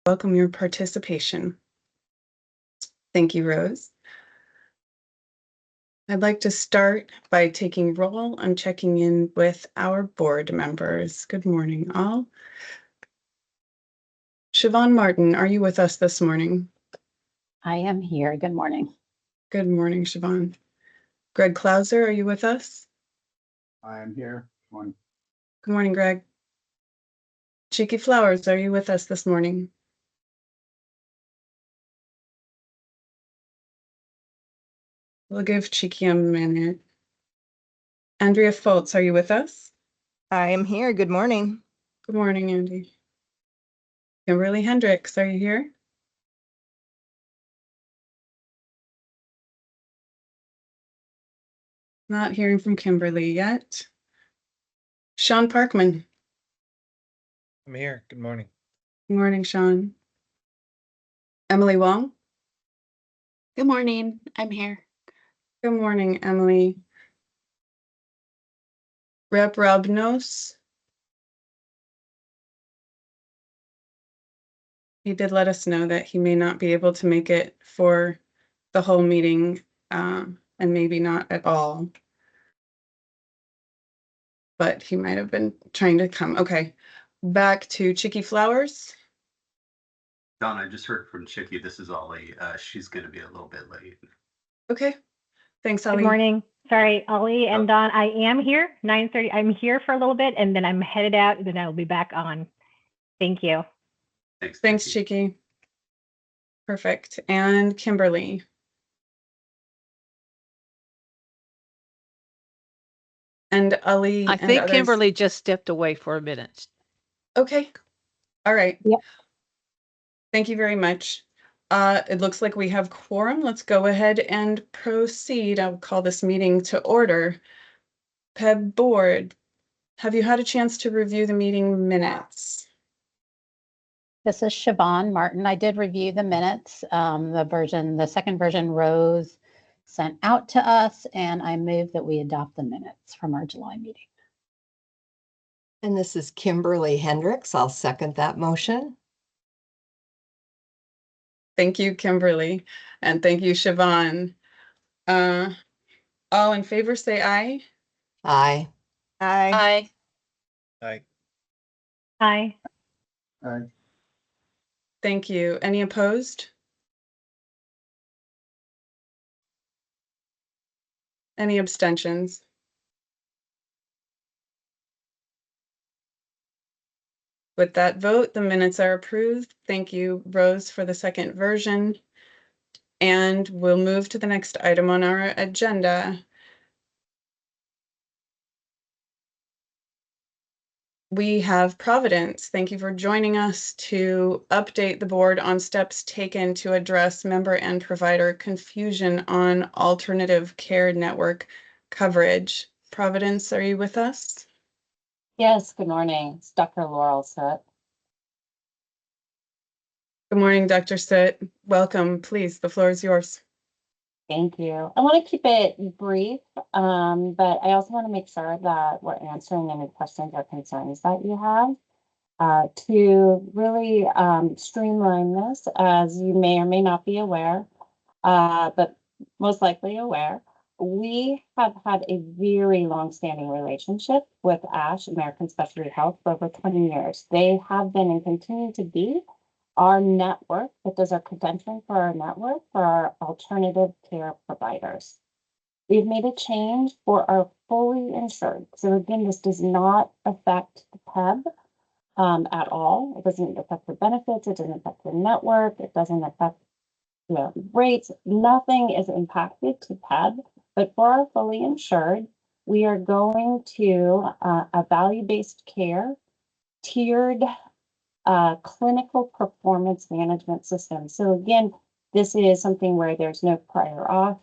welcome your participation. Thank you, Rose. I'd like to start by taking roll and checking in with our board members. Good morning, all. Siobhan Martin, are you with us this morning? I am here. Good morning. Good morning, Siobhan. Greg Clauser, are you with us? I am here. Good morning. Good morning, Greg. Cheeky Flowers, are you with us this morning? We'll give Cheeky a minute. Andrea Foltz, are you with us? I am here. Good morning. Good morning, Andy. Kimberly Hendricks, are you here? Not hearing from Kimberly yet. Sean Parkman. I'm here. Good morning. Good morning, Sean. Emily Wong. Good morning. I'm here. Good morning, Emily. Rep Robnos. He did let us know that he may not be able to make it for the whole meeting, and maybe not at all. But he might have been trying to come. Okay, back to Cheeky Flowers. Don, I just heard from Chicky. This is Ollie. She's going to be a little bit late. Okay, thanks, Ollie. Good morning. Sorry, Ollie and Don, I am here, 9:30. I'm here for a little bit, and then I'm headed out, and then I'll be back on. Thank you. Thanks, Cheeky. Perfect. And Kimberly. And Ali. I think Kimberly just stepped away for a minute. Okay. All right. Yep. Thank you very much. It looks like we have quorum. Let's go ahead and proceed. I'll call this meeting to order. PEB board, have you had a chance to review the meeting minutes? This is Siobhan Martin. I did review the minutes. The second version Rose sent out to us, and I move that we adopt the minutes from our July meeting. And this is Kimberly Hendricks. I'll second that motion. Thank you, Kimberly. And thank you, Siobhan. All in favor, say aye. Aye. Aye. Aye. Hi. Aye. Thank you. Any opposed? Any abstentions? With that vote, the minutes are approved. Thank you, Rose, for the second version. And we'll move to the next item on our agenda. We have Providence. Thank you for joining us to update the board on steps taken to address member and provider confusion on alternative care network coverage. Providence, are you with us? Yes, good morning. It's Dr. Laurel Soot. Good morning, Dr. Soot. Welcome, please. The floor is yours. Thank you. I want to keep it brief, but I also want to make sure that we're answering any questions or concerns that you have to really streamline this. As you may or may not be aware, but most likely aware, we have had a very long-standing relationship with ASH, American Specialty Health, for over 20 years. They have been and continue to be our network that does our credentialing for our network for our alternative care providers. We've made a change for our fully insured. So again, this does not affect the PEB at all. It doesn't affect the benefits. It doesn't affect the network. It doesn't affect the rates. Nothing is impacted to PEB. But for our fully insured, we are going to a value-based care tiered clinical performance management system. So again, this is something where there's no prior auth.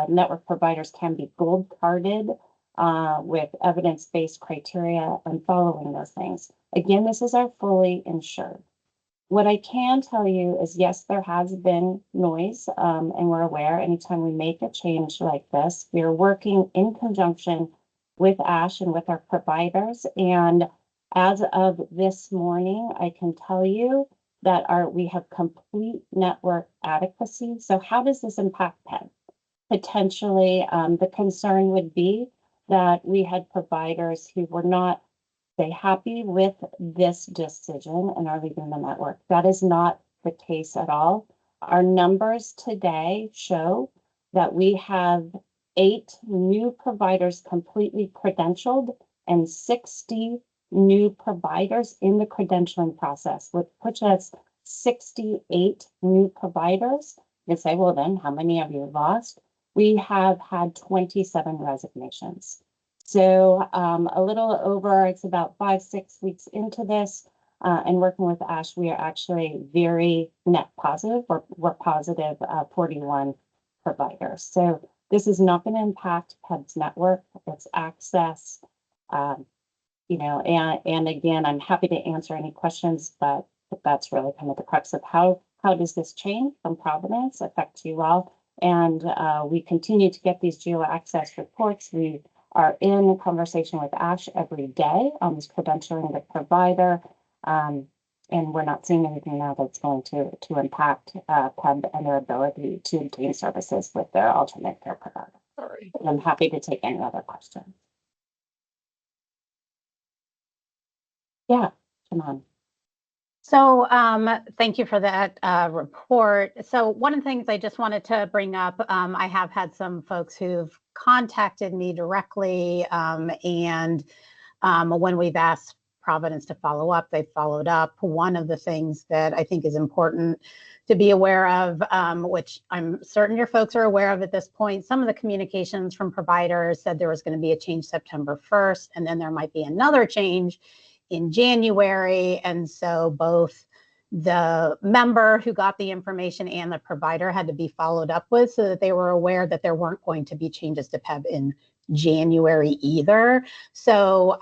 Network providers can be gold carded with evidence-based criteria and following those things. Again, this is our fully insured. What I can tell you is, yes, there has been noise, and we're aware anytime we make a change like this, we're working in conjunction with ASH and with our providers. And as of this morning, I can tell you we have complete network adequacy. So how does this impact PEBB? Potentially, the concern would be that we had providers who were not happy with this decision and are leaving the network. That is not the case at all. Our numbers today show that we have 8 new providers completely credentialed and 60 new providers in the credentialing process, which puts us 68 new providers. You say, well, then how many have you lost? We have had 27 resignations. So a little over, it's about 5-6 weeks into this, and working with Ash, we are actually very net positive. We're positive 41 providers. So this is not going to impact PEBB's network, its access, you know, and again, I'm happy to answer any questions, but that's really kind of the crux of how does this change from Providence affect you all? And we continue to get these geo access reports. We are in conversation with Ash every day on this credentialing the provider. And we're not seeing anything now that's going to impact PEBB and their ability to obtain services with their alternate care provider. Sorry. I'm happy to take any other questions. Yeah, come on. So thank you for that report. So one of the things I just wanted to bring up, I have had some folks who've contacted me directly, and when we've asked Providence to follow up, they've followed up. One of the things that I think is important to be aware of, which I'm certain your folks are aware of at this point, some of the communications from providers said there was going to be a change September 1st, and then there might be another change in January. And so both the member who got the information and the provider had to be followed up with so that they were aware that there weren't going to be changes to PEBB in January either. So,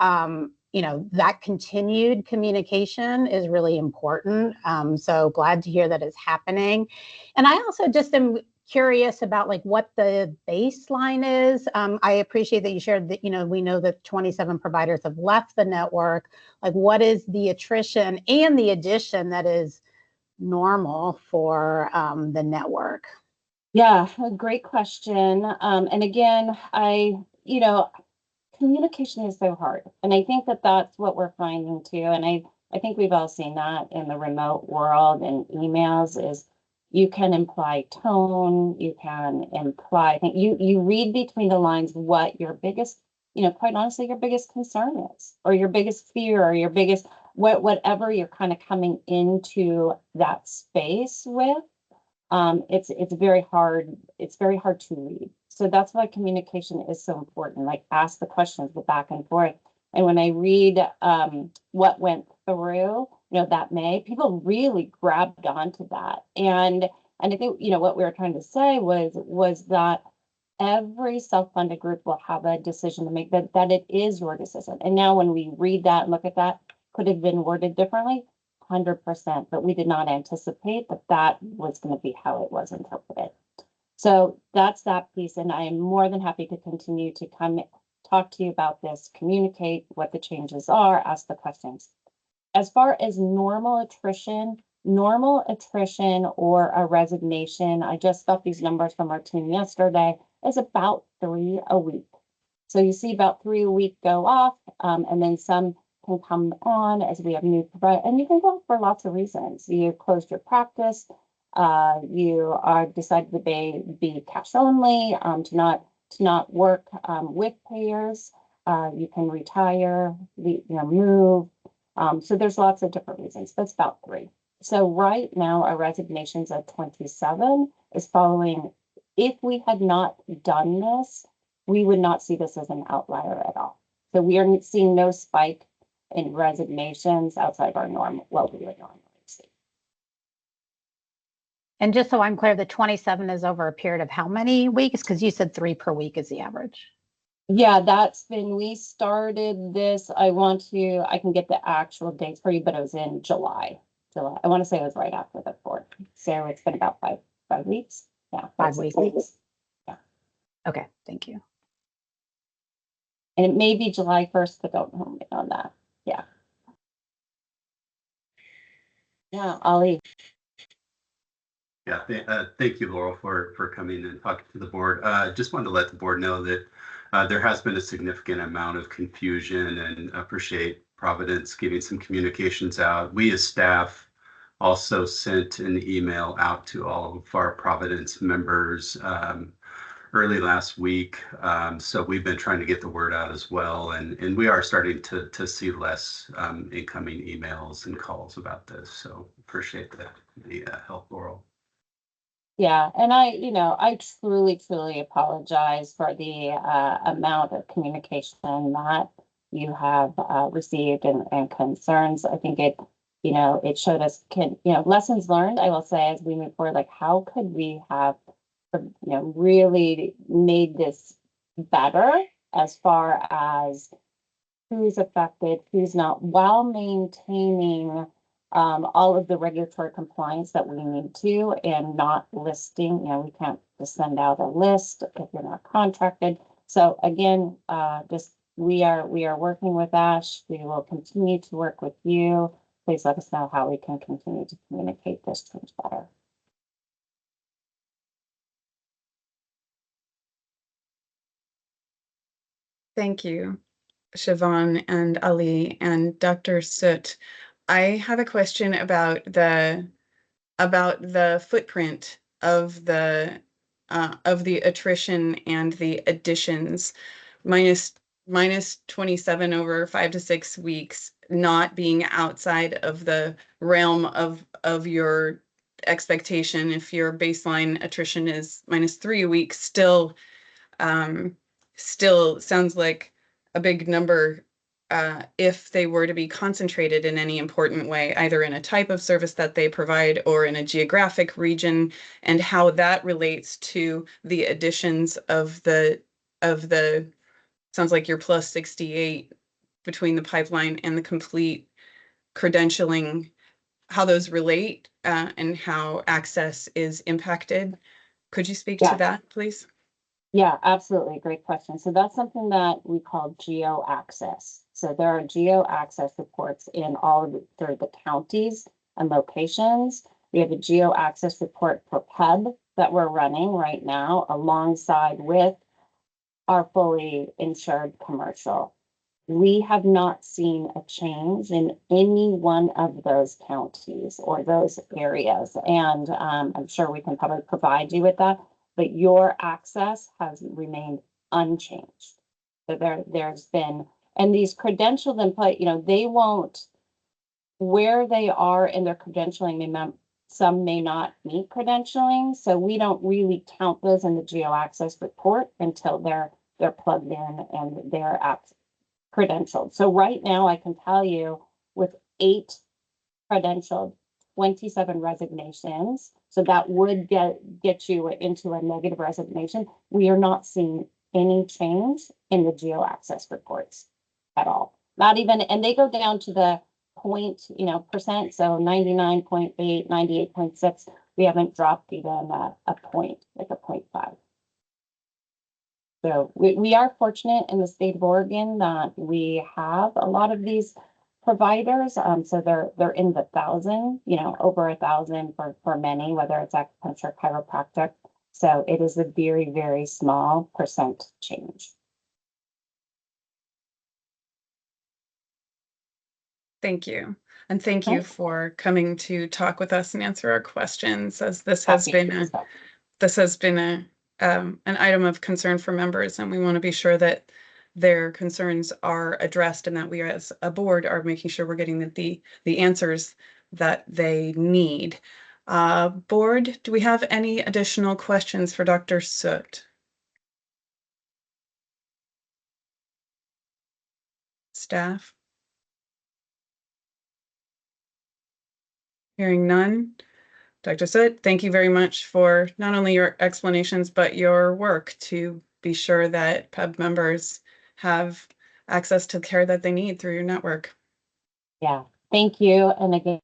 you know, that continued communication is really important. So glad to hear that it's happening. And I also just am curious about like what the baseline is. I appreciate that you shared that, you know, we know that 27 providers have left the network. Like what is the attrition and the addition that is normal for the network? Yeah, a great question. And again, you know, communication is so hard. And I think that that's what we're finding too. And I think we've all seen that in the remote world and emails is you can imply tone, you can imply, I think you read between the lines what your biggest, you know, quite honestly, your biggest concern is, or your biggest fear, or your biggest, whatever you're kind of coming into that space with. It's very hard to read. So that's why communication is so important. Like ask the questions, the back and forth. And when I read what went through, you know, that May, people really grabbed onto that. And I think, you know, what we were trying to say was that every self-funded group will have a decision to make, that it is your decision. And now when we read that and look at that, could have been worded differently, 100%, but we did not anticipate that was going to be how it was interpreted. So that's that piece, and I am more than happy to continue to come talk to you about this, communicate what the changes are, ask the questions. As far as normal attrition or a resignation, I just got these numbers from our team yesterday, is about 3 a week. So you see about 3 a week go off, and then some can come on as we have new providers, and you can go for lots of reasons. You closed your practice, you are decided to be cash only, to not work with payers. You can retire, move. So there's lots of different reasons. That's about 3. So right now our resignations at 27 is following. If we had not done this, we would not see this as an outlier at all. So we are seeing no spike in resignations outside of our norm, what we would normally see. And just so I'm clear, the 27 is over a period of how many weeks? Because you said 3 per week is the average. Yeah, that's been, we started this, I can get the actual dates for you, but it was in July. I want to say it was right after the 4th. So it's been about five weeks. Yeah. 5 weeks. Yeah. Okay, thank you. And it may be July 1st, but don't hold me on that. Yeah. Yeah, Ollie. Yeah, thank you, Laurel, for coming and talking to the board. Just wanted to let the board know that there has been a significant amount of confusion, and appreciate Providence getting some communications out. We as staff also sent an email out to all of our Providence members early last week. So we've been trying to get the word out as well, and we are starting to see less incoming emails and calls about this. So appreciate the help, Laurel. Yeah, and I truly apologize for the amount of communication that you have received and concerns. I think it showed us lessons learned, I will say, as we move forward, like how could we have, really made this better as far as who's affected, who's not, while maintaining all of the regulatory compliance that we need to, and not listing, we can't just send out a list if you're not contracted. So again, we are working with Ash. We will continue to work with you. Please let us know how we can continue to communicate this change better. Thank you, Siobhan and Ali and Dr. Soot. I have a question about the footprint of the attrition and the additions, minus 27 over 5 to 6 weeks, not being outside of the realm of your expectation. If your baseline attrition is minus 3 weeks, still sounds like a big number if they were to be concentrated in any important way, either in a type of service that they provide or in a geographic region, and how that relates to the additions of the sounds like you're plus 68 between the pipeline and the complete credentialing, how those relate and how access is impacted. Could you speak to that, please? Yeah, absolutely. Great question. So that's something that we call geo access. So there are geo access reports in all of the counties and locations. We have a geo access report for PEBB that we're running right now alongside with our fully insured commercial. We have not seen a change in any one of those counties or those areas. And I'm sure we can probably provide you with that, but your access has remained unchanged. So there's been, and these credentialed input, they won't, where they are in their credentialing, some may not meet credentialing. So we don't really count those in the geo access report until they're plugged in and they're credentialed. So right now I can tell you with 8 credentialed, 27 resignations. So that would get you into a negative resignation. We are not seeing any change in the geo access reports at all. Not even, and they go down to the percent. So 99.8, 98.6. We haven't dropped even a point, like a 0.5. So we are fortunate in the state of Oregon that we have a lot of these providers. So they're in the 1,000, over 1,000 for many, whether it's acupuncture, chiropractic. So it is a very, very small percent change. Thank you. And thank you for coming to talk with us and answer our questions, as this has been an item of concern for members, and we want to be sure that their concerns are addressed and that we as a board are making sure we're getting the answers that they need. Board, do we have any additional questions for Dr. Soot? Staff? Hearing none. Dr. Soot, thank you very much for not only your explanations, but your work to be sure that PEBB members have access to the care that they need through your network. Yeah, thank you. And again,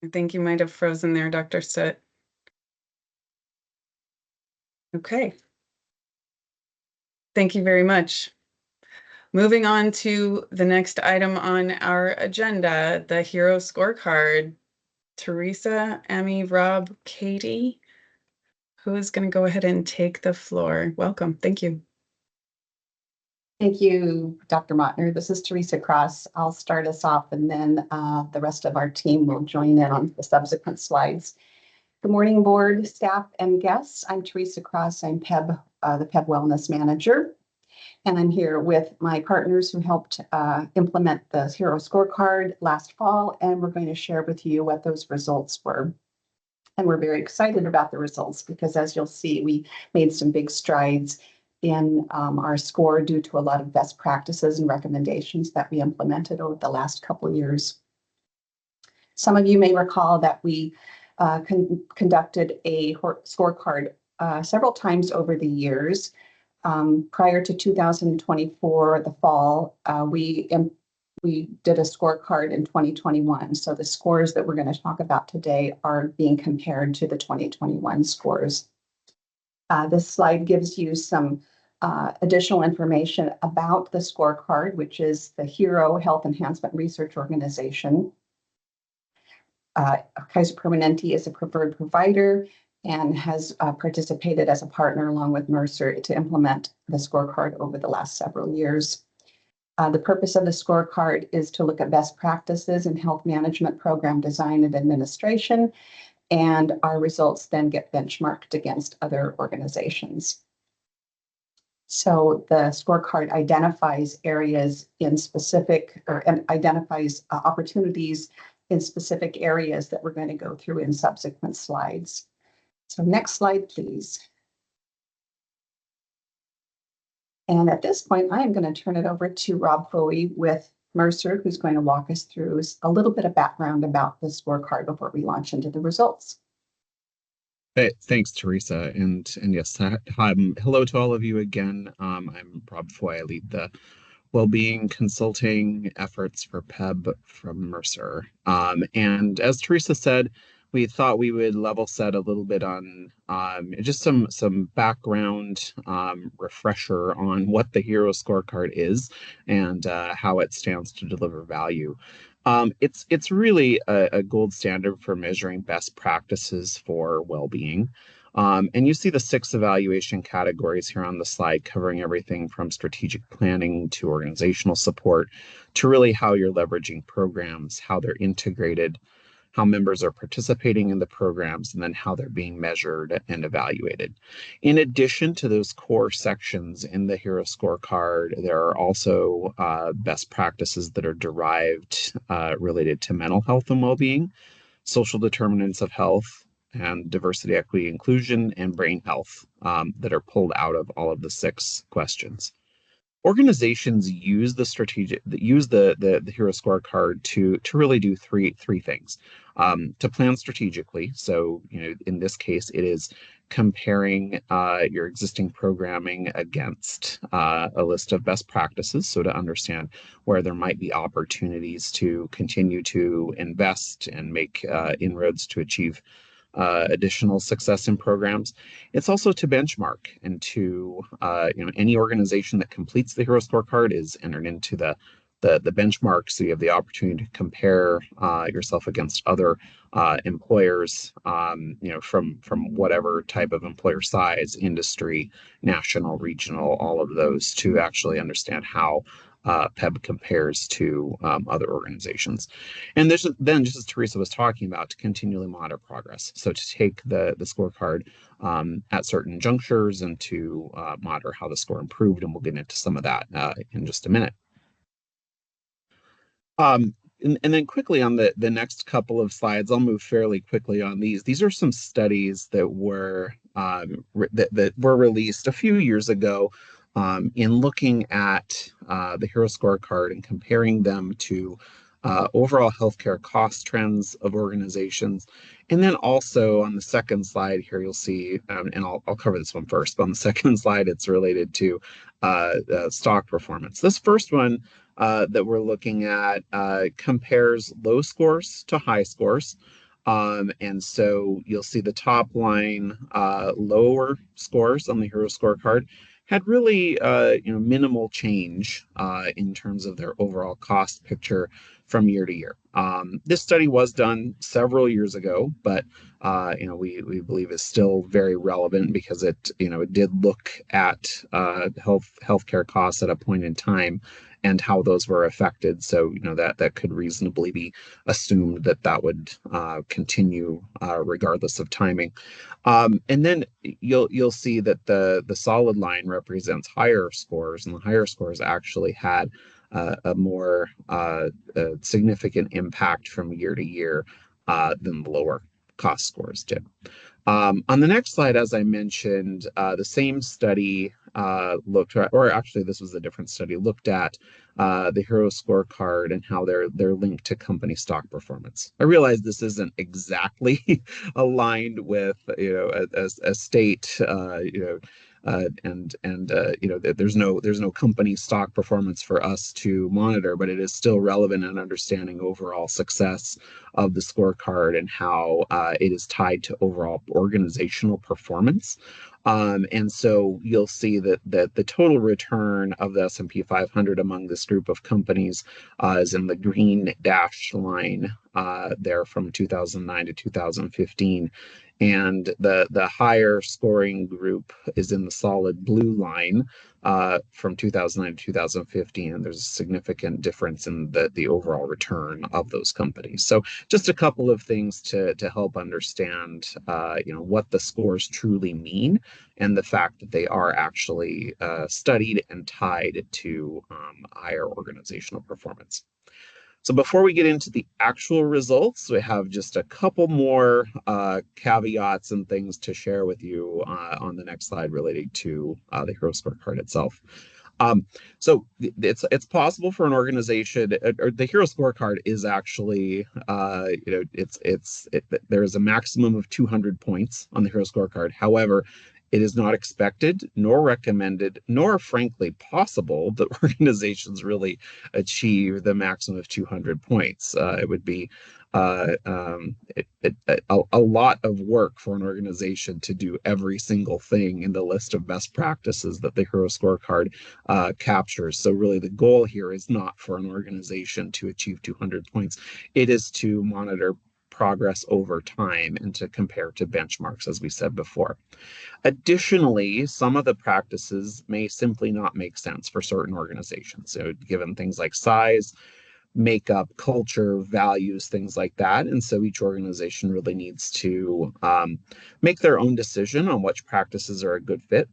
I think you might have frozen there, Dr. Soot. Okay. Thank you very much. Moving on to the next item on our agenda, the Hero Scorecard. Teresa, Emmy, Rob, Katie, who is going to go ahead and take the floor? Welcome. Thank you. Thank you, Dr. Motner. This is Teresa Cross. I'll start us off and then the rest of our team will join in on the subsequent slides. Good morning, board, staff, and guests. I'm Teresa Cross. I'm PEBB, the PEBB Wellness Manager. And I'm here with my partners who helped implement the Hero Scorecard last fall. And we're going to share with you what those results were. And we're very excited about the results because, as you'll see, we made some big strides in our score due to a lot of best practices and recommendations that we implemented over the last couple of years. Some of you may recall that we conducted a scorecard several times over the years. Prior to 2024, the fall, we did a scorecard in 2021. So the scores that we're going to talk about today are being compared to the 2021 scores. This slide gives you some additional information about the scorecard, which is the HERO Health Enhancement Research Organization. Kaiser Permanente is a preferred provider and has participated as a partner along with Mercer to implement the scorecard over the last several years. The purpose of the scorecard is to look at best practices in health management program design and administration, and our results then get benchmarked against other organizations. So the scorecard identifies areas in specific, and identifies opportunities in specific areas that we're going to go through in subsequent slides. So next slide, please. And at this point, I am going to turn it over to Rob Foey with Mercer, who's going to walk us through a little bit of background about the scorecard before we launch into the results. Hey, thanks, Teresa. And yes, hello to all of you again. I'm Rob Foy. I lead the well-being consulting efforts for PEBB from Mercer. And as Teresa said, we thought we would level set a little bit on just some background refresher on what the HERO Scorecard is and how it stands to deliver value. It's really a gold standard for measuring best practices for well-being. And you see the 6 evaluation categories here on the slide, covering everything from strategic planning to organizational support to really how you're leveraging programs, how they're integrated, how members are participating in the programs, and then how they're being measured and evaluated. In addition to those core sections in the HERO Scorecard, there are also best practices that are derived related to mental health and well-being, social determinants of health, and diversity, equity, inclusion, and brain health that are pulled out of all of the 6 questions. Organizations use the HERO Scorecard to really do three things. To plan strategically. So, in this case, it is comparing your existing programming against a list of best practices. So to understand where there might be opportunities to continue to invest and make inroads to achieve additional success in programs. It's also to benchmark and to, any organization that completes the HERO Scorecard is entered into the benchmark, so you have the opportunity to compare yourself against other employers, from whatever type of employer size, industry, national, regional, all of those, to actually understand how PEBB compares to other organizations. And then, just as Teresa was talking about, to continually monitor progress. So to take the scorecard at certain junctures and to monitor how the score improved, and we'll get into some of that in just a minute. And then quickly on the next couple of slides, I'll move fairly quickly on these. These are some studies that were that were released a few years ago in looking at the HERO Scorecard and comparing them to overall healthcare cost trends of organizations. And then also on the second slide here, you'll see, and I'll cover this one first, but on the second slide, it's related to stock performance. This first one that we're looking at compares low scores to high scores. And so you'll see the top line, lower scores on the HERO Scorecard, had really minimal change in terms of their overall cost picture from year to year. This study was done several years ago, but we believe is still very relevant because it did look at healthcare costs at a point in time and how those were affected. So that could reasonably be assumed that would continue regardless of timing. And then you'll see that the solid line represents higher scores, and the higher scores actually had a more significant impact from year to year than the lower cost scores did. On the next slide, as I mentioned, the same study looked at, or actually this was a different study, looked at the Hero Scorecard and how they're linked to company stock performance. I realize this isn't exactly aligned with a state there's no company stock performance for us to monitor, but it is still relevant in understanding overall success of the scorecard and how it is tied to overall organizational performance. And so you'll see that the total return of the S&P 500 among this group of companies is in the green dashed line there from 2009 to 2015. And the higher scoring group is in the solid blue line from 2009 to 2015. And there's a significant difference in the overall return of those companies. So just a couple of things to help understand what the scores truly mean and the fact that they are actually studied and tied to higher organizational performance. So before we get into the actual results, we have just a couple more caveats and things to share with you on the next slide relating to the Hero Scorecard itself. So it's possible for an organization, or the Hero Scorecard is actually, there is a maximum of 200 points on the Hero Scorecard. However, it is not expected, nor recommended, nor frankly possible that organizations really achieve the maximum of 200 points. It would be a lot of work for an organization to do every single thing in the list of best practices that the Hero Scorecard captures. So really the goal here is not for an organization to achieve 200 points. It is to monitor progress over time and to compare to benchmarks, as we said before. Additionally, some of the practices may simply not make sense for certain organizations. So given things like size, makeup, culture, values, things like that. And so each organization really needs to make their own decision on which practices are a good fit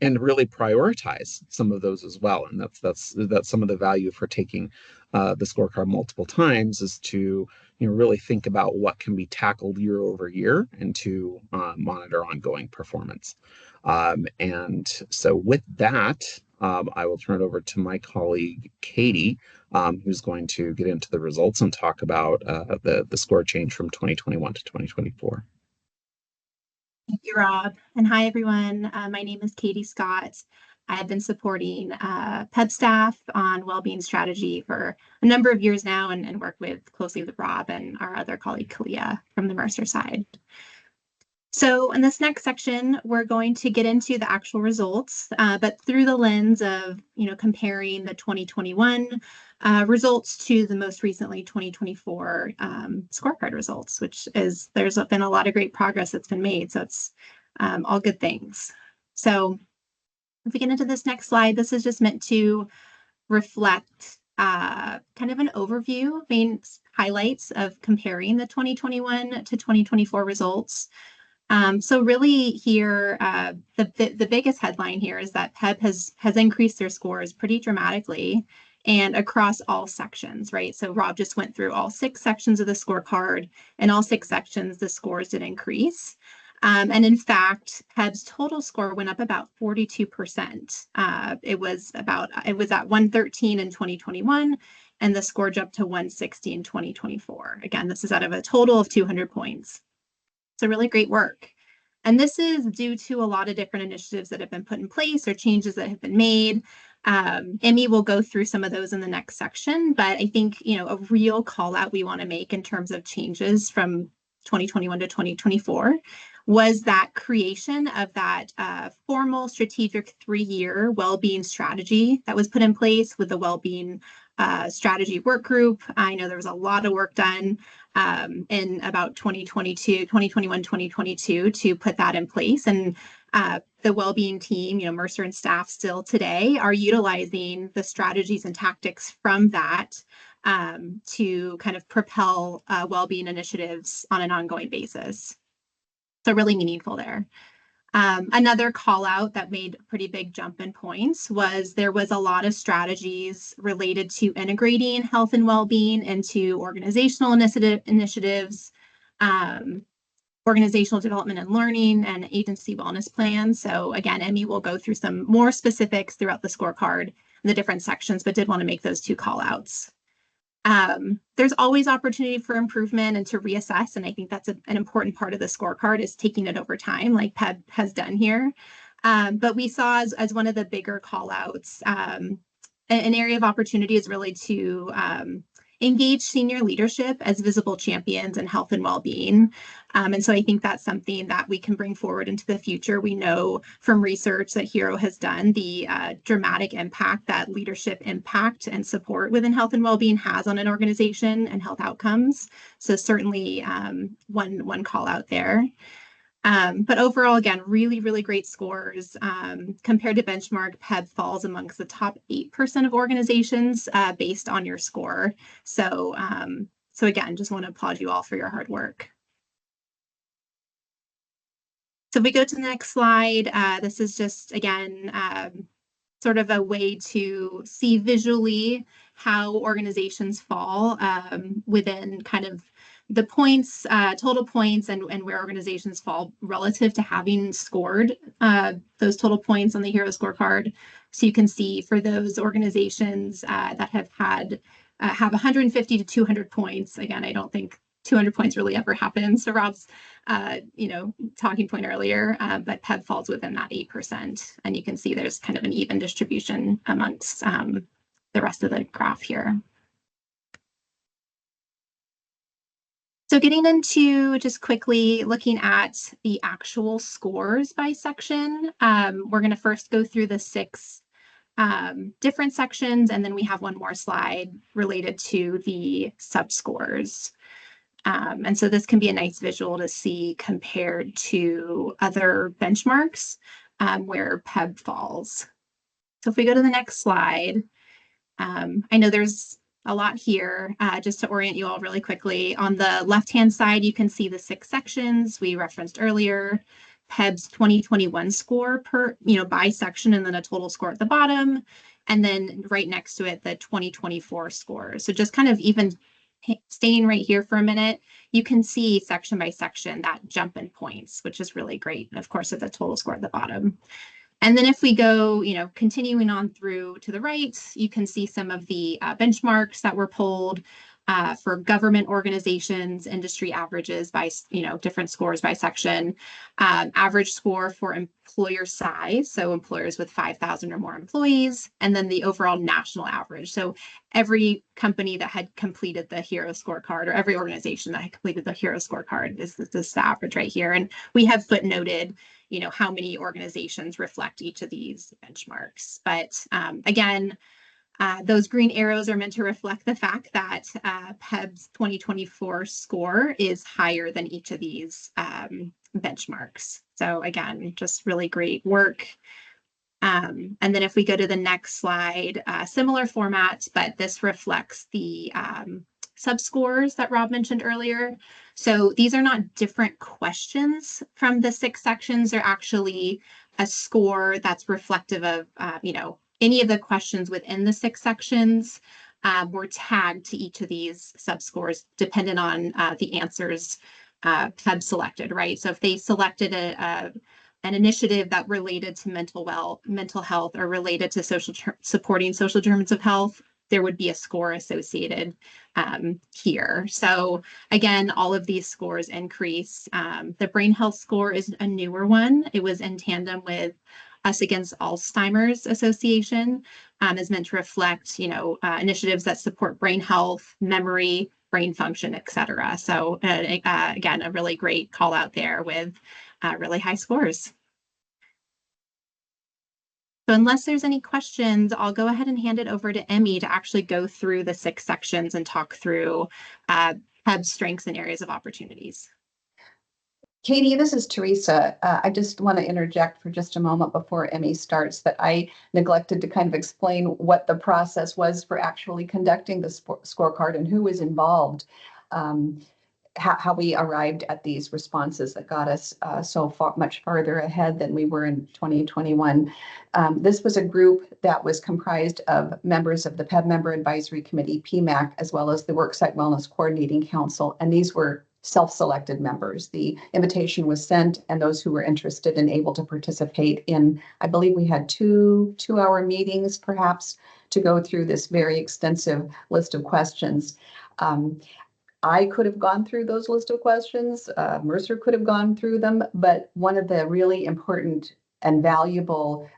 and really prioritize some of those as well. And that's some of the value for taking the scorecard multiple times, is to really think about what can be tackled year over year and to monitor ongoing performance. And so with that, I will turn it over to my colleague Katie, who's going to get into the results and talk about the score change from 2021 to 2024. Thank you, Rob. And hi, everyone. My name is Katie Scott. I have been supporting PEBB staff on well-being strategy for a number of years now and work closely with Rob and our other colleague, Kalia, from the Mercer side. So in this next section, we're going to get into the actual results, but through the lens of, comparing the 2021 results to the most recently 2024 scorecard results, there's been a lot of great progress that's been made. So it's all good things. So if we get into this next slide, this is just meant to reflect kind of an overview, main highlights of comparing the 2021 to 2024 results. So really here, the biggest headline here is that PEBB has increased their scores pretty dramatically and across all sections, right? So Rob just went through all 6 sections of the scorecard, and all 6 sections, the scores did increase. And in fact, PEBB's total score went up about 42%. It was at 113 in 2021, and the score jumped to 160 in 2024. Again, this is out of a total of 200 points. So really great work. And this is due to a lot of different initiatives that have been put in place or changes that have been made. Emmy will go through some of those in the next section, but I think, a real call out we want to make in terms of changes from 2021 to 2024 was that creation of that formal strategic 3-year well-being strategy that was put in place with the well-being strategy work group. I know there was a lot of work done in about 2021, 2022 to put that in place. And the well-being team, Mercer and staff still today are utilizing the strategies and tactics from that to kind of propel well-being initiatives on an ongoing basis. So really meaningful there. Another call out that made a pretty big jump in points was there was a lot of strategies related to integrating health and well-being into organizational initiatives, organizational development and learning, and agency wellness plans. So again, Emmy will go through some more specifics throughout the scorecard in the different sections, but did want to make those 2 call outs. There's always opportunity for improvement and to reassess. And I think that's an important part of the scorecard is taking it over time, like PEBB has done here. But we saw as one of the bigger call outs, an area of opportunity is really to engage senior leadership as visible champions in health and well-being. And so I think that's something that we can bring forward into the future. We know from research that HERO has done the dramatic impact that leadership impact and support within health and well-being has on an organization and health outcomes. So certainly one call out there. But overall, again, really, really great scores. Compared to benchmark, PEBB falls amongst the top 8% of organizations based on your score. So again, just want to applaud you all for your hard work. So if we go to the next slide, this is just, again, sort of a way to see visually how organizations fall within kind of the points, total points, and where organizations fall relative to having scored those total points on the HERO scorecard. So you can see for those organizations that have 150 to 200 points. Again, I don't think 200 points really ever happens. So Rob's, talking point earlier, but PEBB falls within that 8. And you can see there's kind of an even distribution amongst the rest of the graph here. So getting into just quickly looking at the actual scores by section, we're going to first go through the 6 different sections, and then we have one more slide related to the subscores. And so this can be a nice visual to see compared to other benchmarks where PEBB falls. So if we go to the next slide, I know there's a lot here. Just to orient you all really quickly, on the left-hand side, you can see the 6 sections we referenced earlier, PEBB's 2021 score per, by section, and then a total score at the bottom. And then right next to it, the 2024 score. So just kind of even staying right here for a minute, you can see section by section that jump in points, which is really great. And of course, at the total score at the bottom. And then if we go, continuing on through to the right, you can see some of the benchmarks that were pulled for government organizations, industry averages by, different scores by section, average score for employer size, so employers with 5,000 or more employees, and then the overall national average. So every company that had completed the HERO scorecard, or every organization that had completed the HERO scorecard, is this the average right here. And we have footnoted how many organizations reflect each of these benchmarks. But again, those green arrows are meant to reflect the fact that PEBB's 2024 score is higher than each of these benchmarks. So again, just really great work. And then if we go to the next slide, similar format, but this reflects the subscores that Rob mentioned earlier. So these are not different questions from the 6 sections. They're actually a score that's reflective of, any of the questions within the 6 sections were tagged to each of these subscores dependent on the answers PEBB selected, right? So if they selected an initiative that related to mental health or related to supporting social determinants of health, there would be a score associated here. So again, all of these scores increase. The brain health score is a newer one. It was in tandem with Us Against Alzheimer's Association, is meant to reflect, initiatives that support brain health, memory, brain function, et cetera. So again, a really great call out there with really high scores. So unless there's any questions, I'll go ahead and hand it over to Emmy to actually go through the 6 sections and talk through PEB strengths and areas of opportunities. Katie, this is Teresa. I just want to interject for just a moment before Emmy starts that I neglected to kind of explain what the process was for actually conducting the scorecard and who was involved. How we arrived at these responses that got us so far much farther ahead than we were in 2021. This was a group that was comprised of members of the PEB Member Advisory Committee, PMAC, as well as the Worksite Wellness Coordinating Council, and these were self-selected members. The invitation was sent, and those who were interested and able to participate in, I believe we had two-hour meetings perhaps to go through this very extensive list of questions. I could have gone through those list of questions. Mercer could have gone through them, but one of the really important and valuable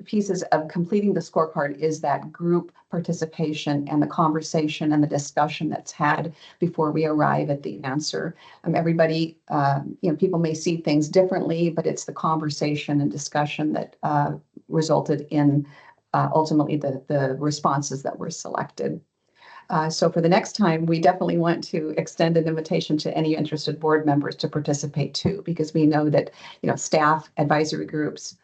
pieces of completing the scorecard is that group participation and the conversation and the discussion that's had before we arrive at the answer. Everybody, people may see things differently, but it's the conversation and discussion that resulted in ultimately the responses that were selected. So for the next time, we definitely want to extend an invitation to any interested board members to participate too, because we know that, staff, advisory groups,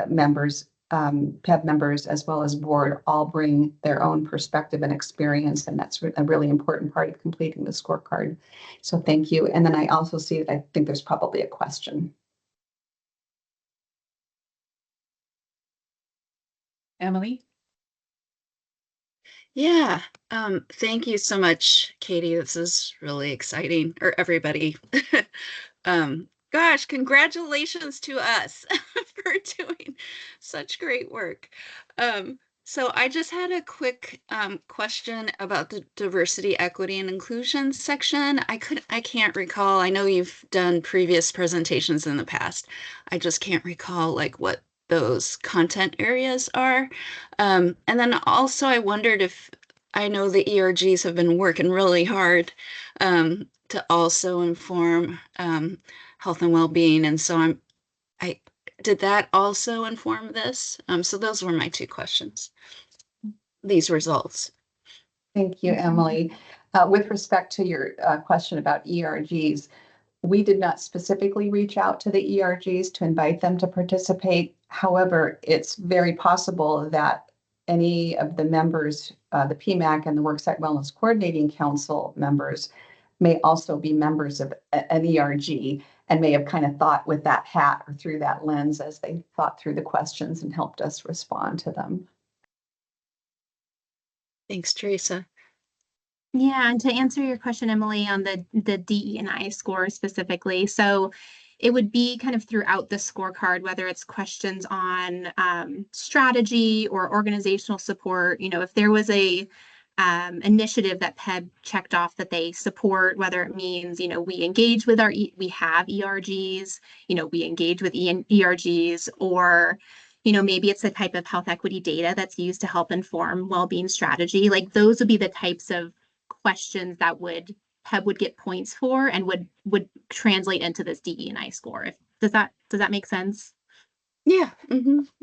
members, PEB members, as well as board, all bring their own perspective and experience, and that's a really important part of completing the scorecard. So thank you. And then I also see that I think there's probably a question. Emily? Yeah, thank you so much, Katie. This is really exciting, or everybody. Gosh, congratulations to us for doing such great work. So I just had a quick question about the diversity, equity, and inclusion section. I can't recall. I know you've done previous presentations in the past. I just can't recall like what those content areas are. And then also I wondered if, I know the ERGs have been working really hard to also inform health and well-being. And so did that also inform this? So those were my 2 questions, these results. Thank you, Emily. With respect to your question about ERGs, we did not specifically reach out to the ERGs to invite them to participate. However, it's very possible that any of the members, the PMAC and the Worksite Wellness Coordinating Council members, may also be members of an ERG and may have kind of thought with that hat or through that lens as they thought through the questions and helped us respond to them. Thanks, Teresa. Yeah, and to answer your question, Emily, on the DE&I score specifically, so it would be kind of throughout the scorecard, whether it's questions on strategy or organizational support. If there was a initiative that PEB checked off that they support, whether it means, we engage with we have ERGs, we engage with ERGs, or maybe it's the type of health equity data that's used to help inform well-being strategy. Like those would be the types of questions that PEB would get points for and would translate into this DE&I score. Does that make sense? Yeah.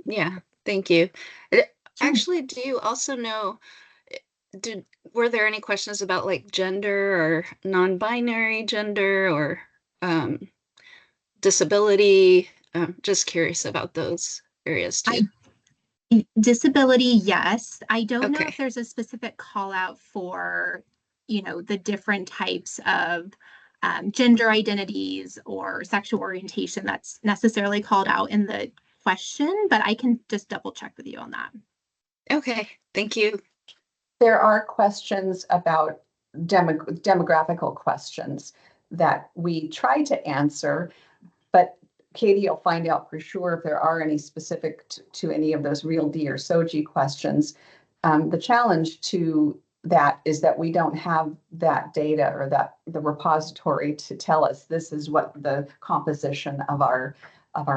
Yeah. Thank you. Sure. Actually, do you also know, were there any questions about like gender or non-binary gender or disability? Just curious about those areas too. Disability, yes. I don't know Okay. if there's a specific call out for, the different types of gender identities or sexual orientation that's necessarily called out in the question, but I can just double check with you on that. Okay, thank you. There are questions about demographical questions that we try to answer, but Katie, you'll find out for sure if there are any specific to any of those real D or SOGI questions. The challenge to that is that we don't have that data or the repository to tell us this is what the composition of our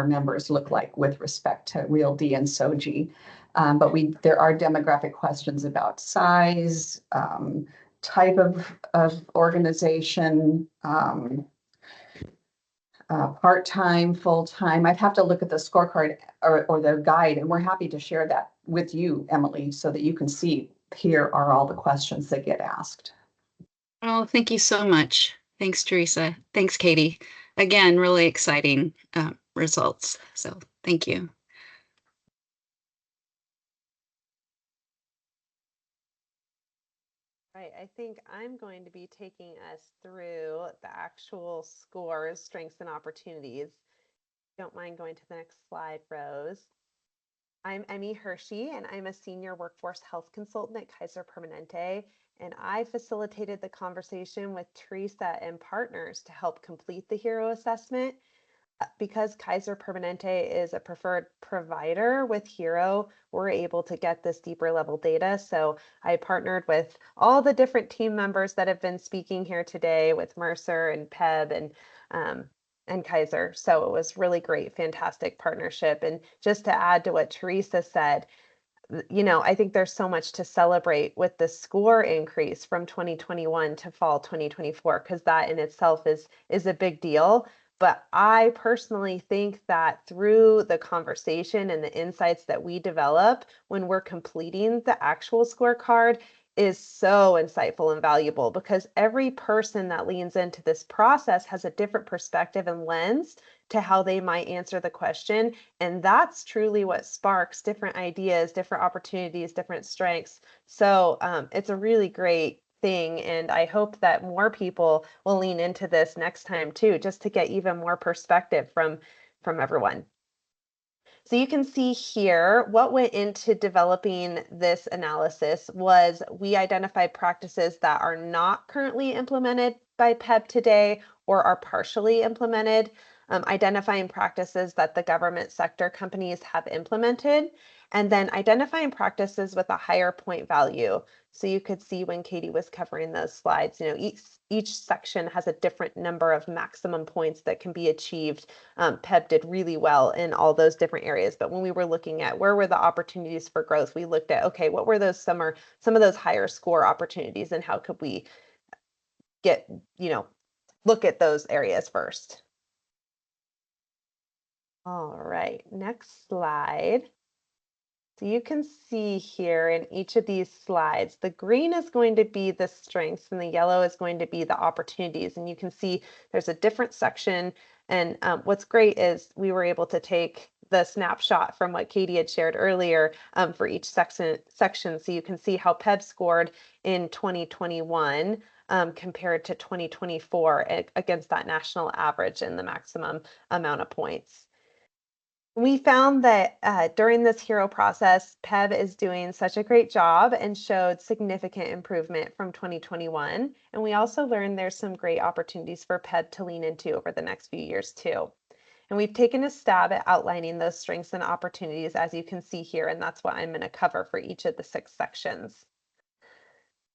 members look like with respect to real D and SOGI. But there are demographic questions about size, type of organization, part-time, full-time. I'd have to look at the scorecard or the guide, and we're happy to share that with you, Emily, so that you can see here are all the questions that get asked. Oh, thank you so much. Thanks, Teresa. Thanks, Katie. Again, really exciting results. So thank you. Right, I think I'm going to be taking us through the actual scores, strengths, and opportunities. Don't mind going to the next slide, Rose. I'm Emmy Hershey, and I'm a senior workforce health consultant at Kaiser Permanente, and I facilitated the conversation with Teresa and partners to help complete the HERO assessment. Because Kaiser Permanente is a preferred provider with HERO, we're able to get this deeper level data. So I partnered with all the different team members that have been speaking here today with Mercer and PEBB and Kaiser. So it was really great, fantastic partnership. And just to add to what Teresa said, you know, I think there's so much to celebrate with the score increase from 2021 to fall 2024, because that in itself is a big deal. But I personally think that through the conversation and the insights that we develop when we're completing the actual scorecard is so insightful and valuable, because every person that leans into this process has a different perspective and lens to how they might answer the question. And that's truly what sparks different ideas, different opportunities, different strengths. So it's a really great thing. And I hope that more people will lean into this next time too, just to get even more perspective from everyone. So you can see here what went into developing this analysis was we identified practices that are not currently implemented by PEBB today or are partially implemented, identifying practices that the government sector companies have implemented, and then identifying practices with a higher point value. So you could see when Katie was covering those slides, you know, each section has a different number of maximum points that can be achieved. PEBB did really well in all those different areas. But when we were looking at where were the opportunities for growth, we looked at, okay, what were those some of those higher score opportunities, and how could we get, you know, look at those areas first. All right, next slide. So you can see here in each of these slides, the green is going to be the strengths and the yellow is going to be the opportunities. And you can see there's a different section. And what's great is we were able to take the snapshot from what Katie had shared earlier for each section. So you can see how PEBB scored in 2021 compared to 2024 against that national average and the maximum amount of points. We found that during this HERO process, PEBB is doing such a great job and showed significant improvement from 2021. And we also learned there's some great opportunities for PEBB to lean into over the next few years too. And we've taken a stab at outlining those strengths and opportunities, as you can see here, and that's what I'm going to cover for each of the 6 sections.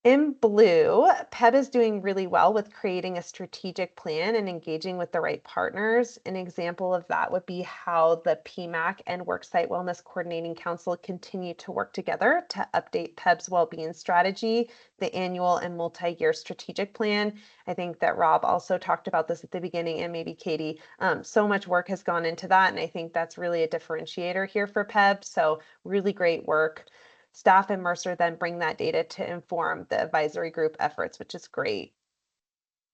In blue, PEBB is doing really well with creating a strategic plan and engaging with the right partners. An example of that would be how the PMAC and Worksite Wellness Coordinating Council continue to work together to update PEBB's well-being strategy, the annual and multi-year strategic plan. I think that Rob also talked about this at the beginning, and maybe Katie. So much work has gone into that, and I think that's really a differentiator here for PEBB. So really great work. Staff and Mercer then bring that data to inform the advisory group efforts, which is great.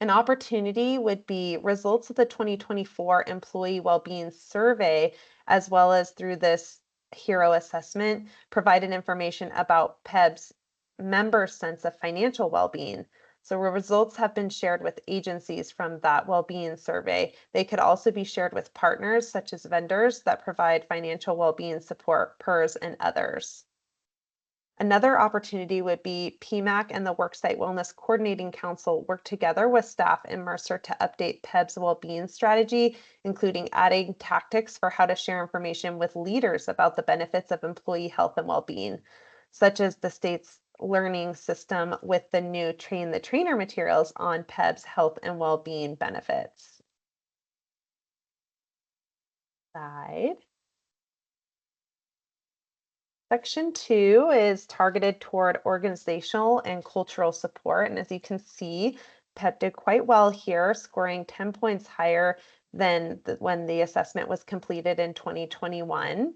An opportunity would be results of the 2024 Employee Wellbeing Survey, as well as through this HERO assessment, provided information about PEBB's members' sense of financial well-being. So results have been shared with agencies from that well-being survey. They could also be shared with partners, such as vendors that provide financial well-being support, PERS, and others. Another opportunity would be PMAC and the Worksite Wellness Coordinating Council work together with staff in Mercer to update PEBB's well-being strategy, including adding tactics for how to share information with leaders about the benefits of employee health and well-being, such as the state's learning system with the new Train the Trainer materials on PEBB's health and well-being benefits. Slide. Section 2 is targeted toward organizational and cultural support. And as you can see, PEBB did quite well here, scoring 10 points higher than when the assessment was completed in 2021.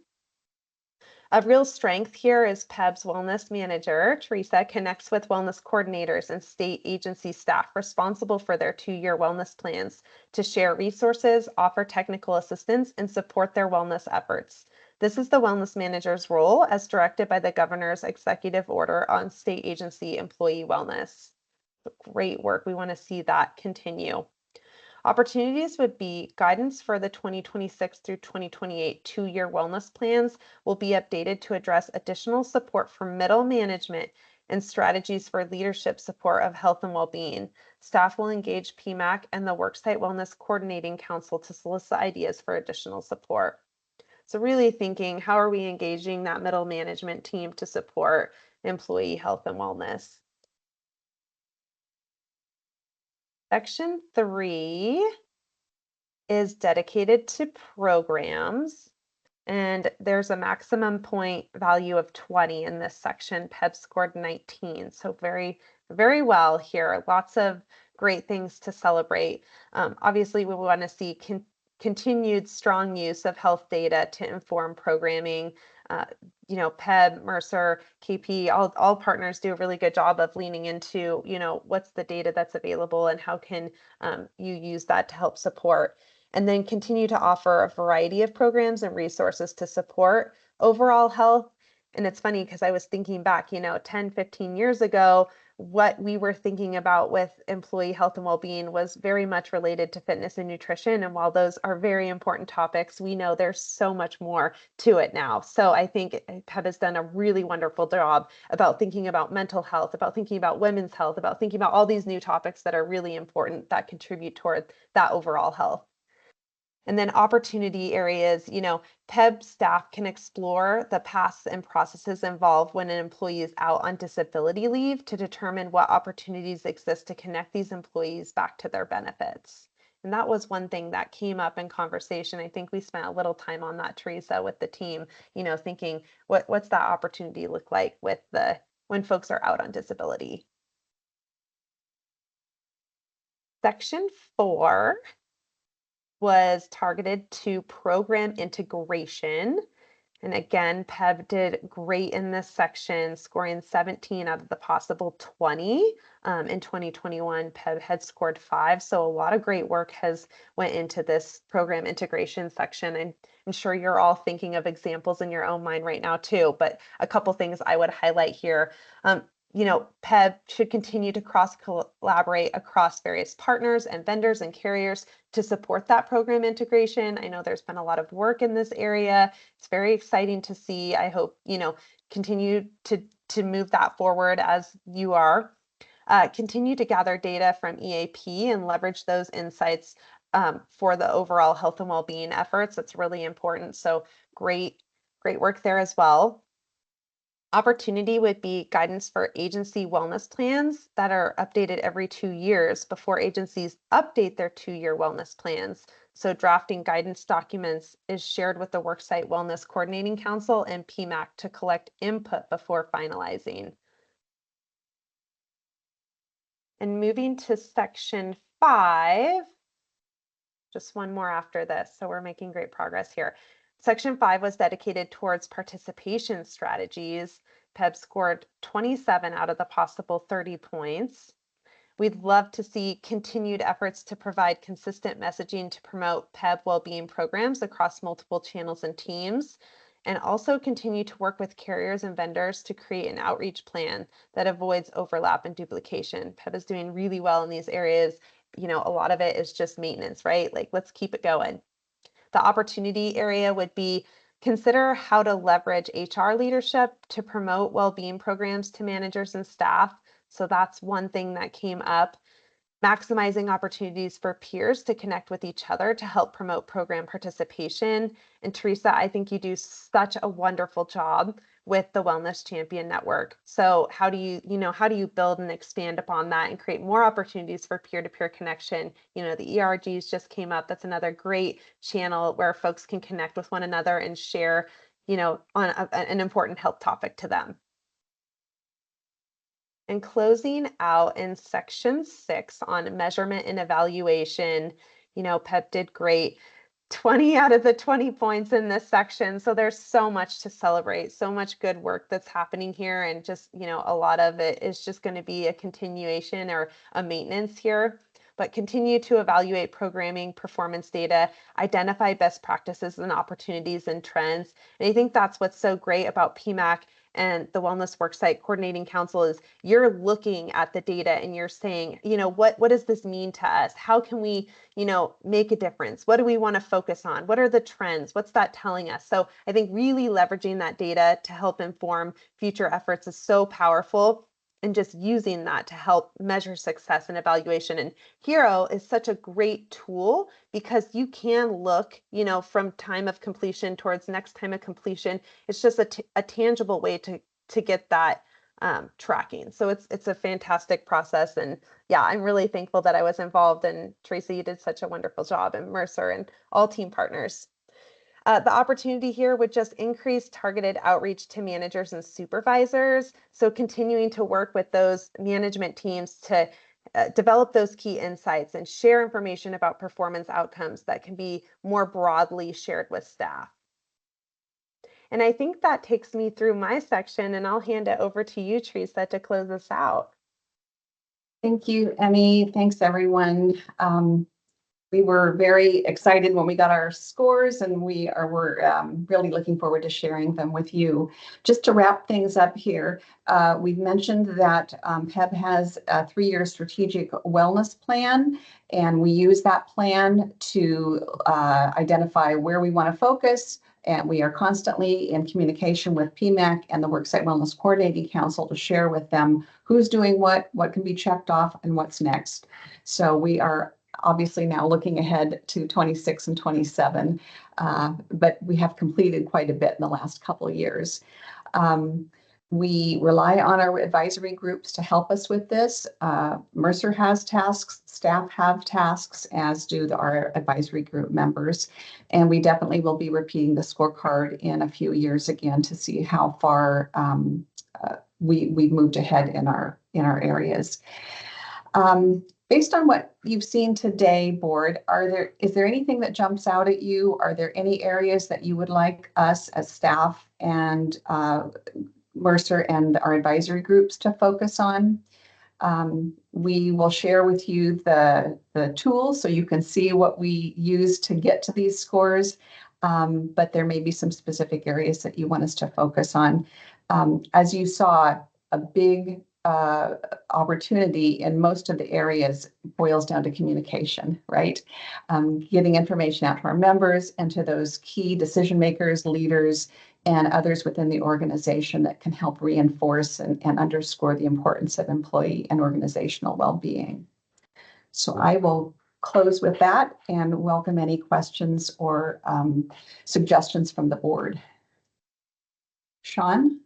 Of real strength here is PEB's wellness manager. Teresa connects with wellness coordinators and state agency staff responsible for their 2-year wellness plans to share resources, offer technical assistance, and support their wellness efforts. This is the wellness manager's role as directed by the governor's executive order on state agency employee wellness. Great work. We want to see that continue. Opportunities would be guidance for the 2026 through 2028 2-year wellness plans will be updated to address additional support for middle management and strategies for leadership support of health and well-being. Staff will engage PMAC and the Worksite Wellness Coordinating Council to solicit ideas for additional support. So really thinking, how are we engaging that middle management team to support employee health and wellness? Section 3 is dedicated to programs, and there's a maximum point value of 20 in this section. PEB scored 19, so very, very well here. Lots of great things to celebrate. Obviously, we want to see continued strong use of health data to inform programming. PEB, Mercer, KP, all partners do a really good job of leaning into, what's the data that's available and how can you use that to help support. And then continue to offer a variety of programs and resources to support overall health. And it's funny because I was thinking back, 10, 15 years ago, what we were thinking about with employee health and well-being was very much related to fitness and nutrition. And while those are very important topics, we know there's so much more to it now. So I think PEB has done a really wonderful job about thinking about mental health, about thinking about women's health, about thinking about all these new topics that are really important that contribute toward that overall health. And then opportunity areas, PEB staff can explore the paths and processes involved when an employee is out on disability leave to determine what opportunities exist to connect these employees back to their benefits. And that was one thing that came up in conversation. I think we spent a little time on that, Teresa, with the team, thinking what's that opportunity look like with when folks are out on disability. Section 4 was targeted to program integration. And again, PEB did great in this section, scoring 17 out of the possible 20. In 2021, PEB had scored 5. So a lot of great work has went into this program integration section. And I'm sure you're all thinking of examples in your own mind right now too, but a couple things I would highlight here. PEB should continue to cross-collaborate across various partners and vendors and carriers to support that program integration. I know there's been a lot of work in this area. It's very exciting to see. I hope, continue to move that forward as you are. Continue to gather data from EAP and leverage those insights for the overall health and well-being efforts. That's really important. So great work there as well. Opportunity would be guidance for agency wellness plans that are updated every 2 years before agencies update their 2-year wellness plans. So drafting guidance documents is shared with the Worksite Wellness Coordinating Council and PMAC to collect input before finalizing. And moving to section 5, just one more after this, so we're making great progress here. Section 5 was dedicated towards participation strategies. PEB scored 27 out of the possible 30 points. We'd love to see continued efforts to provide consistent messaging to promote PEB well-being programs across multiple channels and teams, and also continue to work with carriers and vendors to create an outreach plan that avoids overlap and duplication. PEB is doing really well in these areas. A lot of it is just maintenance, right? Let's keep it going. The opportunity area would be consider how to leverage HR leadership to promote well-being programs to managers and staff. So that's one thing that came up. Maximizing opportunities for peers to connect with each other to help promote program participation. And Teresa, I think you do such a wonderful job with the Wellness Champion Network. So how do you build and expand upon that and create more opportunities for peer-to-peer connection? The ERGs just came up. That's another great channel where folks can connect with one another and share, on an important health topic to them. And closing out in section 6 on measurement and evaluation, PEB did great. 20 out of the 20 points in this section. So there's so much to celebrate, so much good work that's happening here. And just, a lot of it is just going to be a continuation or a maintenance here. But continue to evaluate programming performance data, identify best practices and opportunities and trends. And I think that's what's so great about PMAC and the Wellness Worksite Coordinating Council is you're looking at the data and you're saying, what does this mean to us? How can we, make a difference? What do we want to focus on? What are the trends? What's that telling us? So I think really leveraging that data to help inform future efforts is so powerful, and just using that to help measure success and evaluation. And Hero is such a great tool because you can look, from time of completion towards next time of completion. It's just a tangible way to get that tracking. So it's a fantastic process. And yeah, I'm really thankful that I was involved. And Teresa, you did such a wonderful job, and Mercer and all team partners. The opportunity here would just increase targeted outreach to managers and supervisors. So continuing to work with those management teams to develop those key insights and share information about performance outcomes that can be more broadly shared with staff. And I think that takes me through my section, and I'll hand it over to you, Teresa, to close us out. Thank you, Emmy. Thanks, everyone. We were very excited when we got our scores, and we're really looking forward to sharing them with you. Just to wrap things up here, we've mentioned that PEB has a 3-year strategic wellness plan, and we use that plan to identify where we want to focus. And we are constantly in communication with PMAC and the Worksite Wellness Coordinating Council to share with them who's doing what can be checked off, and what's next. So we are obviously now looking ahead to 26 and 27, but we have completed quite a bit in the last couple of years. We rely on our advisory groups to help us with this. Mercer has tasks, staff have tasks, as do our advisory group members. And we definitely will be repeating the scorecard in a few years again to see how far we've moved ahead in our areas. Based on what you've seen today, board, is there anything that jumps out at you? Are there any areas that you would like us as staff and Mercer and our advisory groups to focus on? We will share with you the tools so you can see what we use to get to these scores, but there may be some specific areas that you want us to focus on. As you saw, a big opportunity in most of the areas boils down to communication, right? Getting information out to our members and to those key decision makers, leaders, and others within the organization that can help reinforce and underscore the importance of employee and organizational well-being. So I will close with that and welcome any questions or suggestions from the board. Sean?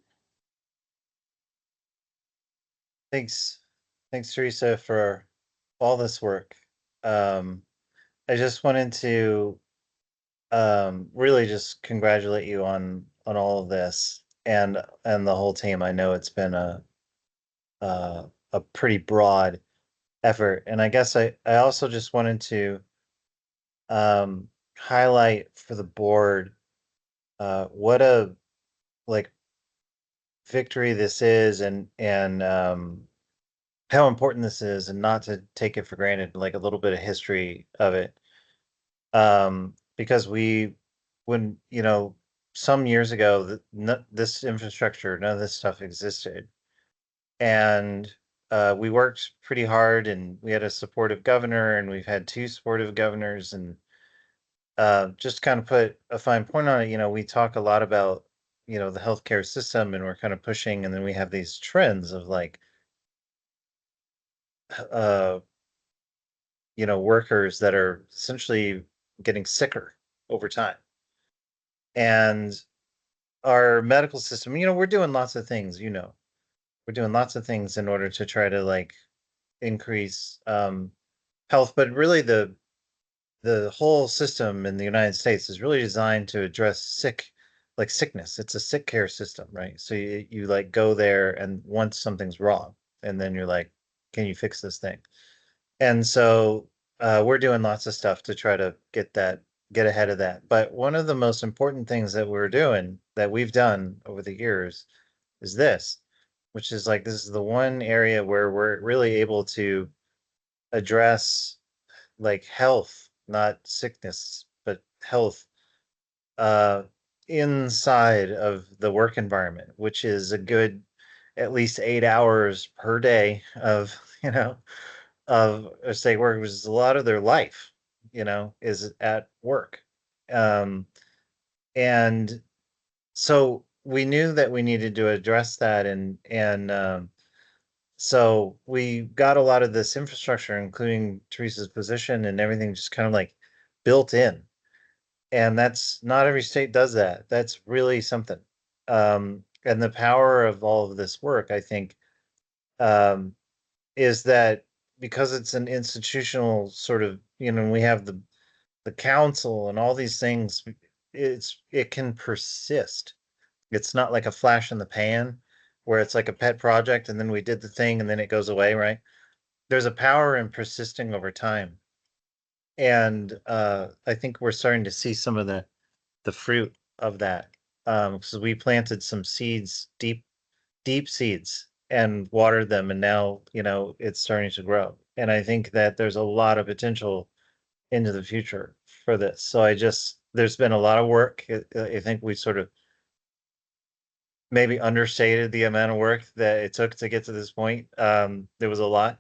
Thanks, Teresa, for all this work. I just wanted to really just congratulate you on all of this and the whole team. I know it's been a pretty broad effort, and I guess I also just wanted to highlight for the board what a victory this is, and how important this is, and not to take it for granted, like a little bit of history of it. Because when some years ago, this infrastructure, none of this stuff existed, and we worked pretty hard, and we had a supportive governor, and we've had 2 supportive governors, and just kind of put a fine point on it. We talk a lot about the healthcare system, and we're kind of pushing, and then we have these trends of workers that are essentially getting sicker over time. And our medical system, we're doing lots of things, we're doing lots of things in order to try to increase health, but really the whole system in the United States is really designed to address sickness. It's a sick care system, right? So you go there, and once something's wrong, and then you're like, can you fix this thing? And so we're doing lots of stuff to try to get ahead of that. But one of the most important things that we've done over the years is this, which is like this is the one area where we're really able to address like health, not sickness, but health uh inside of the work environment, which is a good at least 8 hours per day of, say work, which is a lot of their life, is at work. Um, and so we knew that we needed to address that, and so we got a lot of this infrastructure, including Teresa's position and everything, just kind of like built in. And that's not every state does that. That's really something. And the power of all of this work, I think, um, is that because it's an institutional sort of, we have the council and all these things, it can persist. It's not like a flash in the pan where it's like a pet project and then we did the thing and then it goes away, right? There's a power in persisting over time. And I think we're starting to see some of the fruit of that. Because we planted some seeds, deep seeds, and watered them, and now, it's starting to grow. And I think that there's a lot of potential into the future for this. So there's been a lot of work. I think we sort of maybe understated the amount of work that it took to get to this point. There was a lot,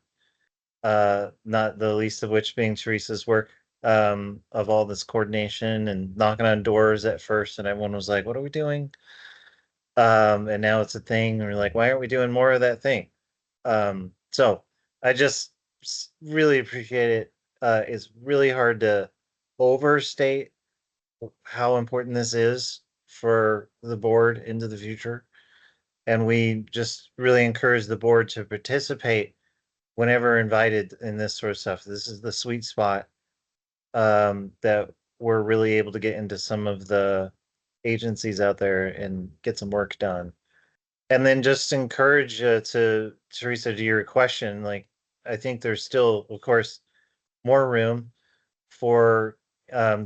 not the least of which being Teresa's work, of all this coordination and knocking on doors at first, and everyone was like, "What are we doing?" And now it's a thing, and we're like, "Why aren't we doing more of that thing?" So I just really appreciate it. It's really hard to overstate how important this is for the board into the future. And we just really encourage the board to participate whenever invited in this sort of stuff. This is the sweet spot, that we're really able to get into some of the agencies out there and get some work done. And then just encourage, to Teresa, to your question, like I think there's still, of course, more room for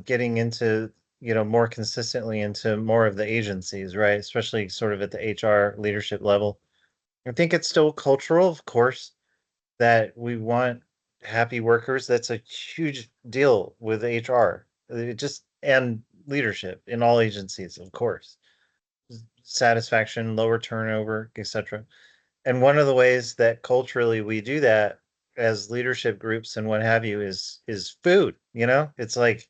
getting into, more consistently into more of the agencies, right? Especially sort of at the HR leadership level. I think it's still cultural, of course, that we want happy workers. That's a huge deal with HR. It just and leadership in all agencies, of course. Satisfaction, lower turnover, etc. And one of the ways that culturally we do that as leadership groups and what have you is food, it's like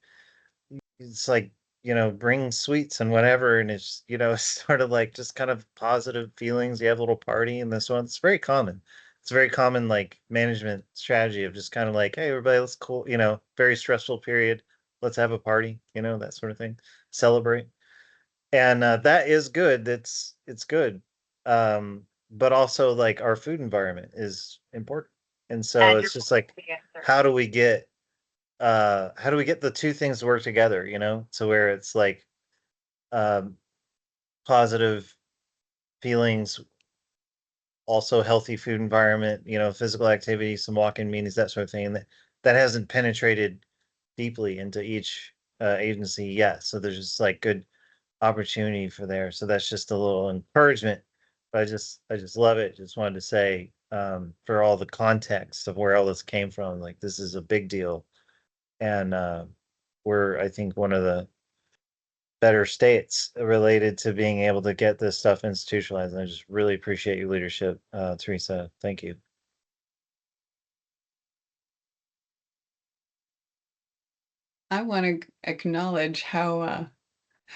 bring sweets and whatever, and it's sort of like just kind of positive feelings. You have a little party, and this one, it's very common. It's a very common like management strategy of just kind of like, hey everybody, let's cool, very stressful period, let's have a party, that sort of thing, celebrate. And that is good. It's good. But also like our food environment is important. And so it's just like, how do we get the two things to work together, to where it's like um positive feelings, also healthy food environment, physical activity, some walk-in meetings, that sort of thing. And that hasn't penetrated deeply into each agency yet. So there's just like good opportunity for there. So that's just a little encouragement. But I just love it. Just wanted to say, for all the context of where all this came from, like this is a big deal. And we're, I think, one of the better states related to being able to get this stuff institutionalized. And I just really appreciate your leadership, Teresa. Thank you. I want to acknowledge how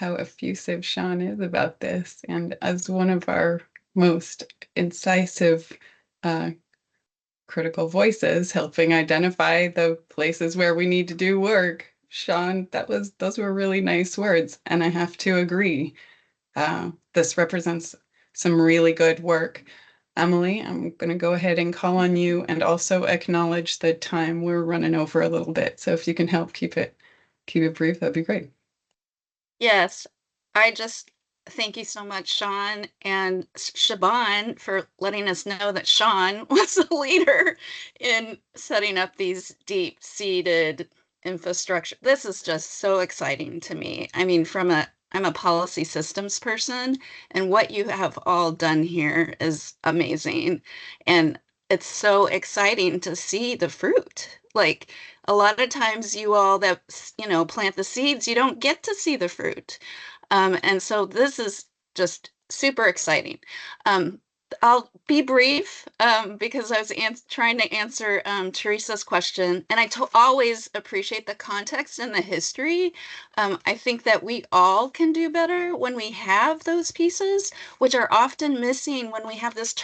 effusive Sean is about this, and as one of our most incisive critical voices helping identify the places where we need to do work. Sean, those were really nice words, and I have to agree. This represents some really good work. Emily, I'm going to go ahead and call on you and also acknowledge the time. We're running over a little bit, so if you can help keep it brief, that'd be great. Yes, I just Thank you so much, Sean and Shaban, for letting us know that Sean was a leader in setting up these deep-seated infrastructure. This is just so exciting to me. I mean, I'm a policy systems person, and what you have all done here is amazing. And it's so exciting to see the fruit. Like a lot of times you all that, plant the seeds, you don't get to see the fruit. And so this is just super exciting. Um, I'll be brief because I was trying to answer Teresa's question, and I always appreciate the context and the history. I think that we all can do better when we have those pieces, which are often missing when we have this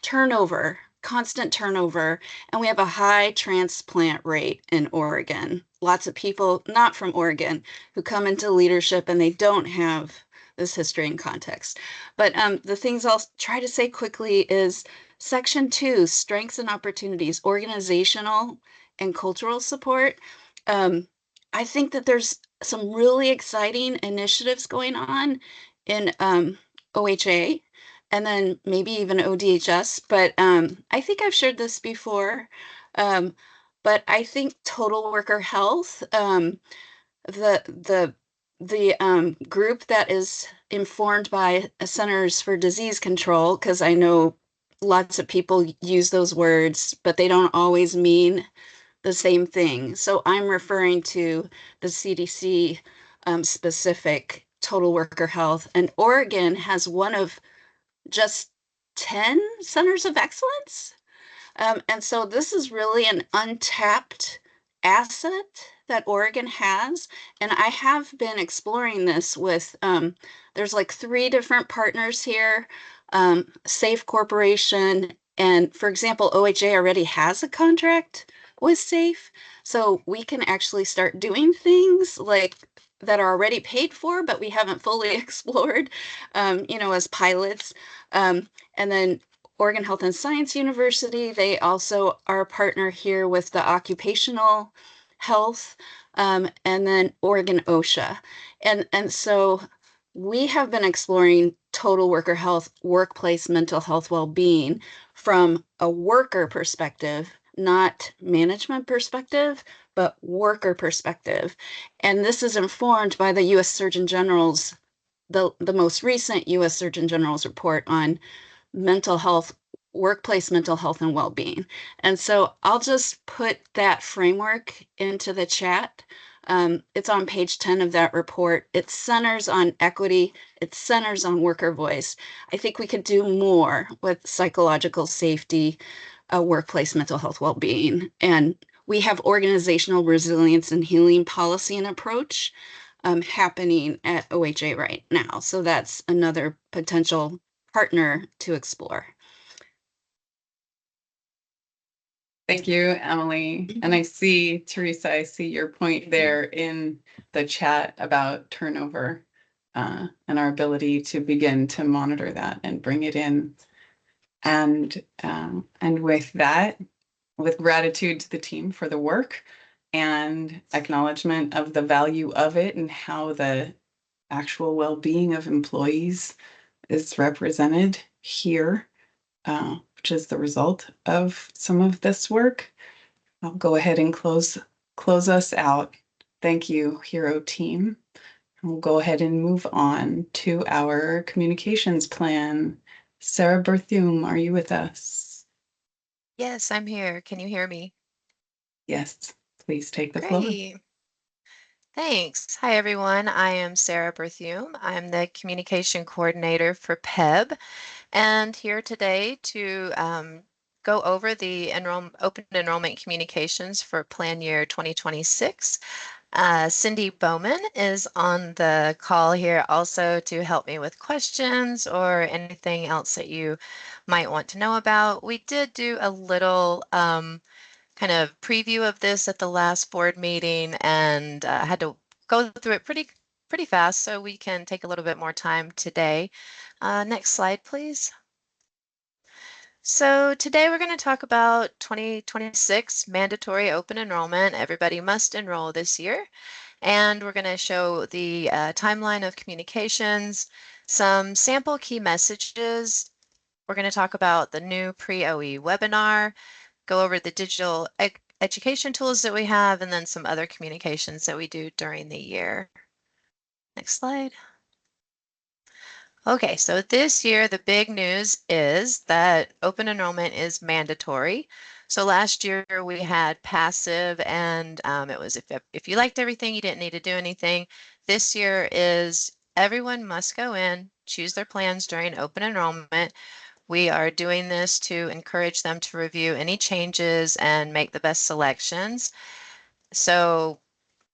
turnover, constant turnover, and we have a high transplant rate in Oregon. Lots of people not from Oregon who come into leadership and they don't have this history and context. But the things I'll try to say quickly is Section 2, strengths and opportunities, organizational and cultural support. I think that there's some really exciting initiatives going on in OHA and then maybe even ODHS. But I think I've shared this before. Um, but I think total worker health, the group that is informed by Centers for Disease Control, because I know lots of people use those words, but they don't always mean the same thing. So I'm referring to the CDC specific total worker health. And Oregon has one of just 10 centers of excellence. And so this is really an untapped asset that Oregon has. And I have been exploring this with, there's like 3 different partners here, SAFE Corporation. And for example, OHA already has a contract with SAFE. So we can actually start doing things like that are already paid for, but we haven't fully explored, as pilots. And then Oregon Health and Science University, they also are a partner here with the occupational health, and then Oregon OSHA. And so we have been exploring total worker health, workplace mental health well-being from a worker perspective, not management perspective, but worker perspective. And this is informed by the U.S. Surgeon General's, the most recent U.S. Surgeon General's report on mental health, workplace mental health and well-being. And so I'll just put that framework into the chat. It's on page 10 of that report. It centers on equity. It centers on worker voice. I think we could do more with psychological safety, workplace mental health well-being. And we have organizational resilience and healing policy and approach happening at OHA right now. So that's another potential partner to explore. Thank you, Emily. And I see, Teresa, I see your point there in the chat about turnover and our ability to begin to monitor that and bring it in. And with that, with gratitude to the team for the work and acknowledgement of the value of it and how the actual well-being of employees is represented here, which is the result of some of this work. I'll go ahead and close us out. Thank you, Hero team. We'll go ahead and move on to our communications plan. Sarah Berthum, are you with us? Yes, I'm here. Can you hear me? Yes, please take the floor. Great. Thanks. Hi, everyone. I am Sarah Berthum. I'm the communication coordinator for PEBB, and here today to go over the open enrollment communications for plan year 2026. Cindy Bowman is on the call here also to help me with questions or anything else that you might want to know about. We did do a little kind of preview of this at the last board meeting and had to go through it pretty fast, so we can take a little bit more time today. Next slide, please. So today we're going to talk about 2026 mandatory open enrollment. Everybody must enroll this year. And we're going to show the timeline of communications, Some sample key messages. We're going to talk about the new pre-OE webinar, go over the digital education tools that we have, and then some other communications that we do during the year. Next slide. Okay, so this year the big news is that open enrollment is mandatory. So last year we had passive, and it was if you liked everything, you didn't need to do anything. This year is everyone must go in, choose their plans during open enrollment. We are doing this to encourage them to review any changes and make the best selections. So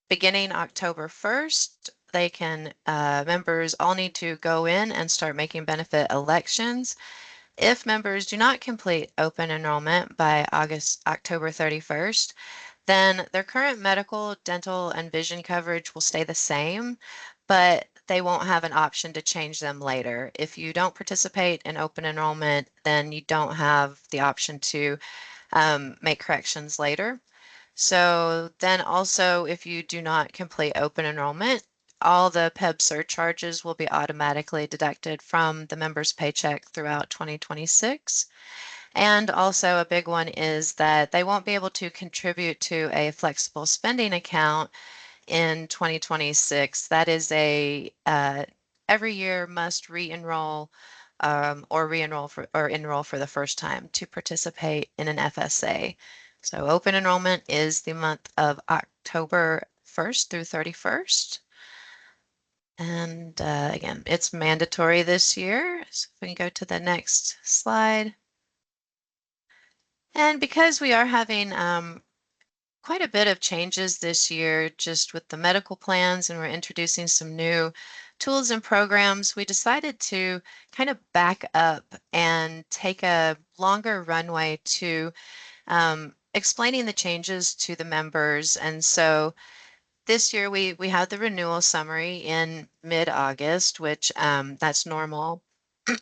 beginning October 1st, they can, members all need to go in and start making benefit elections. If members do not complete open enrollment by October 31st, then their current medical, dental, and vision coverage will stay the same, but they won't have an option to change them later. If you don't participate in open enrollment, then you don't have the option to make corrections later. So then also, if you do not complete open enrollment, all the PEBB surcharges will be automatically deducted from the member's paycheck throughout 2026. And also a big one is that they won't be able to contribute to a flexible spending account in 2026. That is a every year must re-enroll or enroll for the first time to participate in an FSA. So open enrollment is the month of October 1st through 31st. And again, it's mandatory this year. So if we can go to the next slide. And because we are having quite a bit of changes this year just with the medical plans, and we're introducing some new tools and programs, we decided to kind of back up and take a longer runway to explaining the changes to the members. And so this year we had the renewal summary in mid-August, which that's normal.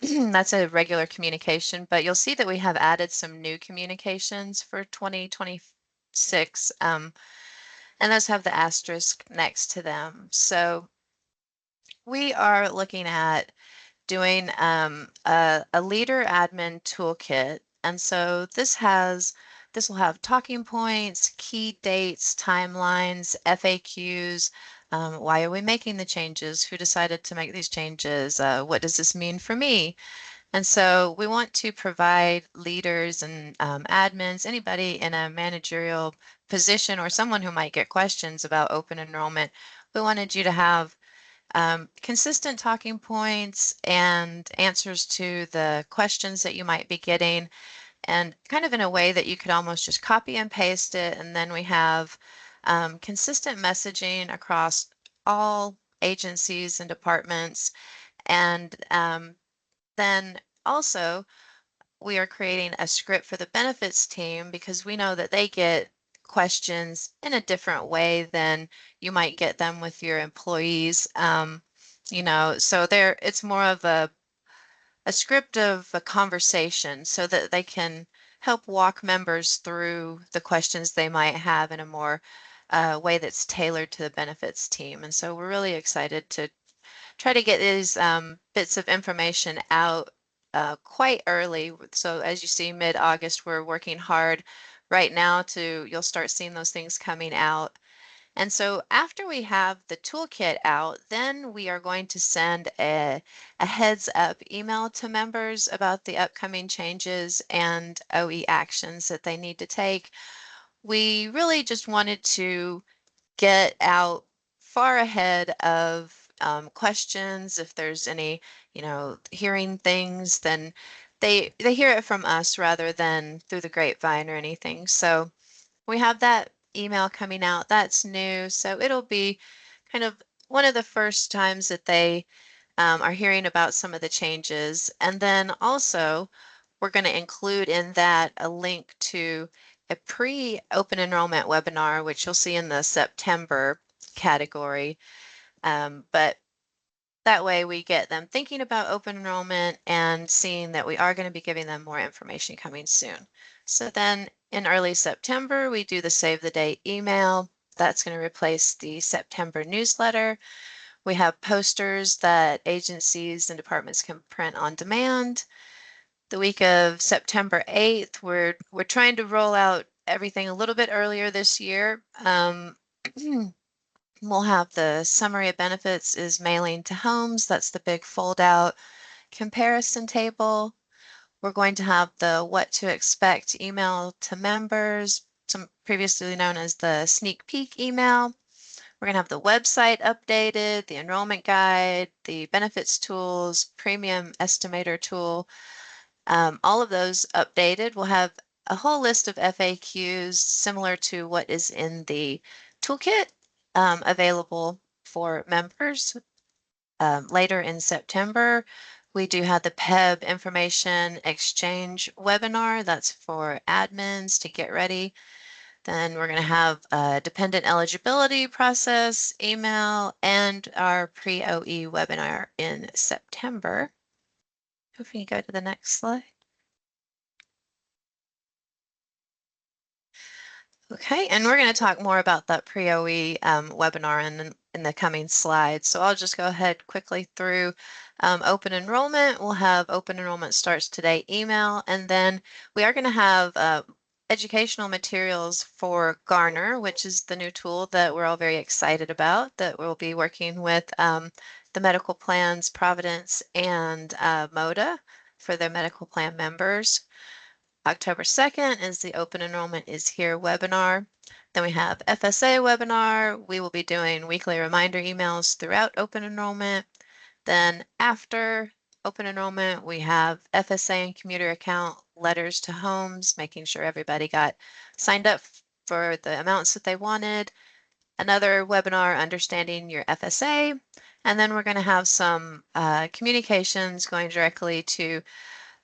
That's a regular communication, but you'll see that we have added some new communications for 2026, and those have the asterisk next to them. So we are looking at doing a leader admin toolkit. And so this will have talking points, key dates, timelines, FAQs. Why are we making the changes? Who decided to make these changes? What does this mean for me? And so we want to provide leaders and admins, anybody in a managerial position or someone who might get questions about open enrollment. We wanted you to have consistent talking points and answers to the questions that you might be getting, and kind of in a way that you could almost just copy and paste it. And then we have consistent messaging across all agencies and departments. And then also we are creating a script for the benefits team because we know that they get questions in a different way than you might get them with your employees. So it's more of a script of a conversation so that they can help walk members through the questions they might have in a more way that's tailored to the benefits team. And so we're really excited to try to get these bits of information out quite early. So as you see, mid-August, we're working hard right now you'll start seeing those things coming out. And so after we have the toolkit out, then we are going to send a heads up email to members about the upcoming changes and OE actions that they need to take. We really just wanted to get out far ahead of questions. If there's any, hearing things, then they hear it from us rather than through the grapevine or anything. So we have that email coming out. That's new. So it'll be kind of one of the first times that they are hearing about some of the changes. And then also, we're going to include in that a link to a pre-open enrollment webinar, which you'll see in the September category. But that way we get them thinking about open enrollment and seeing that we are going to be giving them more information coming soon. So then in early September, we do the save the date email. That's going to replace the September newsletter. We have posters that agencies and departments can print on demand. The week of September 8th, we're trying to roll out everything a little bit earlier this year. We'll have the summary of benefits is mailing to homes. That's the big fold out comparison table. We're going to have the what to expect email to members, some previously known as the sneak peek email. We're going to have the website updated, the enrollment guide, the benefits tools, premium estimator tool, all of those updated. We'll have a whole list of FAQs similar to what is in the toolkit available for members later in September. We do have the PEB information exchange webinar. That's for admins to get ready. Then we're going to have a dependent eligibility process, email, and our pre-OE webinar in September. If we go to the next slide. Okay, and we're going to talk more about that pre-OE webinar in the coming slides. So I'll just go ahead quickly through open enrollment. We'll have open enrollment starts today email, and then we are going to have educational materials for Garner, which is the new tool that we're all very excited about, that we'll be working with the medical plans, Providence, and MODA for their medical plan members. October 2nd is the Open Enrollment is Here webinar. Then we have FSA webinar. We will be doing weekly reminder emails throughout open enrollment. Then after open enrollment, we have FSA and commuter account letters to homes, making sure everybody got signed up for the amounts that they wanted. Another webinar, Understanding Your FSA. And then we're going to have some communications going directly to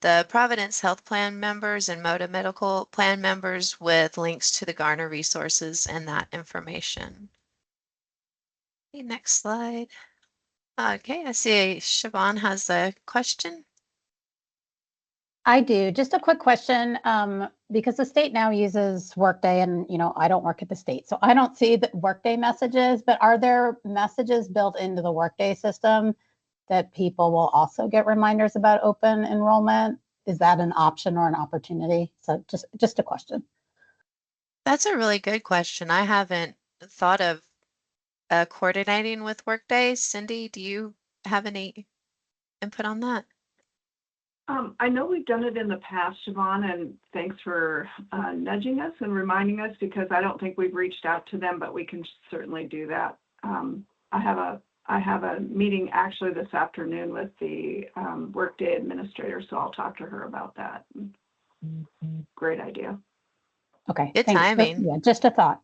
the Providence Health Plan members and MODA Medical Plan members with links to the Garner resources and that information. Okay, next slide. Okay, I see Siobhan has a question. I do. Just a quick question, because the state now uses Workday, and I don't work at the state, so I don't see the Workday messages. But are there messages built into the Workday system that people will also get reminders about open enrollment? Is that an option or an opportunity? So just a question. That's a really good question. I haven't thought of coordinating with Workday. Cindy, do you have any input on that? I know we've done it in the past, Siobhan, and thanks for nudging us and reminding us, because I don't think we've reached out to them, but we can certainly do that. I have a meeting actually this afternoon with the Workday administrator, so I'll talk to her about that. Great idea. Okay. Good thanks. timing. Yeah, just a thought.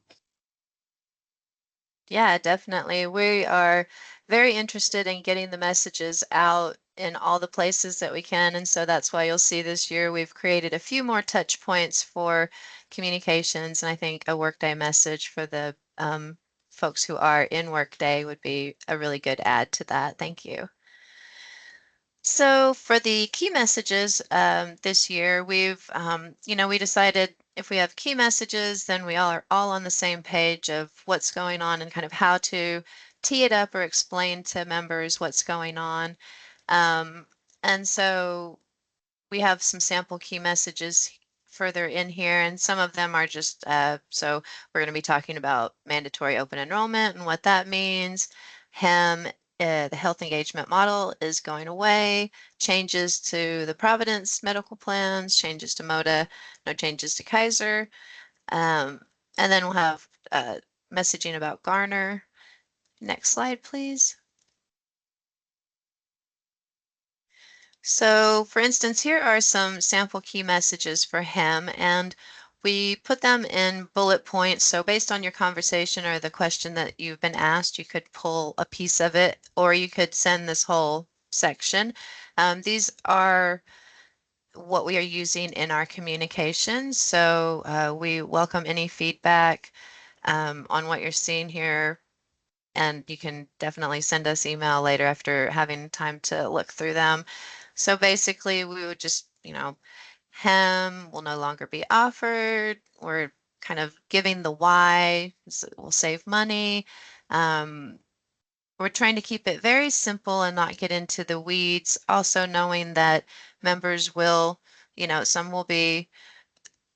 Yeah, definitely. We are very interested in getting the messages out in all the places that we can. And so that's why you'll see this year we've created a few more touch points for communications. And I think a Workday message for the folks who are in Workday would be a really good add to that. Thank you. So for the key messages this year, we've, we decided if we have key messages, then we are all on the same page of what's going on and kind of how to tee it up or explain to members what's going on. And so we have some sample key messages further in here, and some of them are just, so we're going to be talking about mandatory open enrollment and what that means. The health engagement model is going away, changes to the Providence medical plans, changes to MODA, no changes to Kaiser. And then we'll have messaging about Garner. Next slide, please. So for instance, here are some sample key messages for him, and we put them in bullet points. So based on your conversation or the question that you've been asked, you could pull a piece of it, or you could send this whole section. These are what we are using in our communications. So we welcome any feedback on what you're seeing here. And you can definitely send us email later after having time to look through them. So basically we would just, HEM will no longer be offered. We're kind of giving the why, so we'll save money. we're trying to keep it very simple and not get into the weeds. Also knowing that members will, some will be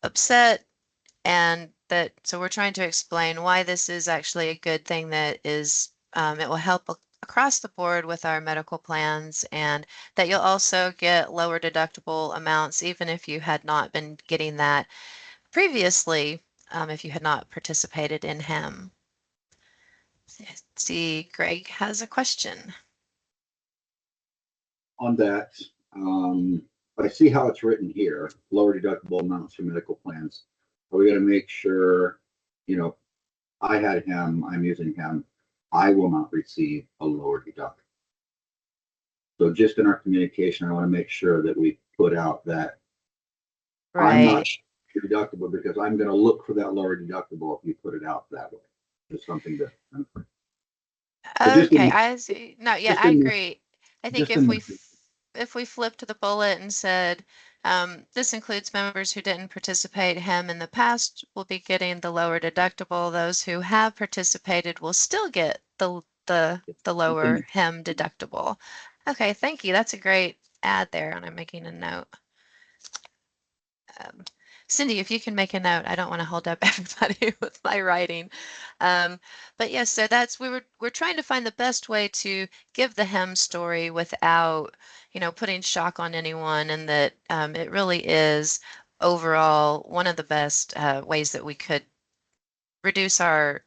upset and that, so we're trying to explain why this is actually a good thing that is, it will help across the board with our medical plans, and that you'll also get lower deductible amounts even if you had not been getting that previously, if you had not participated in HEM. See, Greg has a question. On that, I see how it's written here, lower deductible amounts for medical plans. Are we gonna make sure, I had him, I'm using him, I will not receive a lower deductible. So just in our communication, I want to make sure that we put out that I'm not Right. deductible because I'm gonna look for that lower deductible if you put it out that way. Just something to. But just Okay, in, I see. No, yeah, just I in the, agree. I think just in the. if we flipped the bullet and said, this includes members who didn't participate HEM in the past will be getting the lower deductible. Those who have participated will still get the lower HEM deductible. Okay, thank you. That's a great add there, and I'm making a note. Cindy, if you can make a note, I don't want to hold up everybody with my writing. But yes, so that's we're trying to find the best way to give the HEM story without, putting shock on anyone, and that it really is overall one of the best ways that we could reduce our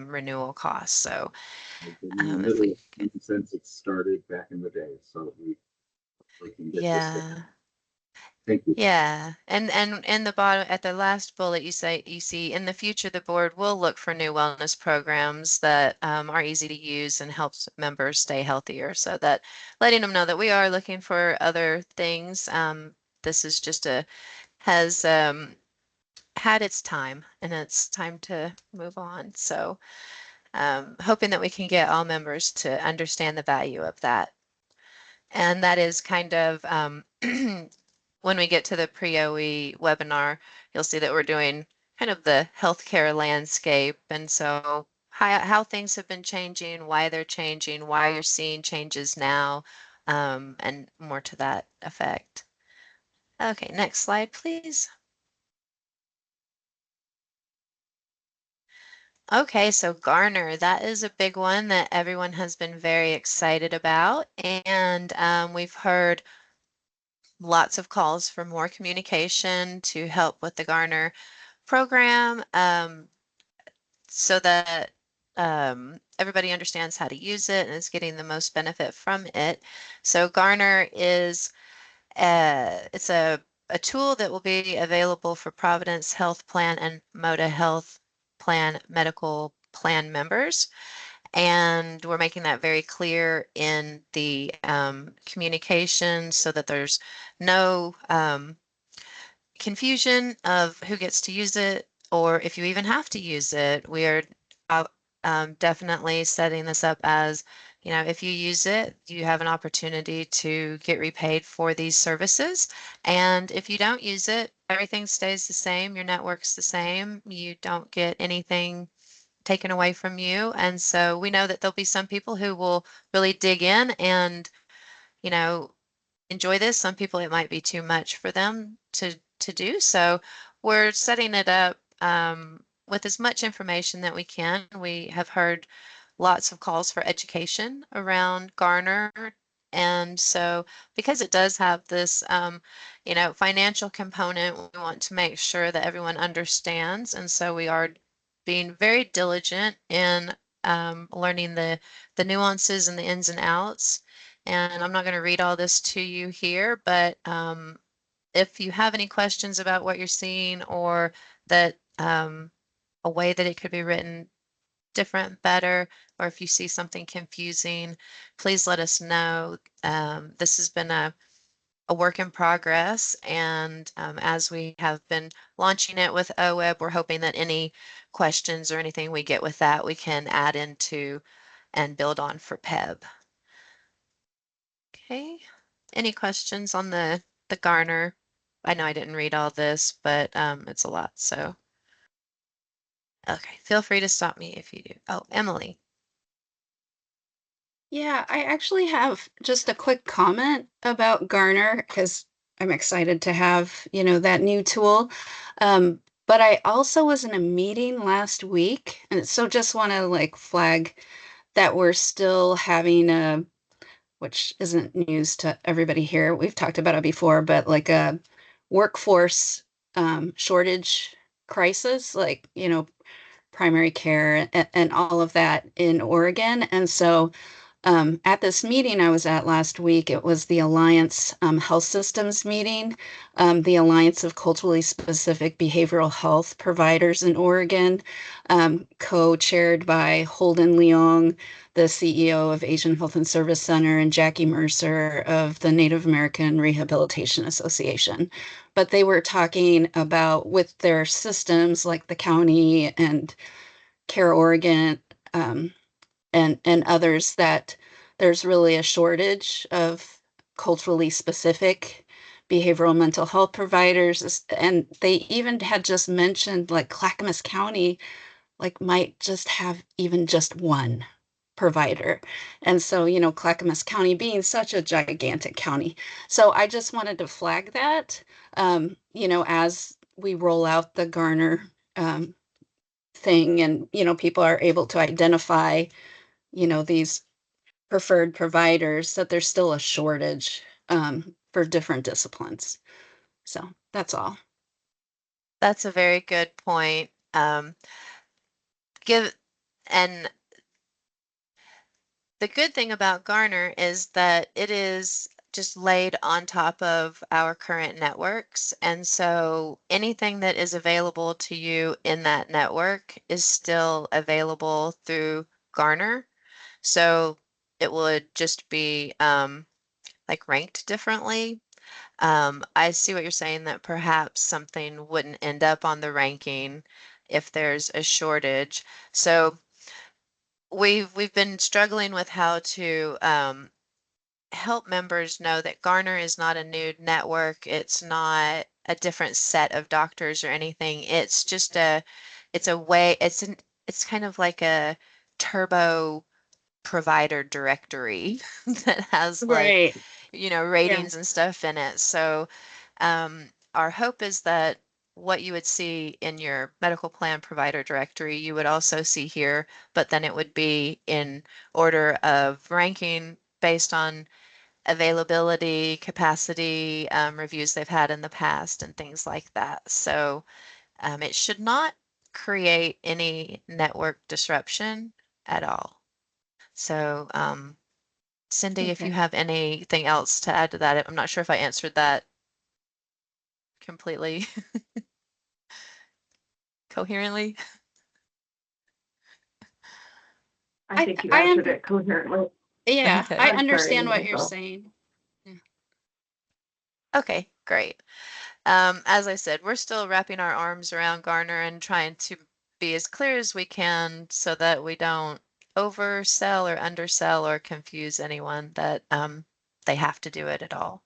renewal costs. So if we could, Since it started back in the day, so we can get this. yeah. Thank you. Yeah, and in the bottom at the last bullet, you see in the future the board will look for new wellness programs that are easy to use and helps members stay healthier. So that letting them know that we are looking for other things. This is just has had its time and it's time to move on. So hoping that we can get all members to understand the value of that. And that is kind of when we get to the pre-OE webinar, you'll see that we're doing kind of the healthcare landscape. And so how things have been changing, why they're changing, why you're seeing changes now, and more to that effect. Okay, next slide, please. Okay, so Garner, that is a big one that everyone has been very excited about. And we've heard lots of calls for more communication to help with the Garner program, so that everybody understands how to use it and is getting the most benefit from it. So Garner is it's a tool that will be available for Providence Health Plan and Moda Health Plan medical plan members. And we're making that very clear in the communication so that there's no confusion of who gets to use it or if you even have to use it. We are definitely setting this up as, if you use it, you have an opportunity to get repaid for these services. And if you don't use it, everything stays the same. Your network's the same. You don't get anything taken away from you. And so we know that there'll be some people who will really dig in and, you know, enjoy this. Some people, it might be too much for them to do. So we're setting it up with as much information that we can. We have heard lots of calls for education around Garner. And so because it does have this, financial component, we want to make sure that everyone understands. And so we are being very diligent in learning the nuances and the ins and outs. And I'm not going to read all this to you here, but if you have any questions about what you're seeing or that a way that it could be written different, better, or if you see something confusing, please let us know. This has been a work in progress, and as we have been launching it with OWeb, we're hoping that any questions or anything we get with that, we can add into and build on for PEB. Okay, any questions on the Garner? I know I didn't read all this, but it's a lot, so. Okay, feel free to stop me if you do. Oh, Emily. Yeah, I actually have just a quick comment about Garner because I'm excited to have, that new tool. But I also was in a meeting last week, and so just want to like flag that we're still having a, which isn't news to everybody here. We've talked about it before, but like a workforce shortage crisis, like, primary care and all of that in Oregon. And so at this meeting I was at last week, it was the Alliance Health Systems meeting, the Alliance of Culturally Specific Behavioral Health Providers in Oregon, co-chaired by Holden Leong, the CEO of Asian Health and Service Center, and Jackie Mercer of the Native American Rehabilitation Association. But they were talking about with their systems like the county and Care Oregon, and others, that there's really a shortage of culturally specific behavioral mental health providers. And they even had just mentioned like Clackamas County like might just have even just one provider. And so, Clackamas County being such a gigantic county. So I just wanted to flag that, as we roll out the Garner thing, and, people are able to identify, these preferred providers, that there's still a shortage for different disciplines. So that's all. That's a very good point. Give and the good thing about Garner is that it is just laid on top of our current networks. And so anything that is available to you in that network is still available through Garner. So it would just be like ranked differently. I see what you're saying, that perhaps something wouldn't end up on the ranking if there's a shortage. So we've been struggling with how to help members know that Garner is not a new network. It's not a different set of doctors or anything. It's just it's a way, it's kind of like a turbo provider directory that has like, Right. Yeah. ratings and stuff in it. So our hope is that what you would see in your medical plan provider directory, you would also see here, but then it would be in order of ranking based on availability, capacity, reviews they've had in the past, and things like that. So it should not create any network disruption at all. So Cindy, if you Okay. have anything else to add to that, I'm not sure if I answered that completely coherently. I think you I answered am, it coherently. yeah, Okay. I I'm sorry, understand what you're Michael. saying. Yeah. Okay, great. As I said, we're still wrapping our arms around Garner and trying to be as clear as we can so that we don't oversell or undersell or confuse anyone that they have to do it at all.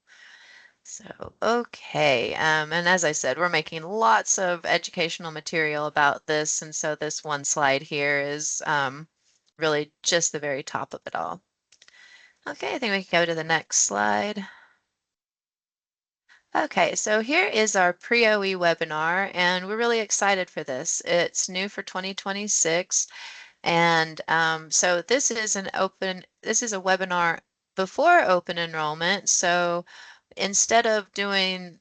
So, okay. And as I said, we're making lots of educational material about this. And so this one slide here is really just the very top of it all. Okay, I think we can go to the next slide. Okay, so here is our pre-OE webinar, and we're really excited for this. It's new for 2026. And so this is a webinar before open enrollment. So instead of doing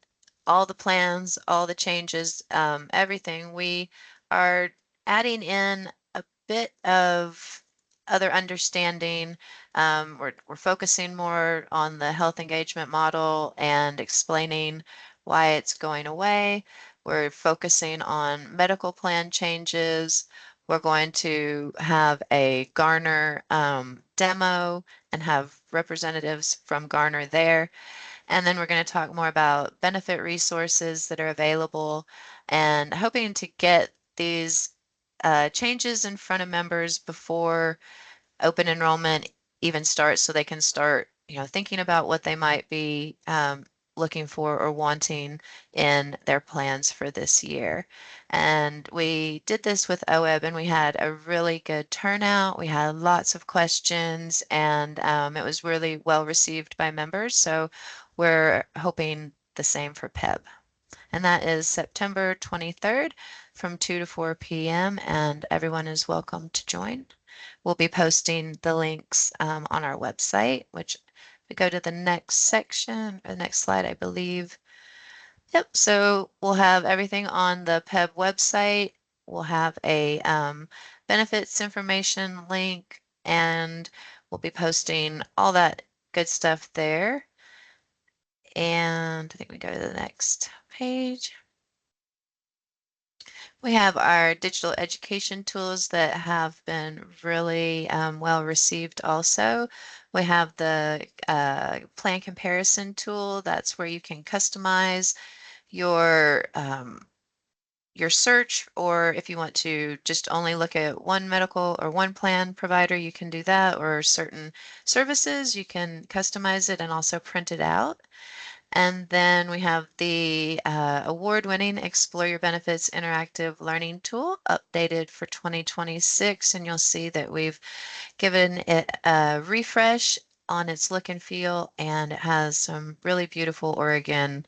all the plans, all the changes, everything, we are adding in a bit of other understanding. We're focusing more on the health engagement model and explaining why it's going away. We're focusing on medical plan changes. We're going to have a Garner demo and have representatives from Garner there. And then we're going to talk more about benefit resources that are available, and hoping to get these changes in front of members before open enrollment even starts, so they can start, thinking about what they might be looking for or wanting in their plans for this year. And we did this with OEB and we had a really good turnout. We had lots of questions and it was really well received by members. So we're hoping the same for PEB. And that is September 23rd from 2 to 4 p.m. and everyone is welcome to join. We'll be posting the links on our website, which if we go to the next section or the next slide, I believe. Yep, so we'll have everything on the PEB website. We'll have a benefits information link and we'll be posting all that good stuff there. And I think we go to the next page. We have our digital education tools that have been really well received also. We have the plan comparison tool. That's where you can customize your search, or if you want to just only look at one medical or one plan provider, you can do that, or certain services, you can customize it and also print it out. And then we have the award-winning Explore Your Benefits interactive learning tool updated for 2026. And you'll see that we've given it a refresh on its look and feel, and it has some really beautiful Oregon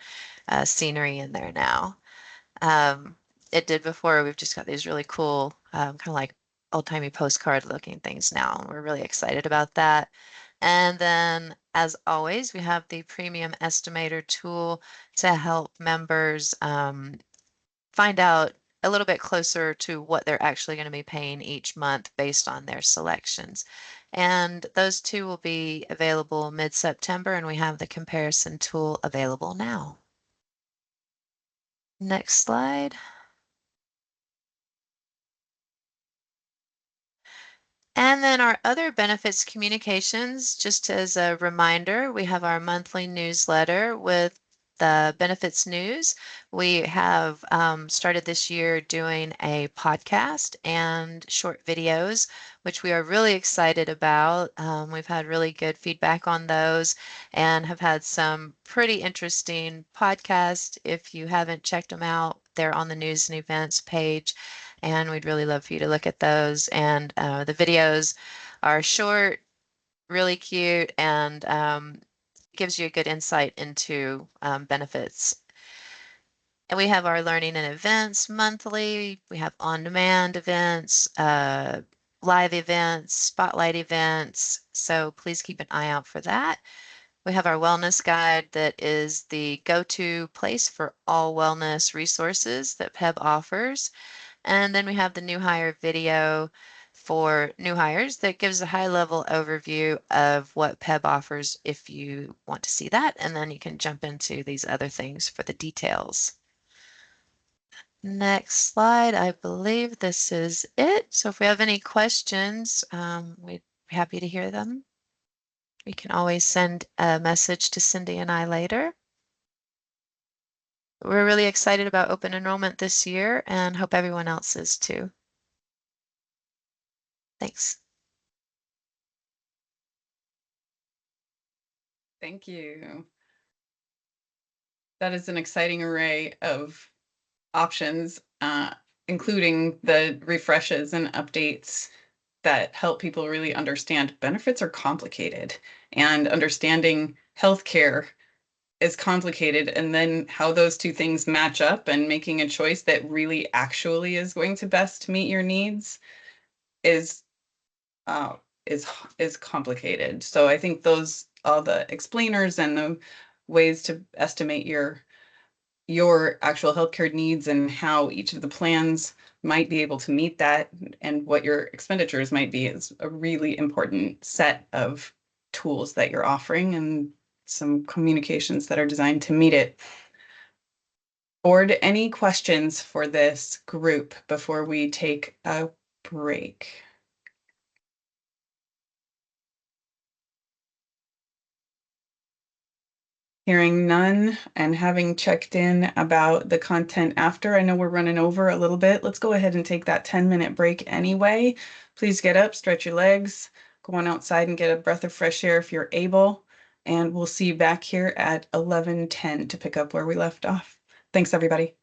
scenery in there now. It did before. We've just got these really cool, kind of like old-timey postcard looking things now. We're really excited about that. And then, as always, we have the premium estimator tool to help members find out a little bit closer to what they're actually going to be paying each month based on their selections. And those two will be available mid-September, and we have the comparison tool available now. Next slide. And then our other benefits communications, just as a reminder, we have our monthly newsletter with the benefits news. We have started this year doing a podcast and short videos, which we are really excited about. We've had really good feedback on those and have had some pretty interesting podcasts. If you haven't checked them out, they're on the news and events page and we'd really love for you to look at those. And the videos are short, really cute, and gives you a good insight into benefits. And we have our learning and events monthly. We have on-demand events, live events, spotlight events. So please keep an eye out for that. We have our wellness guide that is the go-to place for all wellness resources that PEB offers. And then we have the new hire video for new hires that gives a high level overview of what PEB offers if you want to see that. And then you can jump into these other things for the details. Next slide, I believe this is it. So if we have any questions, we'd be happy to hear them. You can always send a message to Cindy and I later. We're really excited about open enrollment this year and hope everyone else is too. Thanks. Thank you. That is an exciting array of options, including the refreshes and updates that help people really understand benefits are complicated and understanding healthcare is complicated, and then how those two things match up and making a choice that really actually is going to best meet your needs is complicated. So I think all the explainers and the ways to estimate your actual healthcare needs and how each of the plans might be able to meet that and what your expenditures might be is a really important set of tools that you're offering and some communications that are designed to meet it. Board, any questions for this group before we take a break? Hearing none and having checked in about the content after, I know we're running over a little bit. Let's go ahead and take that 10-minute break anyway. Please get up, stretch your legs, go on outside and get a breath of fresh air if you're able. and we'll see you back here at 11:10 to pick up where we left off. Thanks, everybody.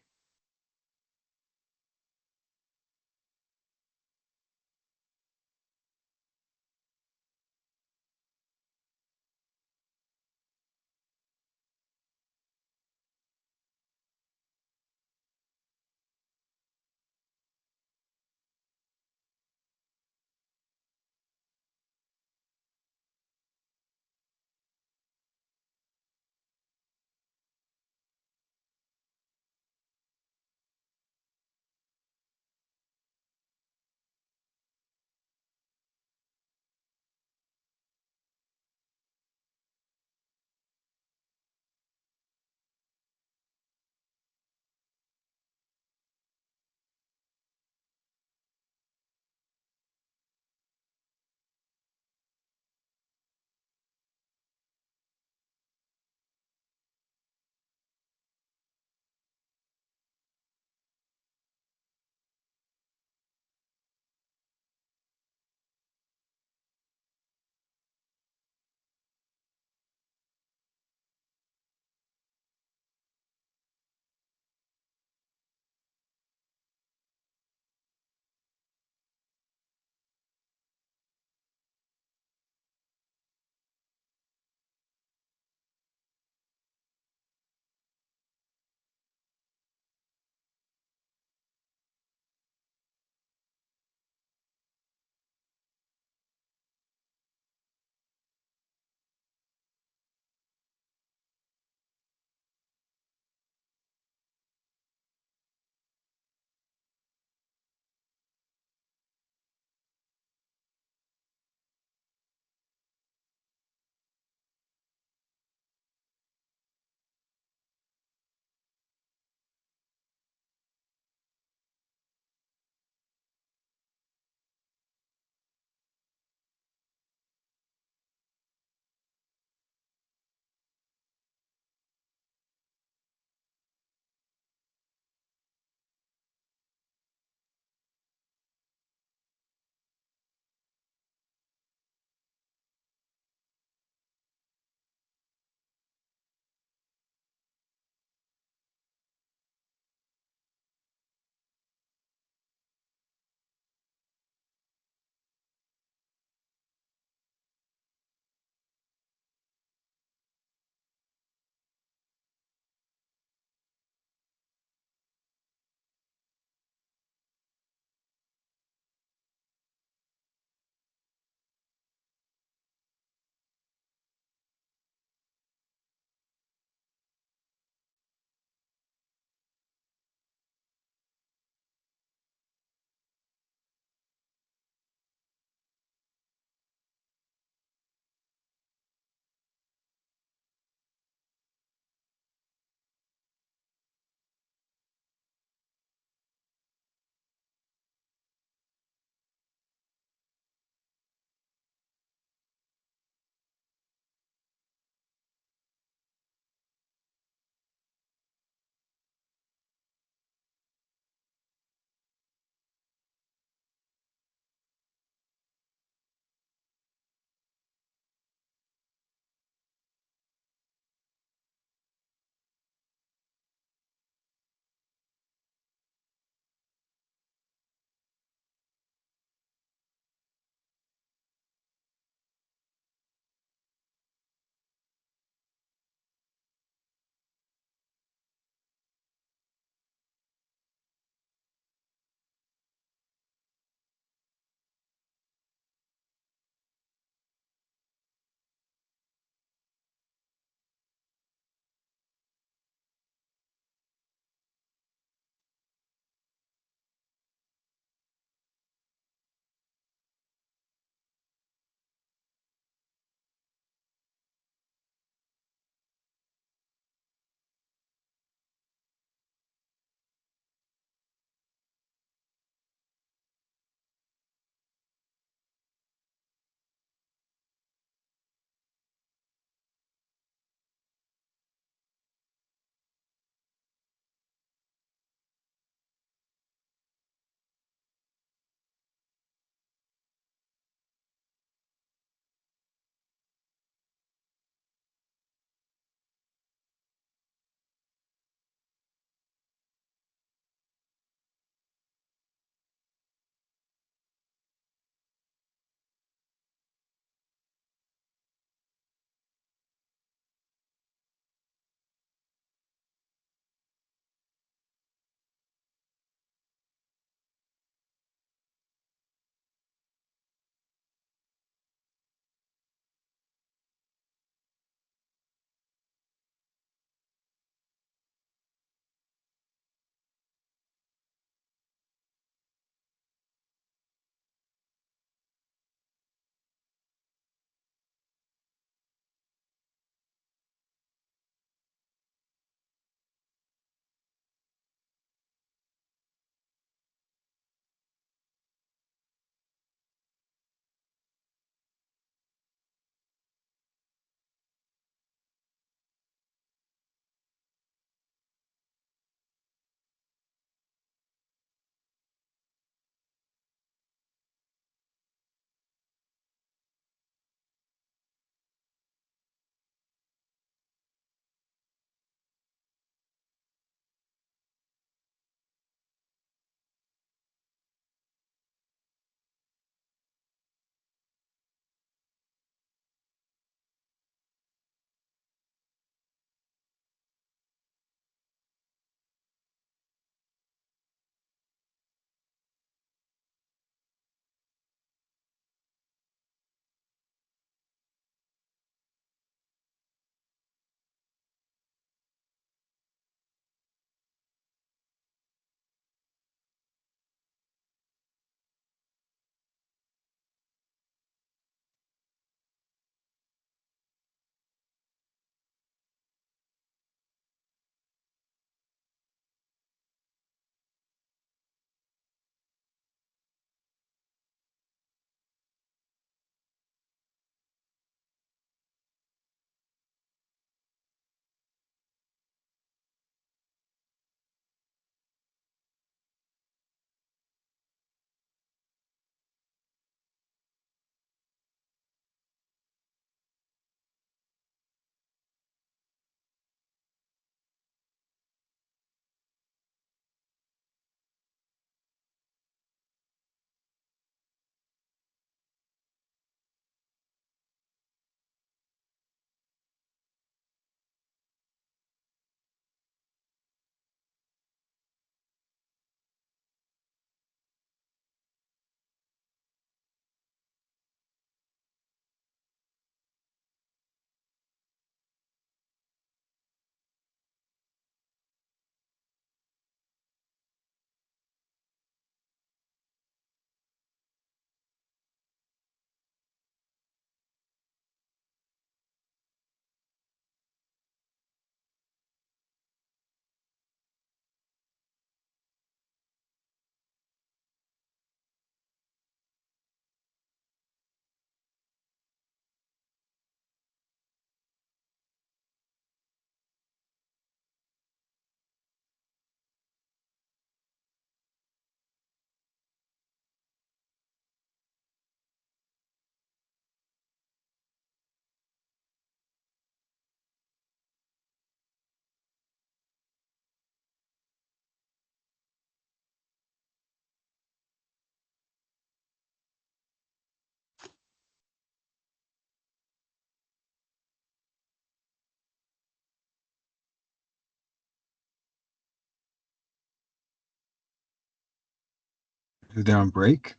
They're on break?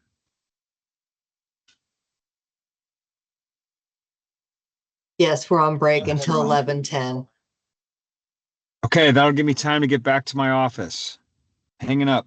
Yes, we're on break Oh, until sure. 11:10. Okay, that'll give me time to get back to my office. Hanging up.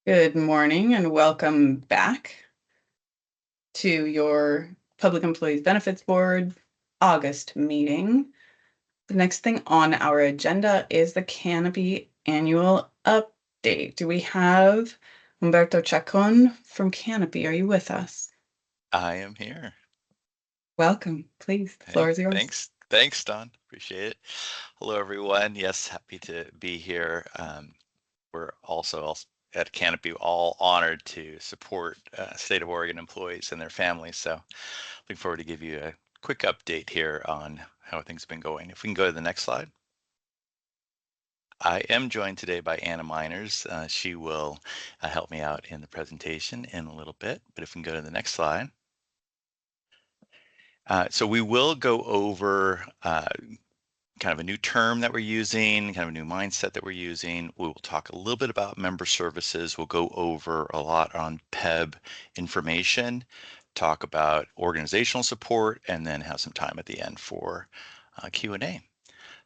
Good morning and welcome back to your Public Employees Benefits Board August meeting. The next thing on our agenda is the Canopy Annual Update. Do we have Humberto Chacon from Canopy? Are you with us? I am here. Welcome, please. The floor is yours. Thanks, Don. Appreciate it. Hello, everyone. Yes, happy to be here. We're also at Canopy all honored to support State of Oregon employees and their families. So looking forward to give you a quick update here on how things have been going. If we can go to the next slide. I am joined today by Anna Miners. She will help me out in the presentation in a little bit, but if we can go to the next slide. So we will go over kind of a new term that we're using, kind of a new mindset that we're using. We will talk a little bit about member services. We'll go over a lot on PEBB information, talk about organizational support, and then have some time at the end for Q&A.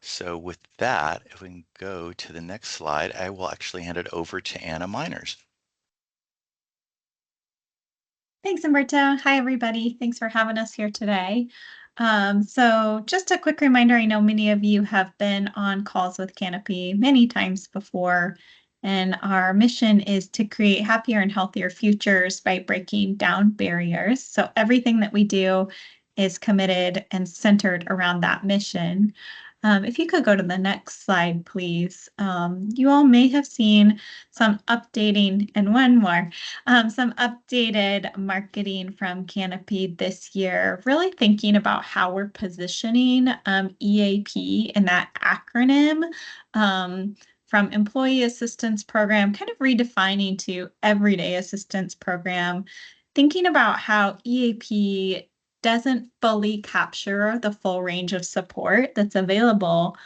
So with that, if we can go to the next slide, I will actually hand it over to Anna Miners. Thanks, Humberto. Hi, everybody. Thanks for having us here today. So just a quick reminder, I know many of you have been on calls with Canopy many times before, and our mission is to create happier and healthier futures by breaking down barriers. So everything that we do is committed and centered around that mission. If you could go to the next slide, please. You all may have seen some updating, and one more, some updated marketing from Canopy this year, really thinking about how we're positioning EAP and that acronym from Employee Assistance Program, kind of redefining to Everyday Assistance Program, thinking about how EAP doesn't fully capture the full range of support that's available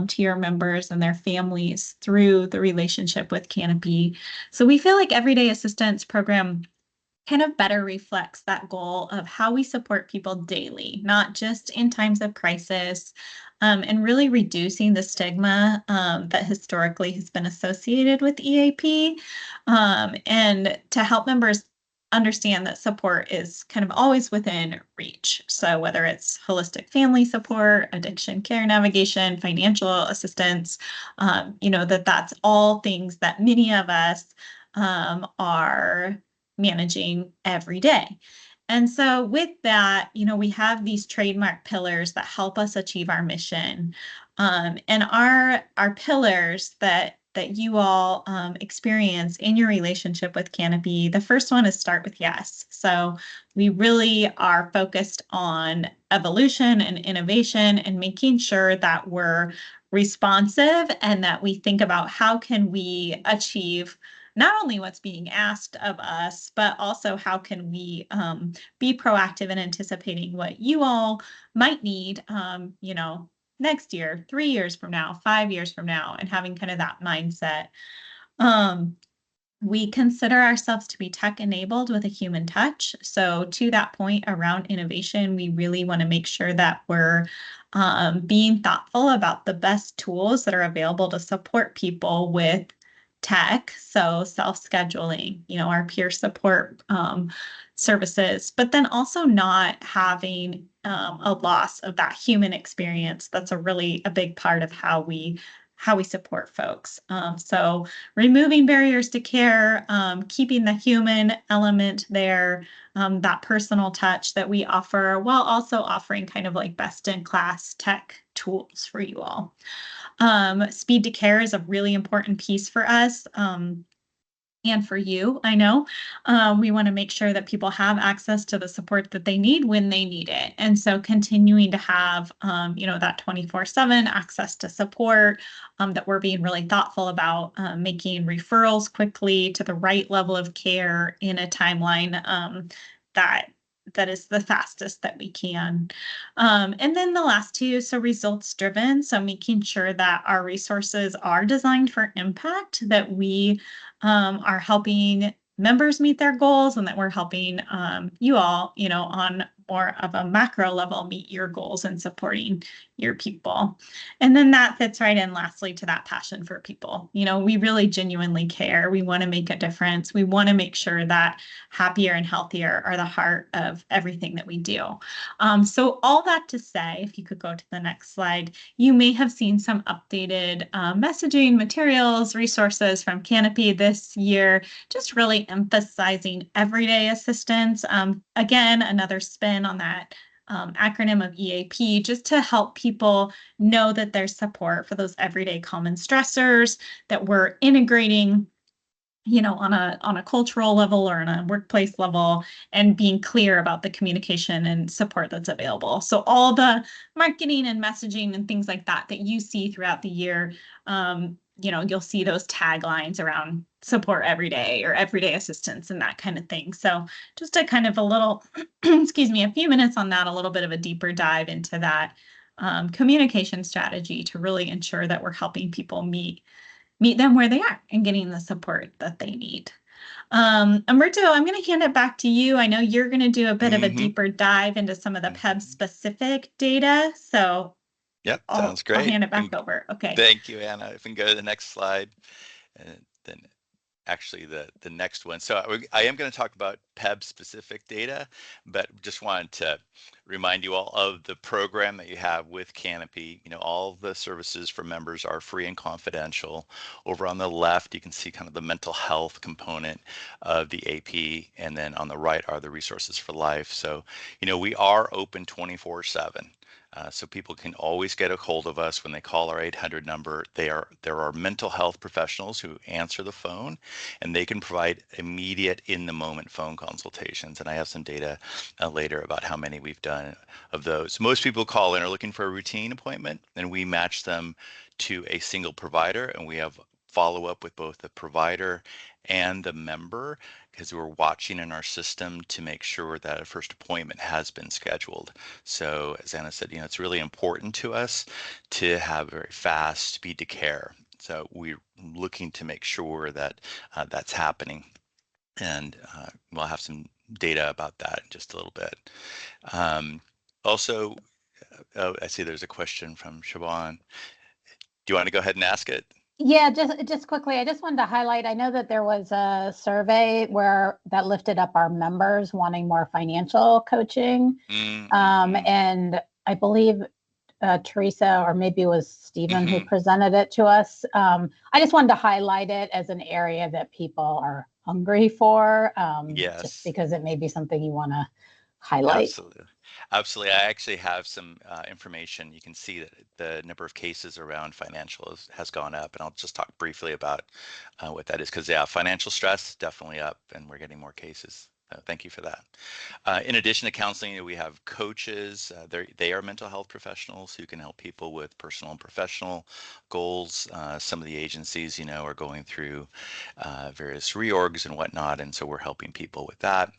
to your members and their families through the relationship with Canopy. So we feel like Everyday Assistance Program kind of better reflects that goal of how we support people daily, not just in times of crisis, and really reducing the stigma that historically has been associated with EAP, and to help members understand that support is kind of always within reach. So whether it's holistic family support, addiction care navigation, financial assistance, that's all things that many of us are managing every day. And so with that, we have these trademark pillars that help us achieve our mission. And our pillars that you all experience in your relationship with Canopy, the first one is start with yes. So we really are focused on evolution and innovation and making sure that we're responsive and that we think about how can we achieve not only what's being asked of us, but also how can we be proactive in anticipating what you all might need, next year, 3 years from now, 5 years from now, and having kind of that mindset. We consider ourselves to be tech enabled with a human touch. So to that point around innovation, we really want to make sure that we're being thoughtful about the best tools that are available to support people with tech. So self-scheduling, our peer support services, but then also not having a loss of that human experience. That's a big part of how we support folks. So removing barriers to care, keeping the human element there, that personal touch that we offer, while also offering kind of like best in class tech tools for you all. Speed to care is a really important piece for us. And for you, I know, we want to make sure that people have access to the support that they need when they need it. And so continuing to have, that 24/7 access to support, that we're being really thoughtful about making referrals quickly to the right level of care in a timeline that is the fastest that we can. And then the last two, so results driven. So making sure that our resources are designed for impact, that we are helping members meet their goals, and that we're helping you all, on more of a macro level, meet your goals and supporting your people. And then that fits right in lastly to that passion for people. We really genuinely care. We want to make a difference. We want to make sure that happier and healthier are the heart of everything that we do. So all that to say, if you could go to the next slide, you may have seen some updated messaging materials, resources from Canopy this year, just really emphasizing everyday assistance. Again, another spin on that acronym of EAP, just to help people know that there's support for those everyday common stressors, that we're integrating on a cultural level or on a workplace level, and being clear about the communication and support that's available. So all the marketing and messaging and things like that you see throughout the year, you'll see those taglines around support every day or everyday assistance and that kind of thing. So just a kind of a little, excuse me, a few minutes on that, a little bit of a deeper dive into that communication strategy to really ensure that we're helping people meet them where they are and getting the support that they need. Umberto, I'm going to hand it back to you. I know you're going to do a bit of a deeper dive into some of the PEBB specific data. So yep, sounds great. I'll hand it back over. Okay. Thank you, Anna. If we can go to the next slide, and then actually the next one. So I am going to talk about PEBB specific data, but just wanted to remind you all of the program that you have with Canopy. All the services for members are free and confidential. Over on the left, you can see kind of the mental health component of the AP, and then on the right are the resources for life. So, we are open 24/7. So people can always get a hold of us when they call our 800 number. There are mental health professionals who answer the phone, and they can provide immediate in-the-moment phone consultations. And I have some data later about how many we've done of those. Most people call in are looking for a routine appointment, and we match them to a single provider, and we have follow up with both the provider and the member, because we're watching in our system to make sure that a first appointment has been scheduled. So as Anna said, it's really important to us to have very fast speed to care. So we're looking to make sure that that's happening. And we'll have some data about that in just a little bit. Also, I see there's a question from Siobhan. Do you want to go ahead and ask it? Yeah, just quickly, I just wanted to highlight, I know that there was a survey that lifted up our members wanting more financial coaching. And I believe Teresa, or maybe it was Stephen who presented it to us. I just wanted to highlight it as an area that people are hungry for, yes, just because it may be something you want to highlight. Absolutely. I actually have some information. You can see that the number of cases around financial has gone up, and I'll just talk briefly about what that is, because financial stress definitely up, and we're getting more cases Thank you for that. In addition to counseling, we have coaches. They are mental health professionals who can help people with personal and professional goals. Some of the agencies, are going through various reorgs and whatnot, and so we're helping people with that.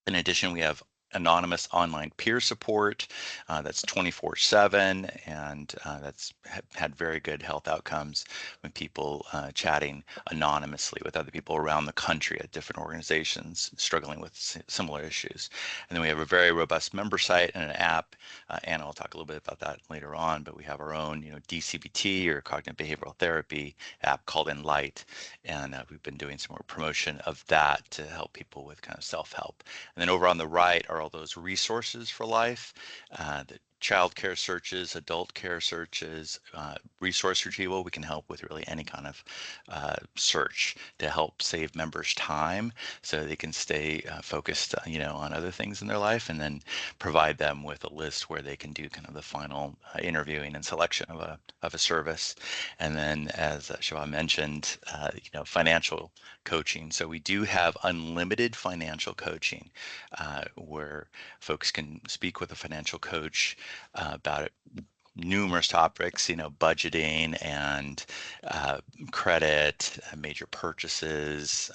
In addition, we have anonymous online peer support that's 24/7, and that's had very good health outcomes when people chatting anonymously with other people around the country at different organizations struggling with similar issues. And then we have a very robust member site and an app. Anna will talk a little bit about that later on, but we have our own DCBT, or cognitive behavioral therapy app, called Enlight, and we've been doing some more promotion of that to help people with kind of self-help. And then over on the right are all those resources for life, the child care searches, adult care searches, resource retrieval. We can help with really any kind of search to help save members time so they can stay focused, on other things in their life, and then provide them with a list where they can do kind of the final interviewing and selection of a service. And then, as Siobhan mentioned, financial coaching. So we do have unlimited financial coaching where folks can speak with a financial coach about it, numerous topics, budgeting and credit, major purchases,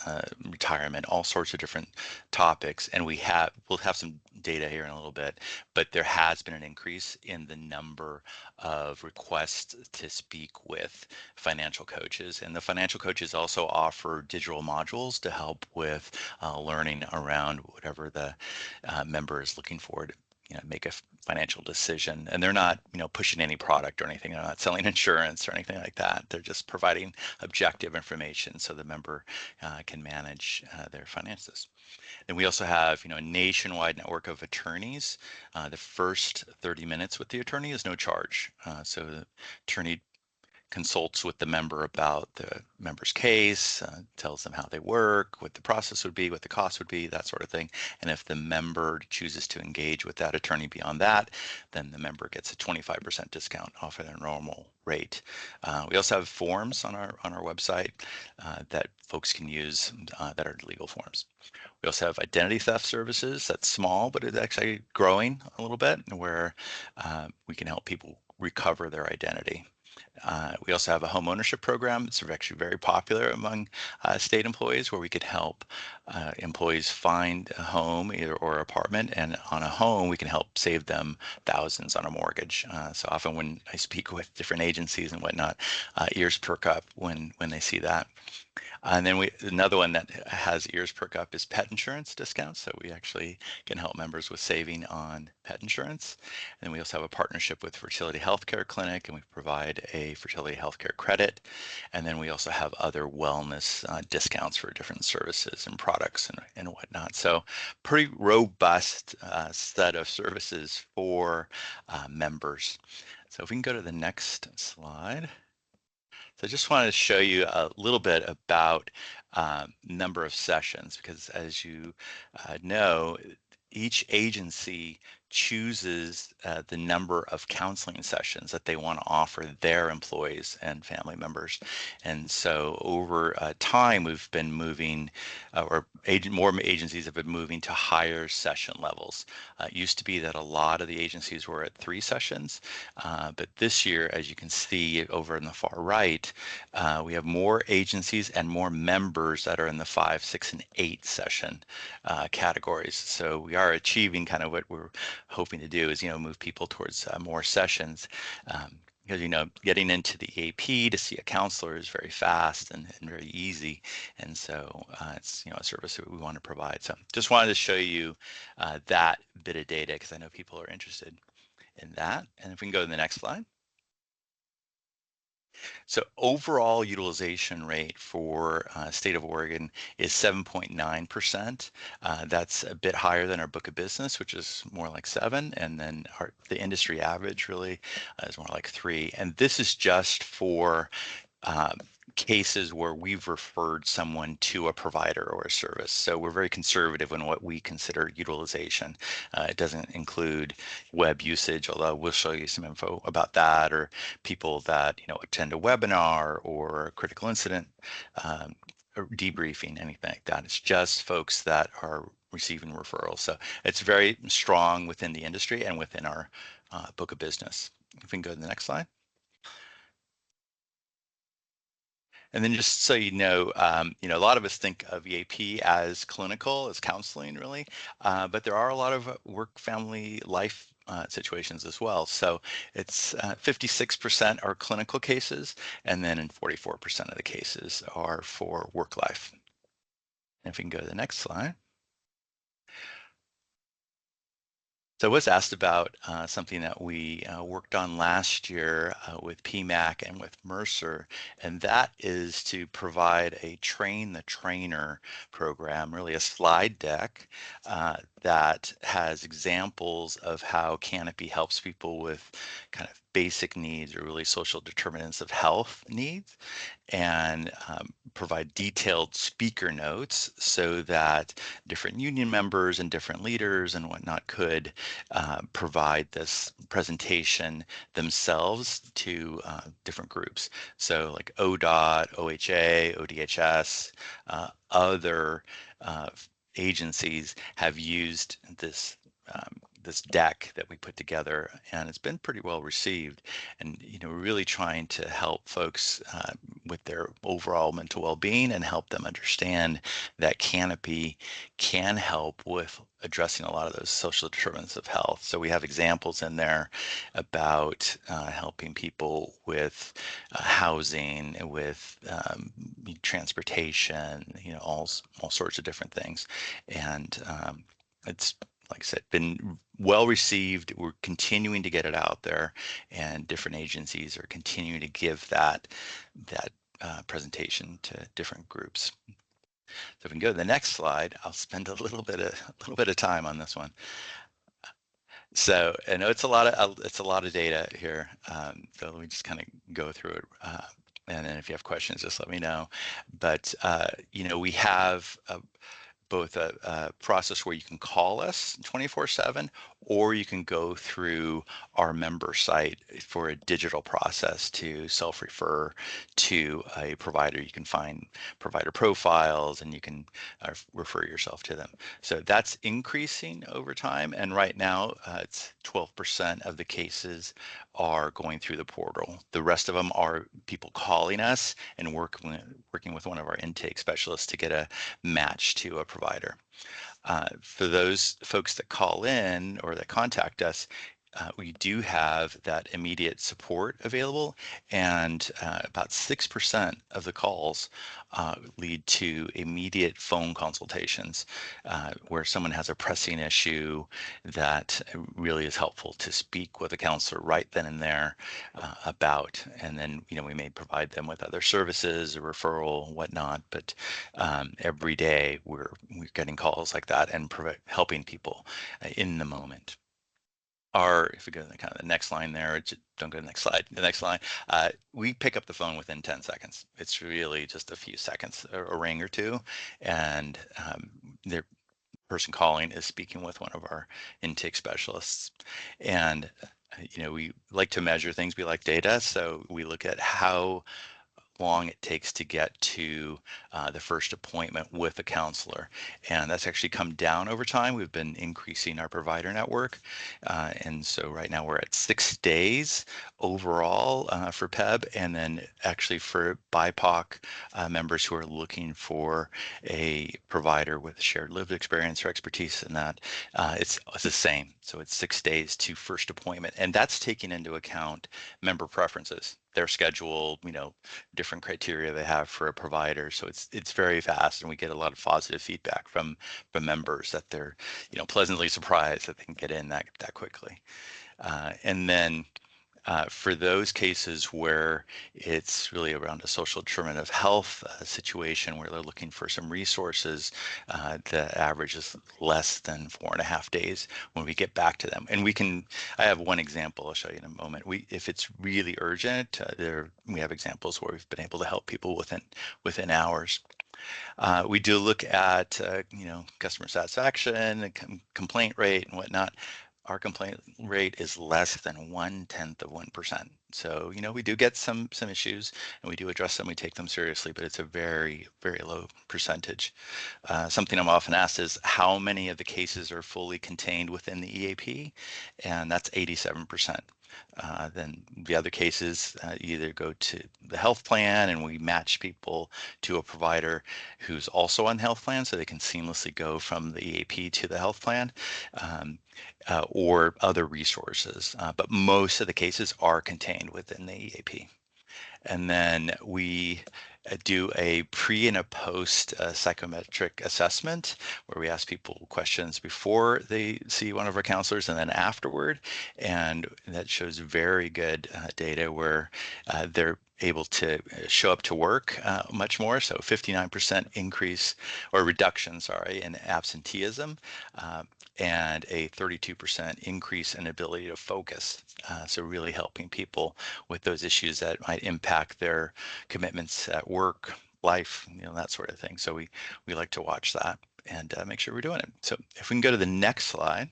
retirement, all sorts of different topics. And we'll have some data here in a little bit, but there has been an increase in the number of requests to speak with financial coaches. And the financial coaches also offer digital modules to help with learning around whatever the member is looking for to make a financial decision. And they're not, pushing any product or anything. They're not selling insurance or anything like that. They're just providing objective information so the member can manage their finances. And we also have, a nationwide network of attorneys. The first 30 minutes with the attorney is no charge. So the attorney consults with the member about the member's case, tells them how they work, what the process would be, what the cost would be, that sort of thing. And if the member chooses to engage with that attorney beyond that, then the member gets a 25% discount off of their normal rate. We also have forms on our website that folks can use that are legal forms. We also have identity theft services. That's small, but it's actually growing a little bit, where we can help people recover their identity. We also have a home ownership program. It's actually very popular among state employees, where we could help employees find a home or apartment, and on a home we can help save them thousands on a mortgage. So often when I speak with different agencies and whatnot, ears perk up when they see that. And then another one that has ears perk up is pet insurance discounts. So we actually can help members with saving on pet insurance. And then we also have a partnership with Fertility Healthcare Clinic, and we provide a fertility healthcare credit. And then we also have other wellness discounts for different services and products and whatnot. So pretty robust set of services for members. So if we can go to the next slide. So I just wanted to show you a little bit about number of sessions, because as you know, each agency chooses the number of counseling sessions that they want to offer their employees and family members. And so over time, we've been moving, more agencies have been moving to higher session levels. It used to be that a lot of the agencies were at 3 sessions, but this year, as you can see over in the far right, we have more agencies and more members that are in the 5, 6, and 8 session categories. So we are achieving kind of what we're hoping to do, is move people towards more sessions, because getting into the AP to see a counselor is very fast and very easy, and so it's a service that we want to provide. So just wanted to show you that bit of data, because I know people are interested in that. And if we can go to the next slide. So overall utilization rate for state of Oregon is 7.9%. That's a bit higher than our book of business, which is more like 7. And then the industry average really is more like 3. And this is just for cases where we've referred someone to a provider or a service. So we're very conservative in what we consider utilization. It doesn't include web usage, although we'll show you some info about that, or people that attend a webinar or a critical incident or debriefing, anything like that. It's just folks that are receiving referrals. So it's very strong within the industry and within our book of business. If we can go to the next slide. And then just so you know, a lot of us think of EAP as clinical, as counseling, really, but there are a lot of work, family, life situations as well. So it's 56% are clinical cases, and then 44% of the cases are for work life. And if we can go to the next slide. So I was asked about something that we worked on last year with PMAC and with Mercer, and that is to provide a train the trainer program, really a slide deck that has examples of how Canopy helps people with kind of basic needs or really social determinants of health needs, and provide detailed speaker notes so that different union members and different leaders and whatnot could provide this presentation themselves to different groups. So like ODOT, OHA, ODHS, other agencies have used this this deck that we put together, and it's been pretty well received. And we're really trying to help folks with their overall mental well-being and help them understand that Canopy can help with addressing a lot of those social determinants of health. So we have examples in there about helping people with housing, with transportation, all sorts of different things. And it's, like I said, been well received. We're continuing to get it out there, and different agencies are continuing to give that presentation to different groups. So if we can go to the next slide, I'll spend a little bit of time on this one. So I know it's a lot of data here. So let me just kind of go through it. And then if you have questions, just let me know. But we have both a process where you can call us 24/7, or you can go through our member site for a digital process to self-refer to a provider. You can find provider profiles and you can refer yourself to them. So that's increasing over time, and right now it's 12% of the cases are going through the portal. The rest of them are people calling us and working with one of our intake specialists to get a match to a provider. For those folks that call in or that contact us, we do have that immediate support available, and about 6% of the calls lead to immediate phone consultations where someone has a pressing issue that really is helpful to speak with a counselor right then and there about. And then we may provide them with other services, a referral, whatnot. But every day we're getting calls like that and helping people in the moment. If we go to the next line there, don't go to the next slide, the next line, we pick up the phone within 10 seconds. It's really just a few seconds, a ring or two, and the person calling is speaking with one of our intake specialists. And we like to measure things. We like data, so we look at how long it takes to get to the first appointment with a counselor, and that's actually come down over time. We've been increasing our provider network, and so right now we're at 6 days overall for PEBB, and then actually for BIPOC members who are looking for a provider with shared lived experience or expertise in that, it's the same. So it's 6 days to first appointment, and that's taking into account member preferences, their schedule, different criteria they have for a provider. So it's very fast, and we get a lot of positive feedback from members that they're pleasantly surprised that they can get in that quickly. And then for those cases where it's really around a social determinant of health situation where they're looking for some resources, the average is less than 4.5 days when we get back to them. And I have one example I'll show you in a moment. If it's really urgent, we have examples where we've been able to help people within hours. We do look at customer satisfaction, complaint rate, and whatnot. our complaint rate is less than 0.1%. So, you know, we do get some issues and we do address them, we take them seriously, but it's a very, very low percentage. Something I'm often asked is how many of the cases are fully contained within the EAP? And that's 87%. Then the other cases, you either go to the health plan and we match people to a provider who's also on health plan so they can seamlessly go from the EAP to the health plan, or other resources. But most of the cases are contained within the EAP. And then we do a pre and a post psychometric assessment where we ask people questions before they see one of our counselors and then afterward. And that shows very good data where they're able to show up to work much more. So 59% increase or reduction, sorry, in absenteeism. And a 32% increase in ability to focus. So really helping people with those issues that might impact their commitments at work, life, you know, that sort of thing. So we like to watch that and make sure we're doing it. So if we can go to the next slide.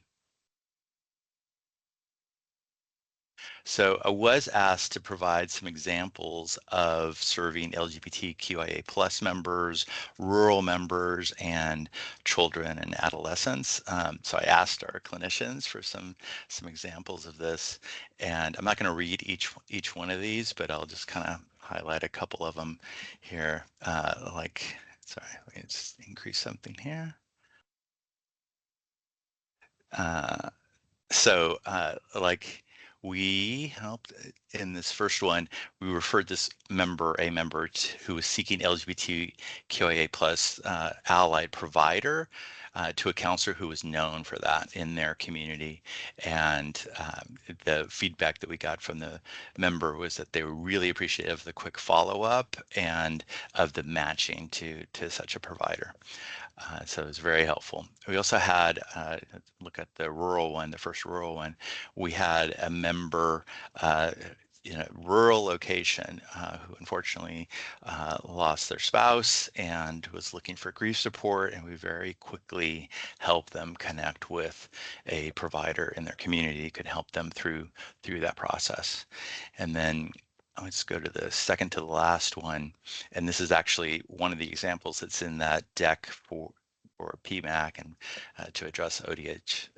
So I was asked to provide some examples of serving LGBTQIA plus members, rural members, and children and adolescents. So I asked our clinicians for some examples of this, and I'm not going to read each one of these, but I'll just kind of highlight a couple of them here. Sorry, let me just increase something here. Like we helped in this first one, we referred this a member who was seeking LGBTQIA plus allied provider to a counselor who was known for that in their community. And the feedback that we got from the member was that they were really appreciative of the quick follow-up and of the matching to such a provider. So it was very helpful. We also had, look at the rural one, the first rural one, we had a member in a rural location who unfortunately lost their spouse and was looking for grief support, and we very quickly helped them connect with a provider in their community who could help them through that process. And then let's go to the second to the last one. And this is actually one of the examples that's in that deck for PMAC and to address ODH,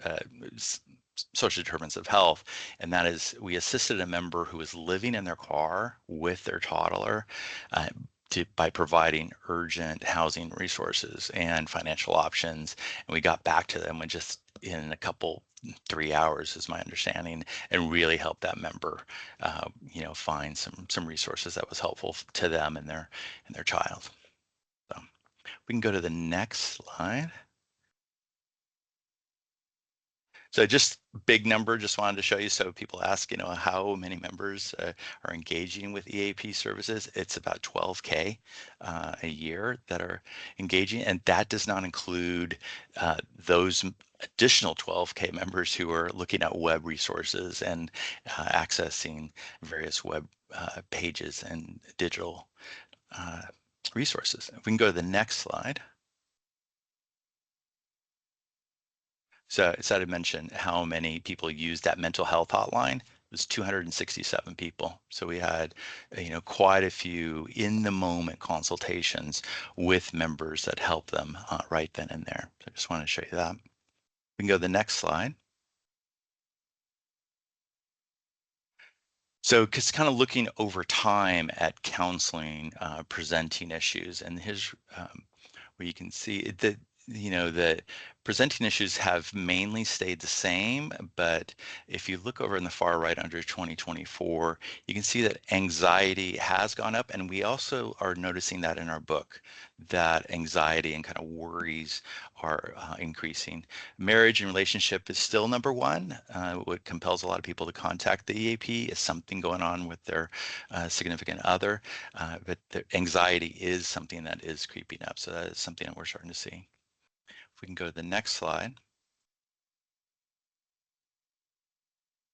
social determinants of health. And that is, we assisted a member who was living in their car with their toddler by providing urgent housing resources and financial options. And we got back to them and just in a couple 3 hours is my understanding, and really help that member find some resources that was helpful to them and their child. So we can go to the next slide. So just big number, just wanted to show you. So people ask, how many members are engaging with EAP services. It's about 12K a year that are engaging, and that does not include those additional 12K members who are looking at web resources and accessing various web pages and digital resources. If we can go to the next slide. So I had mentioned how many people used that mental health hotline. It was 267 people. So we had, quite a few in the moment consultations with members that helped them right then and there. So I just want to show you that. We can go to the next slide. So just kind of looking over time at counseling, presenting issues, and here's where you can see that the presenting issues have mainly stayed the same, but if you look over in the far right under 2024, you can see that anxiety has gone up, and we also are noticing that in our book, that anxiety and kind of worries are increasing. Marriage and relationship is still number one. What compels a lot of people to contact the EAP is something going on with their significant other, but the anxiety is something that is creeping up, so that is something that we're starting to see. If we can go to the next slide.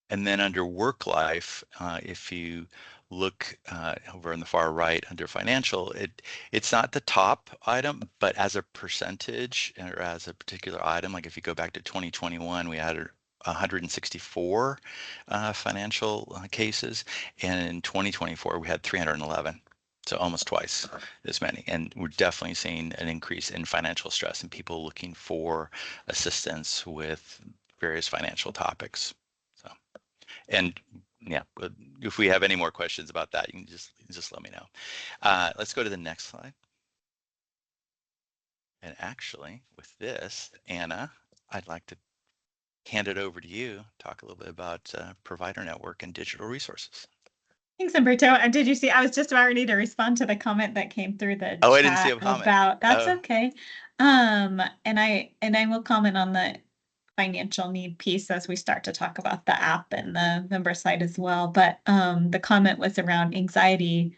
And then under work life, if you look over on the far right under financial, it's not the top item, but as a percentage or as a particular item, like if you go back to 2021, we had 164 financial cases, and in 2024 we had 311. So almost twice as many. And we're definitely seeing an increase in financial stress and people looking for assistance with various financial topics. So, and yeah, if we have any more questions about that, you can just let me know. Let's go to the next slide. And actually, with this, Anna, I'd like to hand it over to you, talk a little bit about provider network and digital resources. Thanks, Umberto. And did you see, I was just about ready to respond to the comment that came through the Oh, I chat didn't see a comment. about, that's Oh. okay. And I will comment on the financial need piece as we start to talk about the app and the member site as well. But the comment was around anxiety.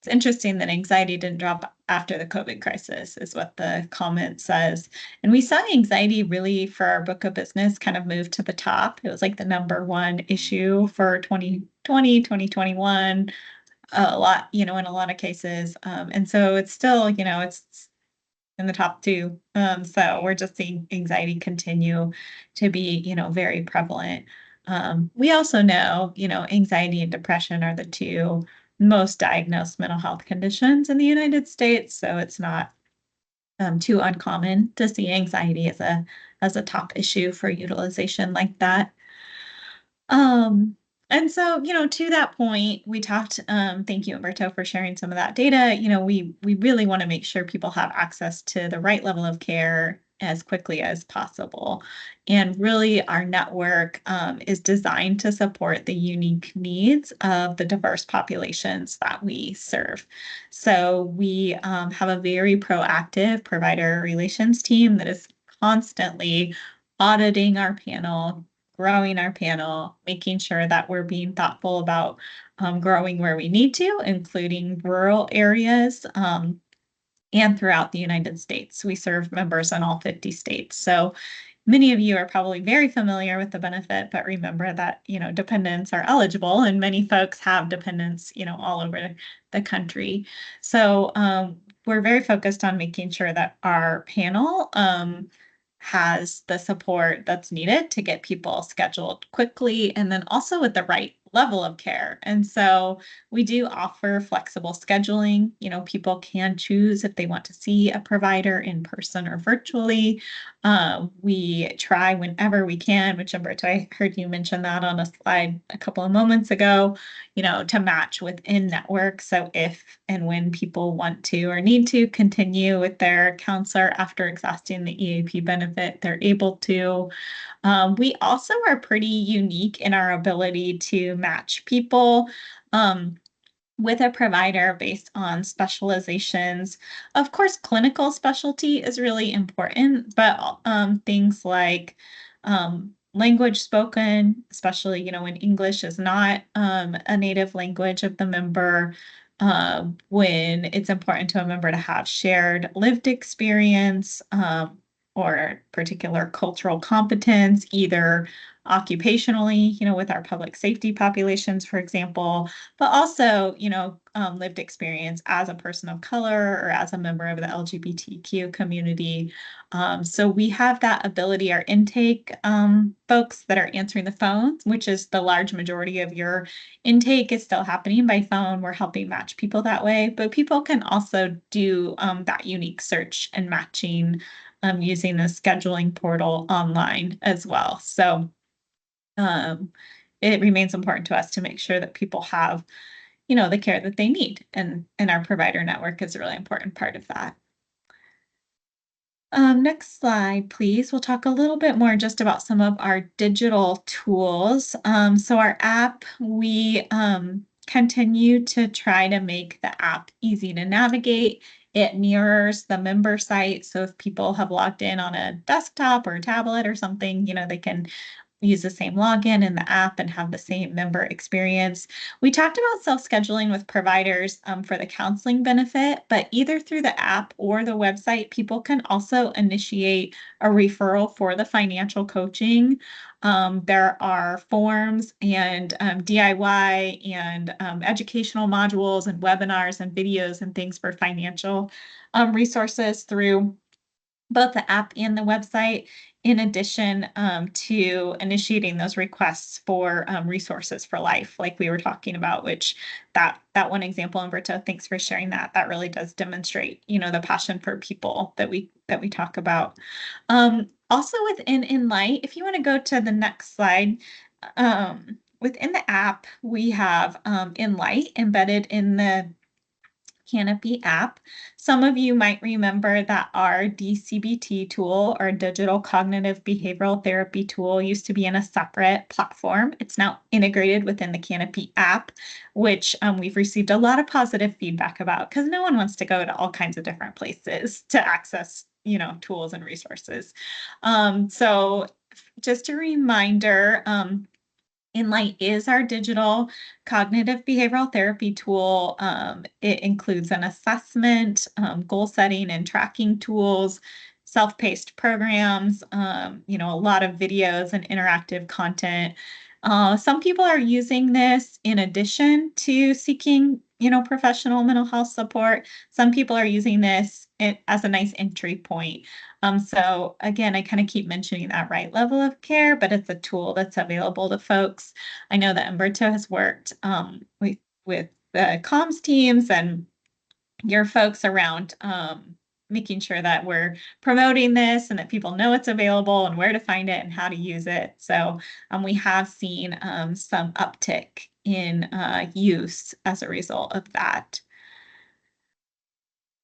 It's interesting that anxiety didn't drop after the COVID crisis, is what the comment says. And we saw anxiety really for our book of business kind of move to the top. It was like the number one issue for 2020, 2021, a lot, in a lot of cases. And so it's still, it's in the top two. So we're just seeing anxiety continue to be, very prevalent. We also know, anxiety and depression are the two most diagnosed mental health conditions in the United States. So it's not too uncommon to see anxiety as a top issue for utilization like that. And so, to that point, we talked, thank you, Umberto, for sharing some of that data. We really want to make sure people have access to the right level of care as quickly as possible. And really, our network is designed to support the unique needs of the diverse populations that we serve. So we have a very proactive provider relations team that is constantly auditing our panel, growing our panel, making sure that we're being thoughtful about growing where we need to, including rural areas and throughout the United States. We serve members in all 50 states. So many of you are probably very familiar with the benefit, but remember that, dependents are eligible and many folks have dependents, all over the country. So we're very focused on making sure that our panel has the support that's needed to get people scheduled quickly and then also with the right level of care. And so we do offer flexible scheduling. People can choose if they want to see a provider in person or virtually. We try whenever we can, which Umberto, I heard you mention that on a slide a couple of moments ago, to match within network. So if and when people want to or need to continue with their counselor after exhausting the EAP benefit, they're able to. We also are pretty unique in our ability to match people with a provider based on specializations. Of course, clinical specialty is really important, but things like language spoken, especially, when English is not a native language of the member, when it's important to a member to have shared lived experience, or particular cultural competence, either occupationally, with our public safety populations, for example, but also, lived experience as a person of color or as a member of the LGBTQ community. So we have that ability, our intake folks that are answering the phones, which is the large majority of your intake is still happening by phone. We're helping match people that way, but people can also do that unique search and matching using the scheduling portal online as well. So it remains important to us to make sure that people have, the care that they need. And our provider network is a really important part of that. Next slide, please. We'll talk a little bit more just about some of our digital tools. So our app, we continue to try to make the app easy to navigate. It mirrors the member site. So if people have logged in on a desktop or a tablet or something, they can use the same login in the app and have the same member experience. We talked about self-scheduling with providers for the counseling benefit, but either through the app or the website, people can also initiate a referral for the financial coaching. There are forms and DIY and educational modules and webinars and videos and things for financial resources through both the app and the website. in addition to initiating those requests for resources for life, like we were talking about, which that one example, Umberto, thanks for sharing that. That really does demonstrate, the passion for people that we talk about. Also within Enlight, if you want to go to the next slide, within the app, we have Enlight embedded in the Canopy app. Some of you might remember that our DCBT tool, or digital cognitive behavioral therapy tool, used to be in a separate platform. It's now integrated within the Canopy app, which we've received a lot of positive feedback about, because no one wants to go to all kinds of different places to access, tools and resources. So just a reminder, Enlight is our digital cognitive behavioral therapy tool. It includes an assessment, goal setting and tracking tools, self-paced programs, a lot of videos and interactive content. Some people are using this in addition to seeking, professional mental health support. Some people are using this as a nice entry point. So again, I kind of keep mentioning that right level of care, but it's a tool that's available to folks. I know that Umberto has worked with the comms teams and your folks around making sure that we're promoting this and that people know it's available and where to find it and how to use it. So we have seen some uptick in use as a result of that.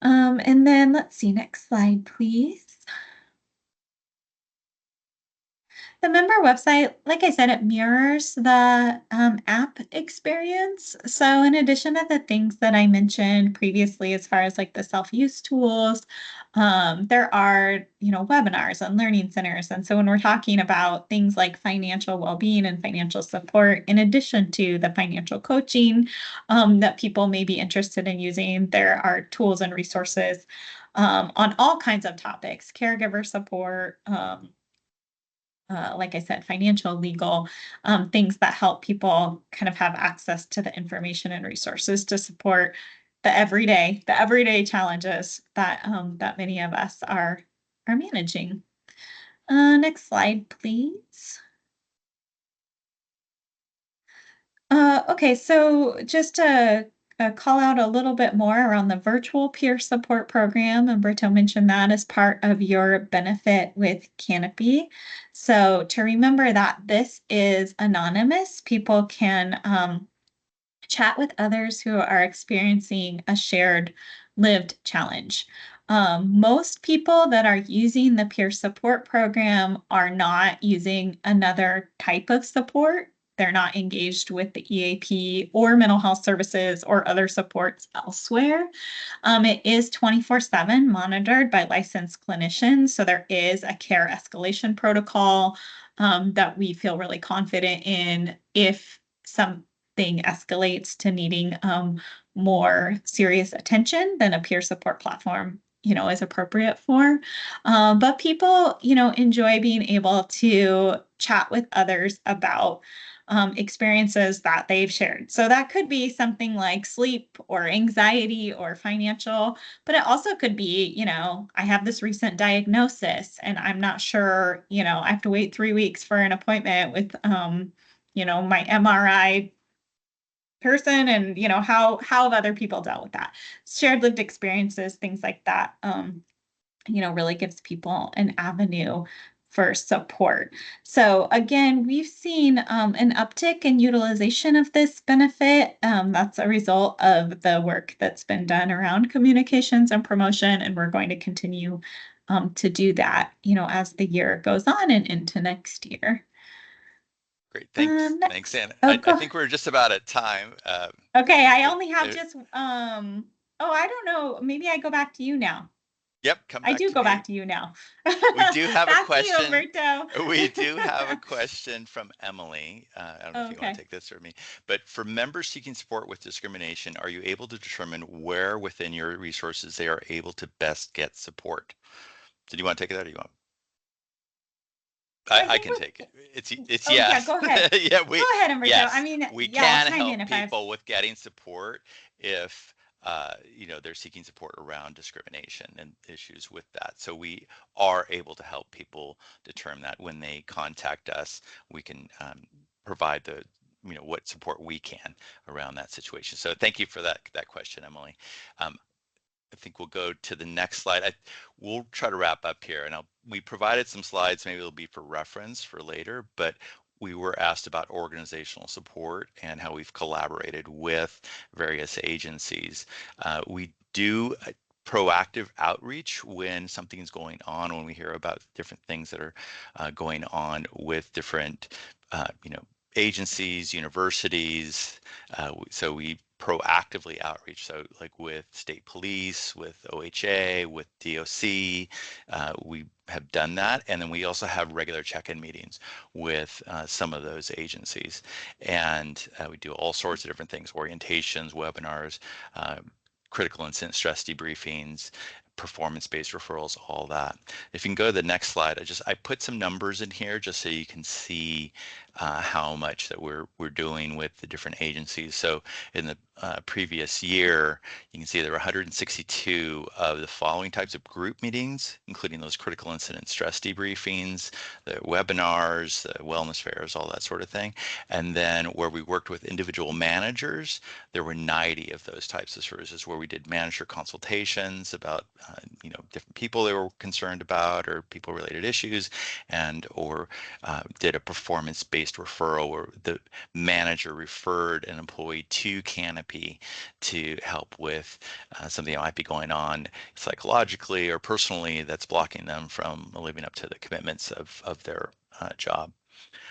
And then let's see, next slide, please. The member website, like I said, it mirrors the app experience. So in addition to the things that I mentioned previously, as far as like the self-use tools, there are, webinars and learning centers. And so when we're talking about things like financial well-being and financial support, in addition to the financial coaching that people may be interested in using, there are tools and resources on all kinds of topics, caregiver support, like I said, financial, legal, things that help people kind of have access to the information and resources to support the everyday challenges that that many of us are managing. Next slide, please. Okay, so just to call out a little bit more around the virtual peer support program. Umberto mentioned that as part of your benefit with Canopy. So to remember that this is anonymous, people can chat with others who are experiencing a shared lived challenge. Most people that are using the peer support program are not using another type of support. They're not engaged with the EAP or mental health services or other supports elsewhere. It is 24/7 monitored by licensed clinicians. So there is a care escalation protocol that we feel really confident in if something escalates to needing more serious attention than a peer support platform is appropriate for. But people, enjoy being able to chat with others about experiences that they've shared. So that could be something like sleep or anxiety or financial, but it also could be, I have this recent diagnosis and I'm not sure, I have to wait 3 weeks for an appointment with, my MRI person, and how have other people dealt with that. Shared lived experiences, things like that, really gives people an avenue for support. So again, we've seen an uptick in utilization of this benefit. That's a result of the work that's been done around communications and promotion, and we're going to continue to do that, as the year goes on and into next year. Great, thanks. Thanks, Anna. Oh, I think we're just about at time. Okay, I only have just, I don't know, maybe I go back to you now. Yep, come back I do to go me. back to you now. We do have a Back to you, question. Umberto. We do have a question from Emily. I don't know if you want Okay. to take this or me, but for members seeking support with discrimination, are you able to determine where within your resources they are able to best get support? Did you want to take that, or you want? I can take it. It's Oh, yeah, yes. go ahead. Yeah, Go ahead, Umberto. yes, I mean, we yeah, I'll can chime help in if I have. people with getting support if they're seeking support around discrimination and issues with that. So we are able to help people determine that. When they contact us, we can provide the what support we can around that situation. So thank you for that question, Emily. I think we'll go to the next slide. We'll try to wrap up here, and we provided some slides. Maybe it'll be for reference for later, but we were asked about organizational support and how we've collaborated with various agencies. We do proactive outreach when something's going on, when we hear about different things that are going on with different, agencies, universities. So we proactively outreach. So like with state police, with OHA, with DOC, we have done that. And then we also have regular check-in meetings with some of those agencies. And we do all sorts of different things, orientations, webinars, critical incident stress debriefings, performance-based referrals, all that. If you can go to the next slide, I put some numbers in here just so you can see how much that we're doing with the different agencies. So in the previous year, you can see there were 162 of the following types of group meetings, including those critical incident stress debriefings, the webinars, the wellness fairs, all that sort of thing. And then where we worked with individual managers, there were 90 of those types of services where we did manager consultations about different people they were concerned about or people related issues, and or did a performance-based referral where the manager referred an employee to Canopy to help with something that might be going on psychologically or personally that's blocking them from living up to the commitments of their job.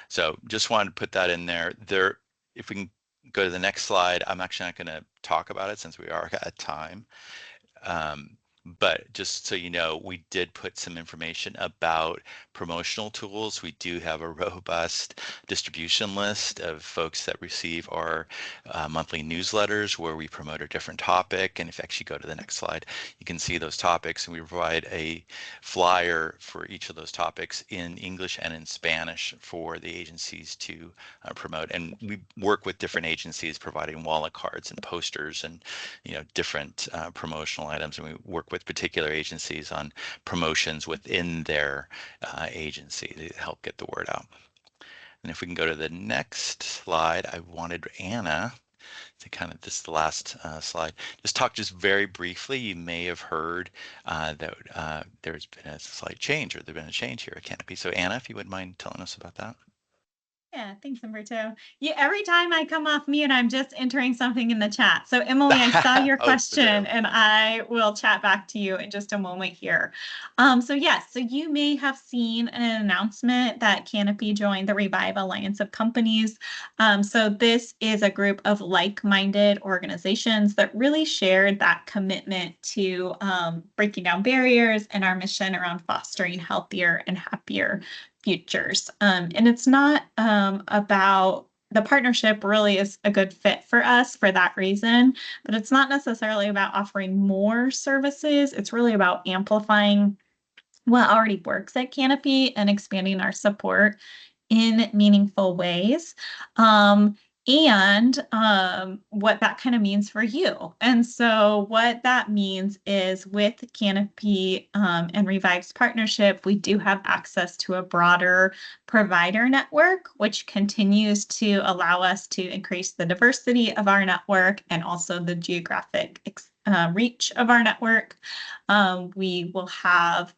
So just wanted to put that in there. If we can go to the next slide, I'm actually not going to talk about it since we are at time. But just so you know, we did put some information about promotional tools. We do have a robust distribution list of folks that receive our monthly newsletters where we promote a different topic. And if you actually go to the next slide, you can see those topics. And we provide a flyer for each of those topics in English and in Spanish for the agencies to promote. And we work with different agencies providing wallet cards and posters and different promotional items. And we work with particular agencies on promotions within their agency to help get the word out. And if we can go to the next slide, I wanted Anna to kind of, this is the last slide, just talk just very briefly. You may have heard that there's been a slight change, or there's been a change here at Canopy. So Anna, if you wouldn't mind telling us about that. Yeah, thanks, Umberto. Yeah, every time I come off mute, I'm just entering something in the chat. So Emily, I saw your question and I will chat back to you in just a moment here. So yes, so you may have seen an announcement that Canopy joined the Revive Alliance of Companies. So this is a group of like-minded organizations that really shared that commitment to breaking down barriers and our mission around fostering healthier and happier futures. And it's not about, the partnership really is a good fit for us for that reason, but it's not necessarily about offering more services. It's really about amplifying what already works at Canopy and expanding our support in meaningful ways. And what that kind of means for you. And so what that means is with Canopy and Revive's partnership, we do have access to a broader provider network, which continues to allow us to increase the diversity of our network and also the geographic reach of our network. We will have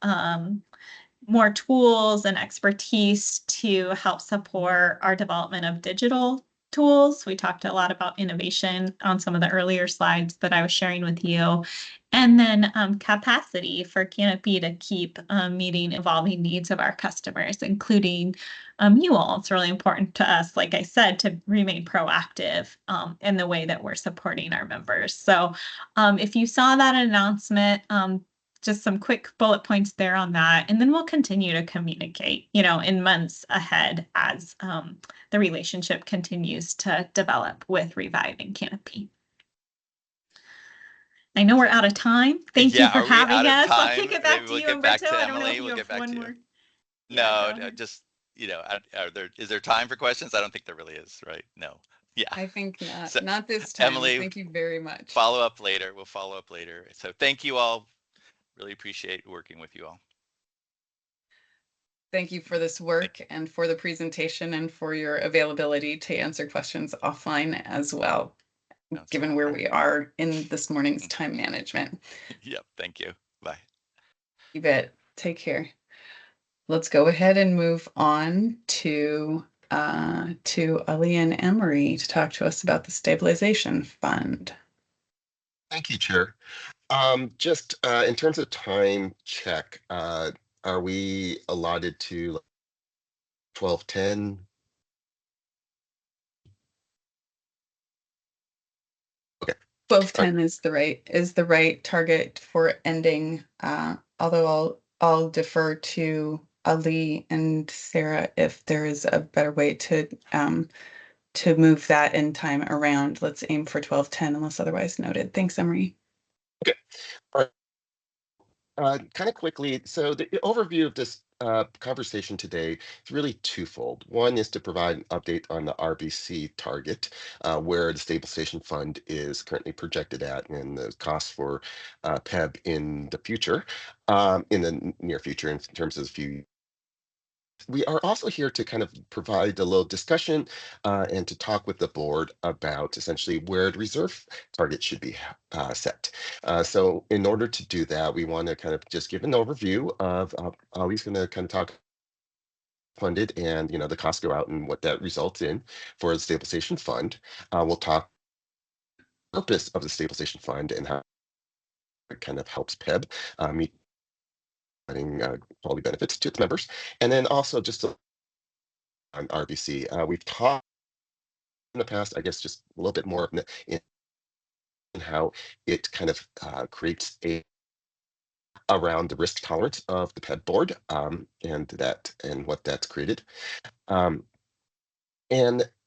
more tools and expertise to help support our development of digital tools. We talked a lot about innovation on some of the earlier slides that I was sharing with you. And then capacity for Canopy to keep meeting evolving needs of our customers, including you all. It's really important to us, like I said, to remain proactive in the way that we're supporting our members. So if you saw that announcement, just some quick bullet points there on that. And then we'll continue to communicate, in months ahead as the relationship continues to develop with Revive and Canopy. I know we're out of time. Thank you for having us. I'll kick it back to you, Umberto. I don't know if you have one more. No, just is there time for questions? I don't think there really is, right? No. Yeah. I think not. So, Not this time. Emily, Thank you very much. follow up later. We'll follow up later. So thank you all. Really appreciate working with you all. Thank you for this work and for the presentation and for your availability to answer questions offline as well, given where we are in this morning's time management. Yep. Thank you. Bye. You bet. Take care. Let's go ahead and move on to Ali and Emery to talk to us about the stabilization fund. Thank you, Chair. Just in terms of time check, are we allotted to 12:10? Okay. 12:10 is the right target for ending. Although I'll defer to Ali and Sarah if there is a better way to move that in time around. Let's aim for 12:10 unless otherwise noted. Thanks, Emery. Okay. All right. Kind of quickly, so the overview of this conversation today is really twofold. One is to provide an update on the RBC target, where the stabilization fund is currently projected at, and the costs for PEB in the future, in the near future, in terms of a few. We are also here to kind of provide a little discussion and to talk with the board about essentially where the reserve target should be set. So in order to do that, we want to kind of just give an overview of, Ali's going to kind of talk funded and, the costs go out and what that results in for the stabilization fund. We'll talk purpose of the stabilization fund and how it kind of helps PEB meet quality benefits to its members. And then also just on RBC. We've talked in the past, I guess, just a little bit more in how it kind of creates around the risk tolerance of the PEB board, and what that's created. And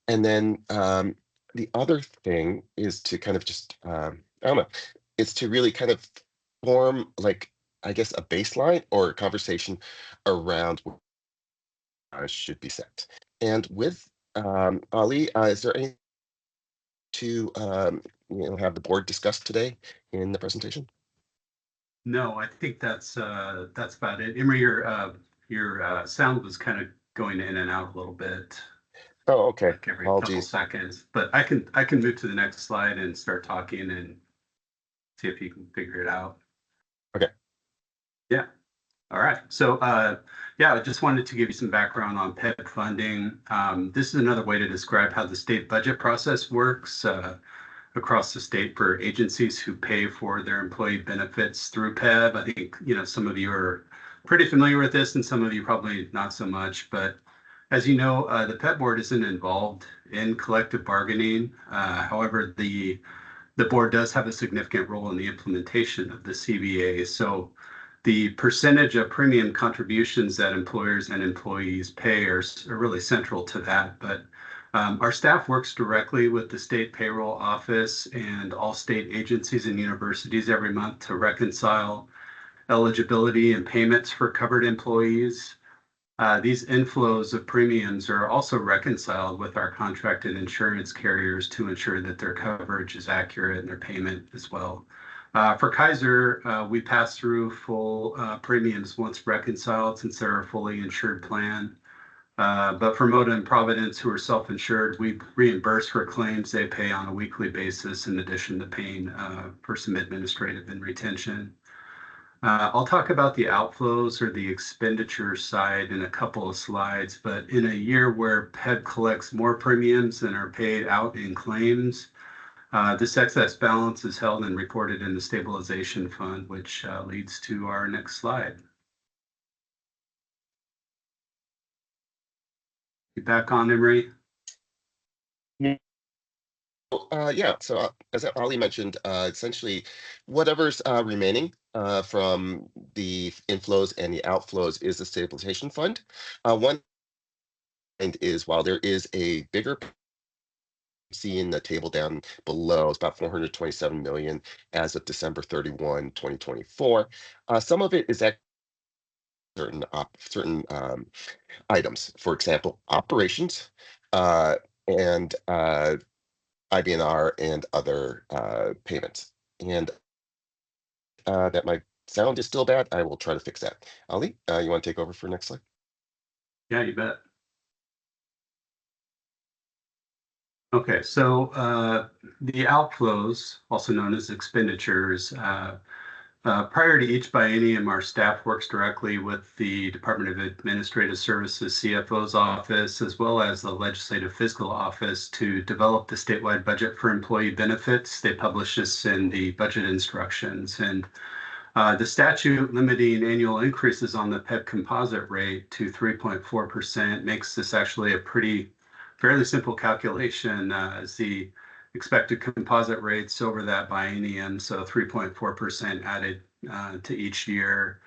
then the other thing is to kind of just I don't know, it's to really kind of form, like, I guess, a baseline or a conversation around should be set. And with Ali, is there any to have the board discuss today in the presentation? No, I think that's about it. Emery, your sound was kind of going in and out a little bit. Oh, okay. Like every couple seconds. But I can move to the next slide and start talking and see if you can figure it out. Okay. Yeah. All right. So yeah, I just wanted to give you some background on PEB funding. This is another way to describe how the state budget process works across the state for agencies who pay for their employee benefits through PEB. I think some of you are pretty familiar with this, and some of you probably not so much. But as you know, the PEB board isn't involved in collective bargaining. However, the board does have a significant role in the implementation of the CBA. So the percentage of premium contributions that employers and employees pay are really central to that. But our staff works directly with the state payroll office and all state agencies and universities every month to reconcile eligibility and payments for covered employees. These inflows of premiums are also reconciled with our contracted insurance carriers to ensure that their coverage is accurate and their payment as well. For Kaiser, we pass through full premiums once reconciled, since they're a fully insured plan. But for Moda and Providence, who are self-insured, we reimburse for claims they pay on a weekly basis, in addition to paying for some administrative and retention. I'll talk about the outflows or the expenditure side in a couple of slides, but in a year where PEB collects more premiums than are paid out in claims, this excess balance is held and reported in the stabilization fund, which leads to our next slide. You back on, Emery? Yeah, so as Ali mentioned, essentially whatever's remaining from the inflows and the outflows is the stabilization fund. One is, while there is a bigger, see in the table down below, it's about 427 million as of December 31, 2024. Some of it is certain items. For example, operations and IBNR and other payments. And that my sound is still bad. I will try to fix that. Ali, you want to take over for next slide? Yeah, you bet. Okay, so the outflows, also known as expenditures, prior to each biennium, our staff works directly with the Department of Administrative Services CFO's office, as well as the Legislative Fiscal Office, to develop the statewide budget for employee benefits. They publish this in the budget instructions. And the statute limiting annual increases on the PEB composite rate to 3.4% makes this actually a fairly simple calculation, as the expected composite rates over that biennium, so 3.4% added to each year,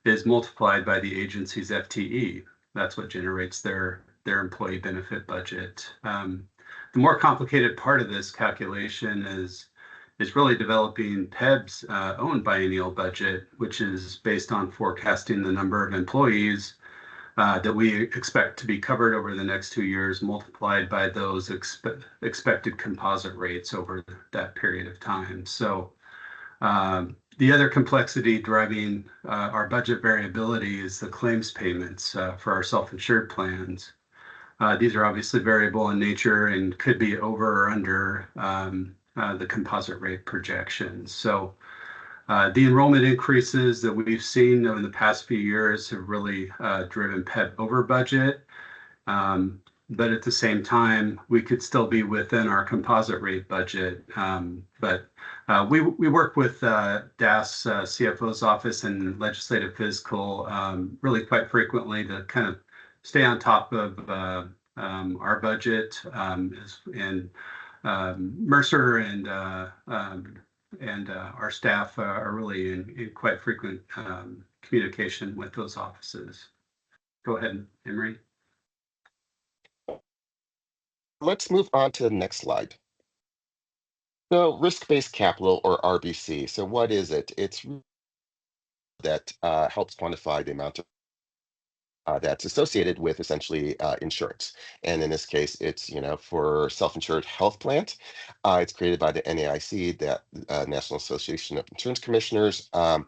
is multiplied by the agency's FTE. That's what generates their employee benefit budget. The more complicated part of this calculation is really developing PEB's own biennial budget, which is based on forecasting the number of employees that we expect to be covered over the next 2 years, multiplied by those expected composite rates over that period of time. So the other complexity driving our budget variability is the claims payments for our self-insured plans. These are obviously variable in nature and could be over or under the composite rate projections. So the enrollment increases that we've seen over the past few years have really driven PEB over budget. But at the same time, we could still be within our composite rate budget. But we work with DAS CFO's office and Legislative Fiscal really quite frequently to kind of stay on top of our budget. And Mercer and our staff are really in quite frequent communication with those offices. Go ahead, Emery. Let's move on to the next slide. So risk-based capital, or RBC. So what is it? It's that helps quantify the amount of that's associated with essentially insurance. And in this case, it's, for self-insured health plans. It's created by the NAIC, that National Association of Insurance Commissioners. What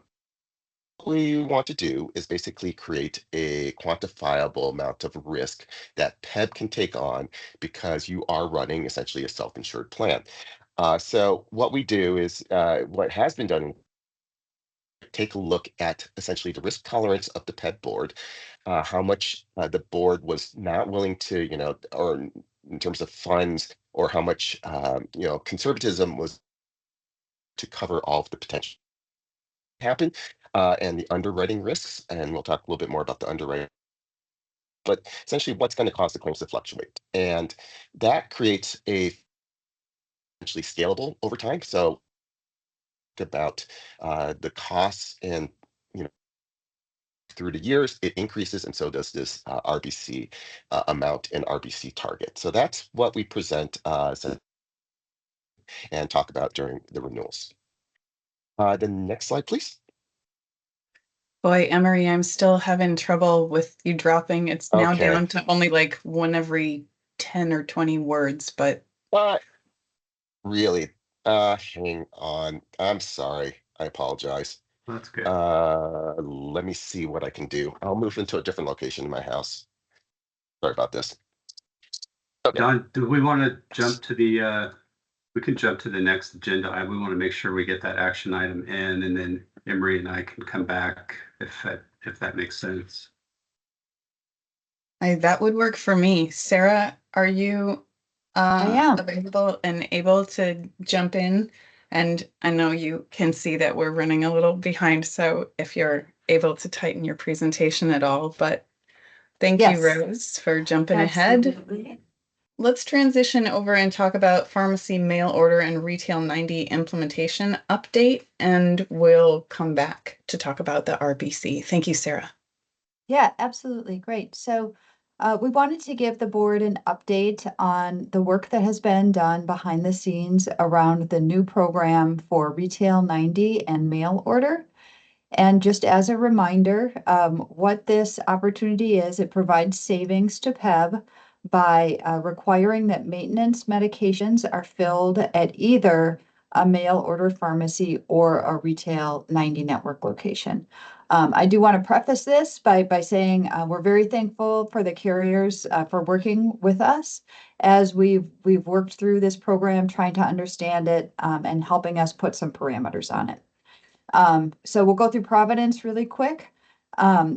we want to do is basically create a quantifiable amount of risk that PEB can take on because you are running essentially a self-insured plan. So what we do is what has been done, take a look at essentially the risk tolerance of the PEB board, how much the board was not willing to, or in terms of funds, or how much, conservatism was to cover all of the potential happen, and the underwriting risks. And we'll talk a little bit more about the underwriting, but essentially what's going to cause the claims to fluctuate. And that creates a essentially scalable over time. So about the costs and, through the years, it increases, and so does this RBC amount and RBC target. So that's what we present and talk about during the renewals. The next slide, please. Boy, Emery, I'm still having trouble with you dropping. It's now Okay. down to only like one every 10 or 20 words, but Really, hang on. I'm sorry. I apologize. That's good. Let me see what I can do. I'll move into a different location in my house. Sorry about this. Okay. Don, do we want to jump to we can jump to the next agenda. We want to make sure we get that action item in, and then Emery and I can come back if that makes sense. That would work for me. Sarah, are you available and able to jump in? And I know you can see that we're running a little behind, so if you're able to tighten your presentation at all, but thank you, Rose, for jumping ahead. Let's transition over and talk about pharmacy mail order and retail 90 implementation update, and we'll come back to talk about the RBC. Thank you, Sarah. Yeah, absolutely. Great. So we wanted to give the board an update on the work that has been done behind the scenes around the new program for Retail 90 and mail order. And just as a reminder, what this opportunity is, it provides savings to PEB by requiring that maintenance medications are filled at either a mail order pharmacy or a retail 90 network location. I do want to preface this by saying we're very thankful for the carriers for working with us as we've worked through this program, trying to understand it and helping us put some parameters on it. So we'll go through Providence really quick.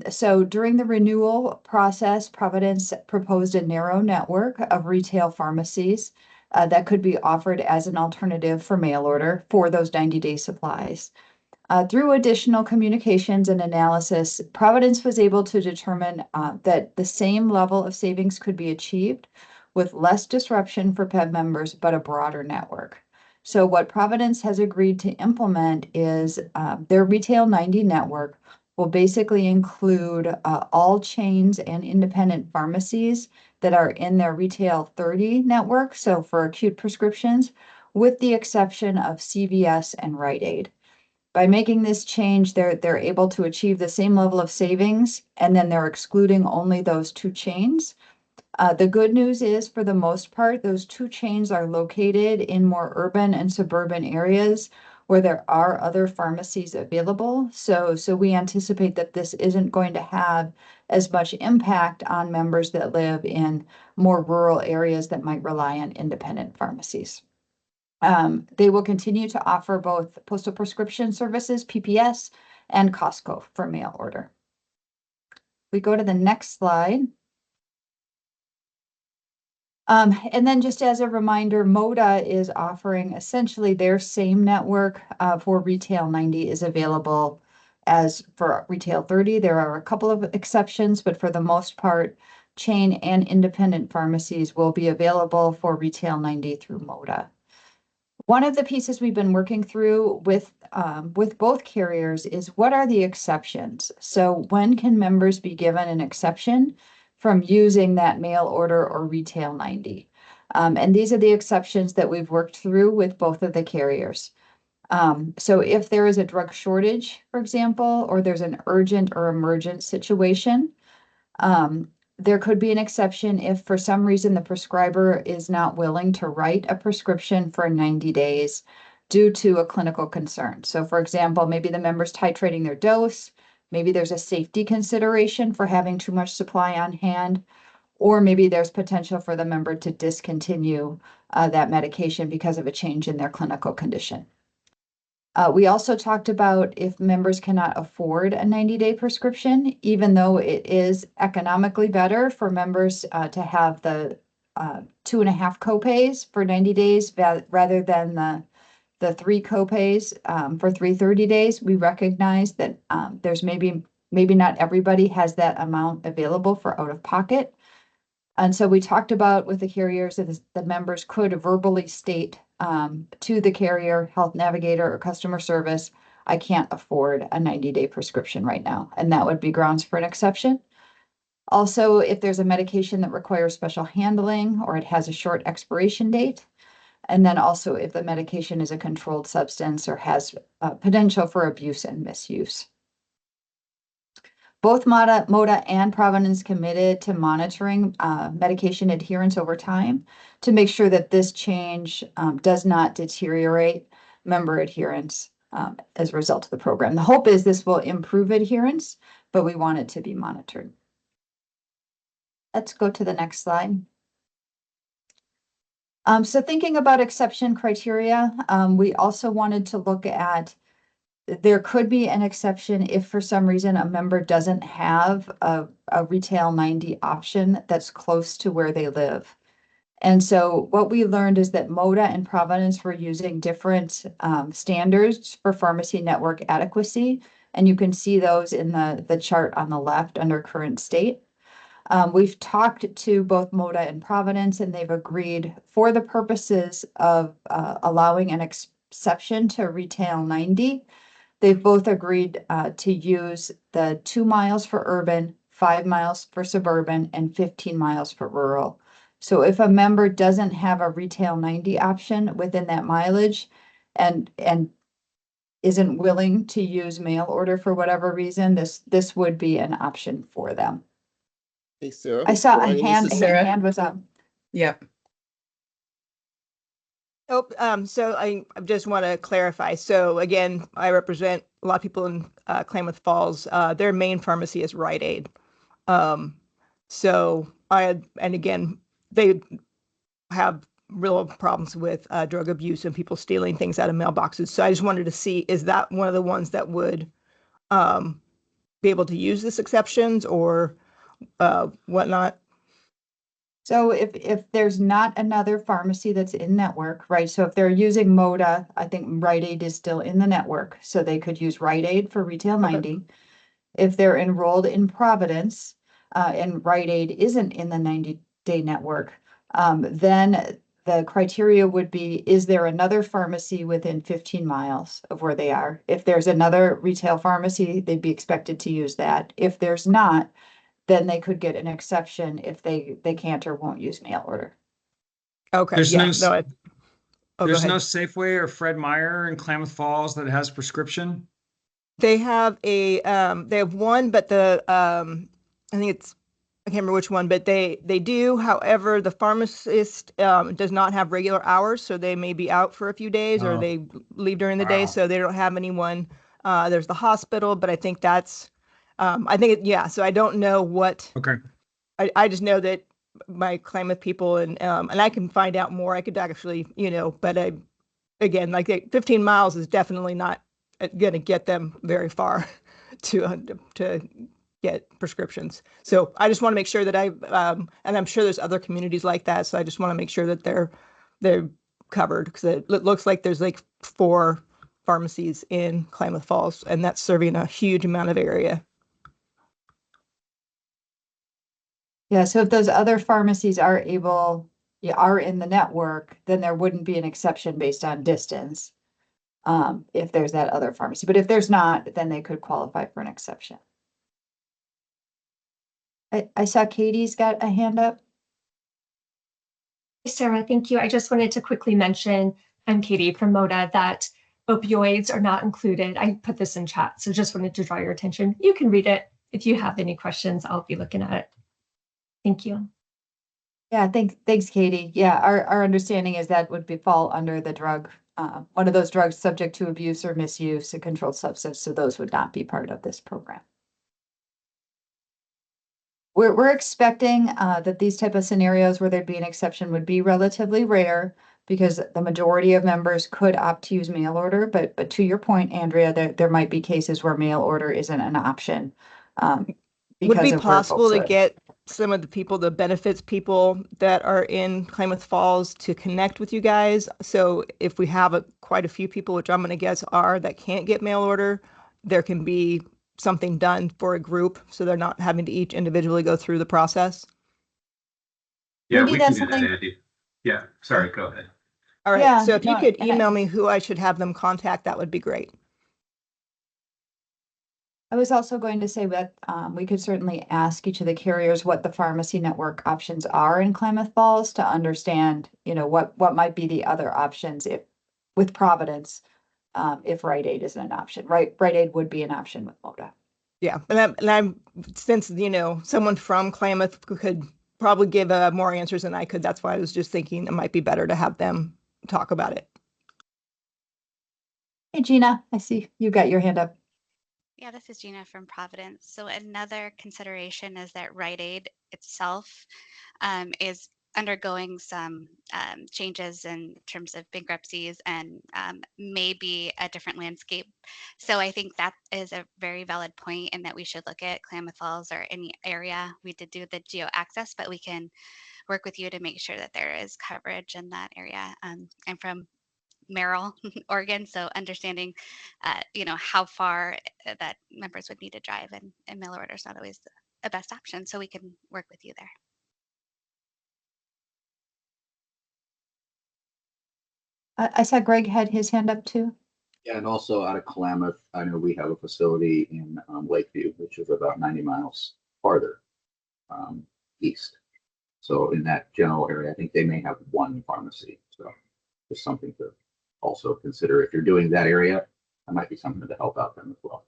So during the renewal process, Providence proposed a narrow network of retail pharmacies that could be offered as an alternative for mail order for those 90-day supplies. Through additional communications and analysis, Providence was able to determine that the same level of savings could be achieved with less disruption for PEB members, but a broader network. So what Providence has agreed to implement is their Retail 90 network will basically include all chains and independent pharmacies that are in their Retail 30 network, so for acute prescriptions, with the exception of CVS and Rite Aid. By making this change, they're able to achieve the same level of savings, and then they're excluding only those two chains. The good news is, for the most part, those two chains are located in more urban and suburban areas where there are other pharmacies available. So we anticipate that this isn't going to have as much impact on members that live in more rural areas that might rely on independent pharmacies. They will continue to offer both postal prescription services, PPS, and Costco for mail order. We go to the next slide. And then just as a reminder, MODA is offering essentially their same network for Retail 90 is available as for Retail 30. There are a couple of exceptions, but for the most part, chain and independent pharmacies will be available for Retail 90 through MODA. One of the pieces we've been working through with both carriers is what are the exceptions? So when can members be given an exception from using that mail order or Retail 90? And these are the exceptions that we've worked through with both of the carriers. So if there is a drug shortage, for example, or there's an urgent or emergent situation, there could be an exception if for some reason the prescriber is not willing to write a prescription for 90 days due to a clinical concern. So for example, maybe the member's titrating their dose, maybe there's a safety consideration for having too much supply on hand, or maybe there's potential for the member to discontinue that medication because of a change in their clinical condition. We also talked about if members cannot afford a 90-day prescription, even though it is economically better for members to have the 2.5 copays for 90 days rather than the 3 copays for 330 days. We recognize that there's maybe not everybody has that amount available for out of pocket. And so we talked about with the carriers that the members could verbally state to the carrier, health navigator, or customer service, I can't afford a 90-day prescription right now. And that would be grounds for an exception. Also, if there's a medication that requires special handling or it has a short expiration date, and then also if the medication is a controlled substance or has potential for abuse and misuse. Both MODA and Providence committed to monitoring medication adherence over time to make sure that this change does not deteriorate member adherence as a result of the program. The hope is this will improve adherence, but we want it to be monitored. Let's go to the next slide. So thinking about exception criteria, we also wanted to look at there could be an exception if for some reason a member doesn't have a Retail 90 option that's close to where they live. And so what we learned is that MODA and Providence were using different standards for pharmacy network adequacy. And you can see those in the chart on the left under current state. We've talked to both MODA and Providence, and they've agreed for the purposes of allowing an exception to Retail 90. They've both agreed to use the 2 miles for urban, 5 miles for suburban, and 15 miles for rural. So if a member doesn't have a Retail 90 option within that mileage, and isn't willing to use mail order for whatever reason, this would be an option for them. Hey, Sarah. I saw a Brian, hand, this is Sarah. hand was up. Yep. Oh, so I just want to clarify. So again, I represent a lot of people in Klamath Falls. Their main pharmacy is Rite Aid. So and again, they have real problems with drug abuse and people stealing things out of mailboxes. So I just wanted to see, is that one of the ones that would be able to use this exceptions or whatnot? So if there's not another pharmacy that's in network, right? So if they're using MODA, I think Rite Aid is still in the network, so they could use Rite Aid for Retail 90. If they're enrolled in Providence, and Rite Aid isn't in the 90-day network, then the criteria would be, is there another pharmacy within 15 miles of where they are? If there's another retail pharmacy, they'd be expected to use that. If there's not, then they could get an exception if they can't or won't use mail order. Okay. There's Yeah. no, No. there's Go no ahead. Safeway or Fred Meyer in Klamath Falls that has prescription. They have one, but I think I can't remember which one, but they do. However, the pharmacist does not have regular hours, so they may be out for a few days or Oh. they leave during the day, so they don't have anyone. There's the hospital, but I think that's so I don't know what. Okay. I just know that my Klamath people and I can find out more. I could actually, but again, like 15 miles is definitely not going to get them very far to get prescriptions. So I just want to make sure that and I'm sure there's other communities like that. So I just want to make sure that they're covered because it looks like there's like 4 pharmacies in Klamath Falls, and that's serving a huge amount of area. Yeah, so if those other pharmacies are in the network, then there wouldn't be an exception based on distance. If there's that other pharmacy, but if there's not, then they could qualify for an exception. I saw Katie's got a hand up. Sarah, thank you. I just wanted to quickly mention, I'm Katie from MODA, that opioids are not included. I put this in chat, so just wanted to draw your attention. You can read it. If you have any questions, I'll be looking at it. Thank you. Yeah, thanks, Katie. Yeah, our understanding is that would fall under the drug, one of those drugs subject to abuse or misuse, a controlled substance, so those would not be part of this program. We're expecting that these type of scenarios where there'd be an exception would be relatively rare because the majority of members could opt to use mail order. But to your point, Andrea, there might be cases where mail order isn't an option. Would it be possible to get some of the people, the benefits people that are in Klamath Falls to connect with you guys? So if we have quite a few people, which I'm going to guess that can't get mail order, there can be something done for a group so they're not having to each individually go through the process. Yeah, Maybe we can that's do that, something- Andy. Yeah, sorry, go ahead. All right. Yeah, So if you no, could and I- email me who I should have them contact, that would be great. I was also going to say that we could certainly ask each of the carriers what the pharmacy network options are in Klamath Falls to understand, what might be the other options with Providence, if Rite Aid isn't an option. Rite Aid would be an option with MODA. Yeah, and I'm since someone from Klamath could probably give more answers than I could. That's why I was just thinking it might be better to have them talk about it. Hey, Gina, I see you got your hand up. Yeah, this is Gina from Providence. So another consideration is that Rite Aid itself is undergoing some changes in terms of bankruptcies and maybe a different landscape. So I think that is a very valid point in that we should look at Klamath Falls or any area. We did do the geo access, but we can work with you to make sure that there is coverage in that area. I'm from Merrill, Oregon, so understanding, how far that members would need to drive and mail order is not always a best option. So we can work with you there. I saw Greg had his hand up too. Yeah, and also out of Klamath, I know we have a facility in Lakeview, which is about 90 miles farther east. So in that general area, I think they may have one pharmacy. So just something to also consider if you're doing that area. that might be something to help out them as well.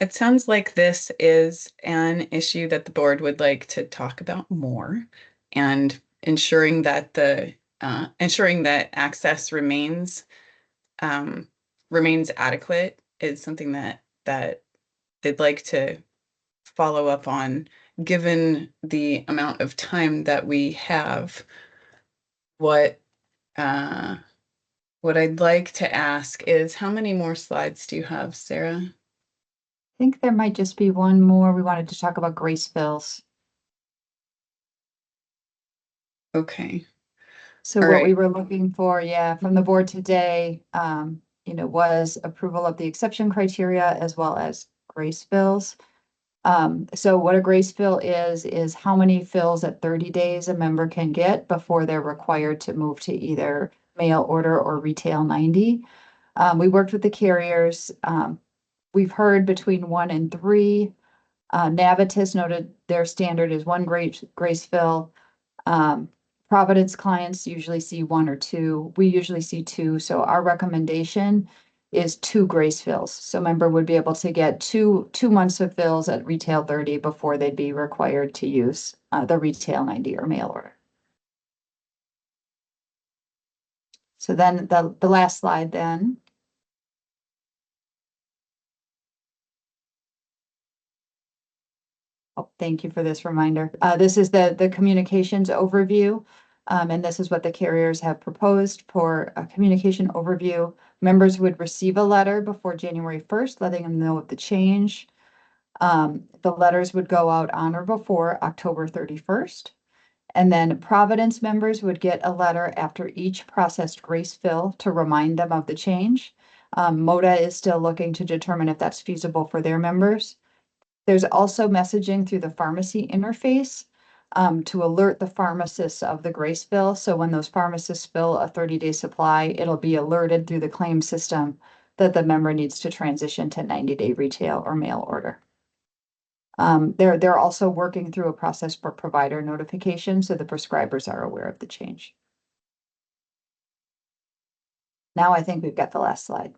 It sounds like this is an issue that the board would like to talk about more, and ensuring that access remains adequate is something that they'd like to follow up on, given the amount of time that we have. What I'd like to ask is, how many more slides do you have, Sarah? I think there might just be one more. We wanted to talk about grace fills. Okay. So All what we right. were looking for, yeah, from the board today, was approval of the exception criteria as well as grace fills. So what a grace fill is how many fills at 30 days a member can get before they're required to move to either mail order or retail 90. We worked with the carriers. We've heard between 1 and 3. Navitas noted their standard is 1 grace fill. Providence clients usually see 1 or 2. We usually see 2. So our recommendation is 2 grace fills. So member would be able to get two months of fills at retail 30 before they'd be required to use the retail 90 or mail order. So then the last slide then. Oh, thank you for this reminder. This is the communications overview. And this is what the carriers have proposed for a communication overview. Members would receive a letter before January 1st, letting them know of the change. The letters would go out on or before October 31st. And then Providence members would get a letter after each processed grace fill to remind them of the change. MODA is still looking to determine if that's feasible for their members. There's also messaging through the pharmacy interface to alert the pharmacists of the grace fill. So when those pharmacists fill a 30-day supply, it'll be alerted through the claim system that the member needs to transition to 90-day retail or mail order. They're also working through a process for provider notification, so the prescribers are aware of the change. Now I think we've got the last slide.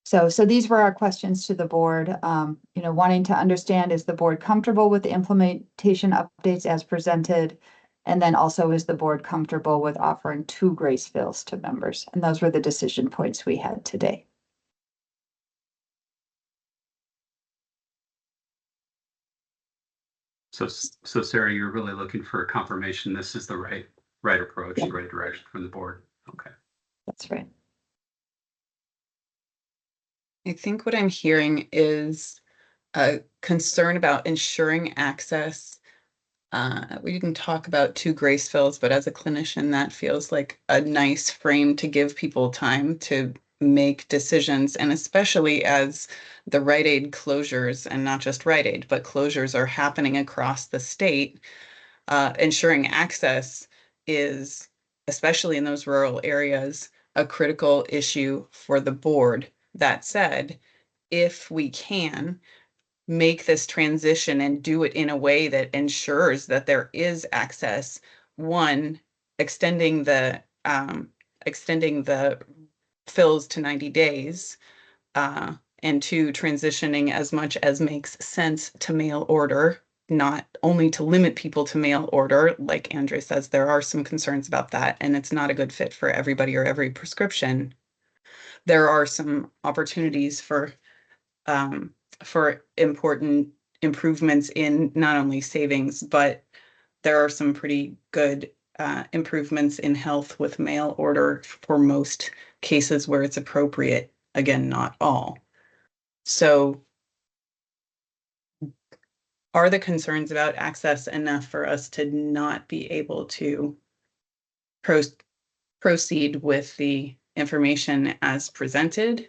So these were our questions to the board, wanting to understand, is the board comfortable with the implementation updates as presented? And then also, is the board comfortable with offering 2 grace fills to members? And those were the decision points we had today. So Sarah, you're really looking for a confirmation this is the right approach, the right direction from the board. Okay. That's right. I think what I'm hearing is a concern about ensuring access. We didn't talk about 2 grace fills, but as a clinician, that feels like a nice frame to give people time to make decisions. And especially as the Rite Aid closures, and not just Rite Aid, but closures are happening across the state, ensuring access is, especially in those rural areas, a critical issue for the board. That said, if we can make this transition and do it in a way that ensures that there is access, one, extending the fills to 90 days, and 2, transitioning as much as makes sense to mail order, not only to limit people to mail order. Like Andre says, there are some concerns about that, and it's not a good fit for everybody or every prescription. There are some opportunities for important improvements in not only savings, but there are some pretty good improvements in health with mail order for most cases where it's appropriate. Again, not all. So are the concerns about access enough for us to not be able to proceed with the information as presented?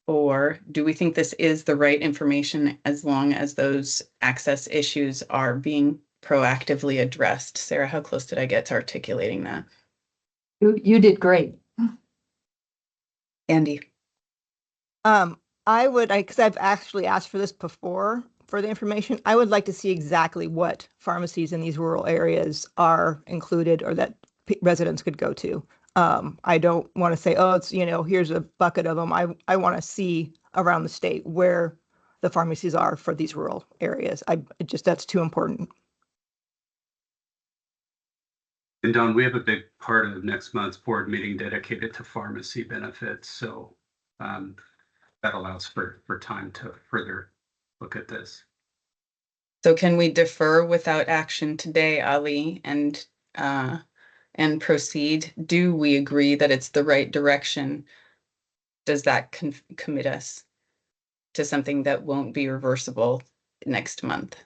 Or do we think this is the right information as long as those access issues are being proactively addressed? Sarah, how close did I get to articulating that? You did great. Andy. I would, because I've actually asked for this before for the information, I would like to see exactly what pharmacies in these rural areas are included or that residents could go to. I don't want to say, oh, it's, here's a bucket of them. I want to see around the state where the pharmacies are for these rural areas. That's too important. And Don, we have a big part of next month's board meeting dedicated to pharmacy benefits. So that allows for time to further look at this. So can we defer without action today, Ali, and proceed? Do we agree that it's the right direction? Does that commit us to something that won't be reversible next month?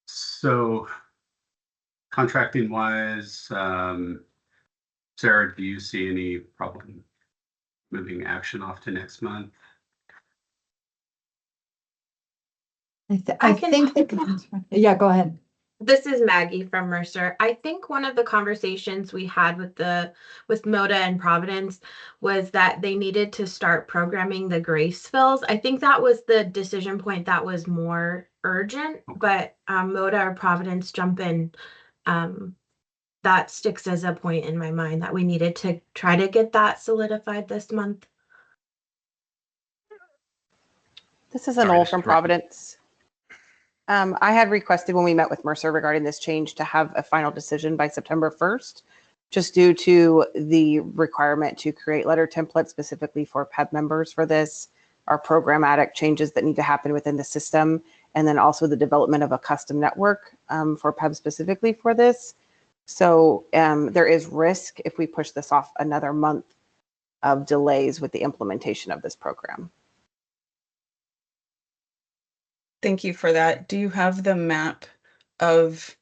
So contracting wise, Sarah, do you see any problem moving action off to next month? I think yeah, go ahead. This is Maggie from Mercer. I think one of the conversations we had with MODA and Providence was that they needed to start programming the grace fills. I think that was the decision point that was more urgent, but MODA or Providence jump in. That sticks as a point in my mind that we needed to try to get that solidified this month. This is Anole from Providence. I had requested when we met with Mercer regarding this change to have a final decision by September 1st, just due to the requirement to create letter templates specifically for PEB members for this, our programmatic changes that need to happen within the system, and then also the development of a custom network for PEB specifically for this. So there is risk if we push this off another month of delays with the implementation of this program. Thank you for that. Do you have the map of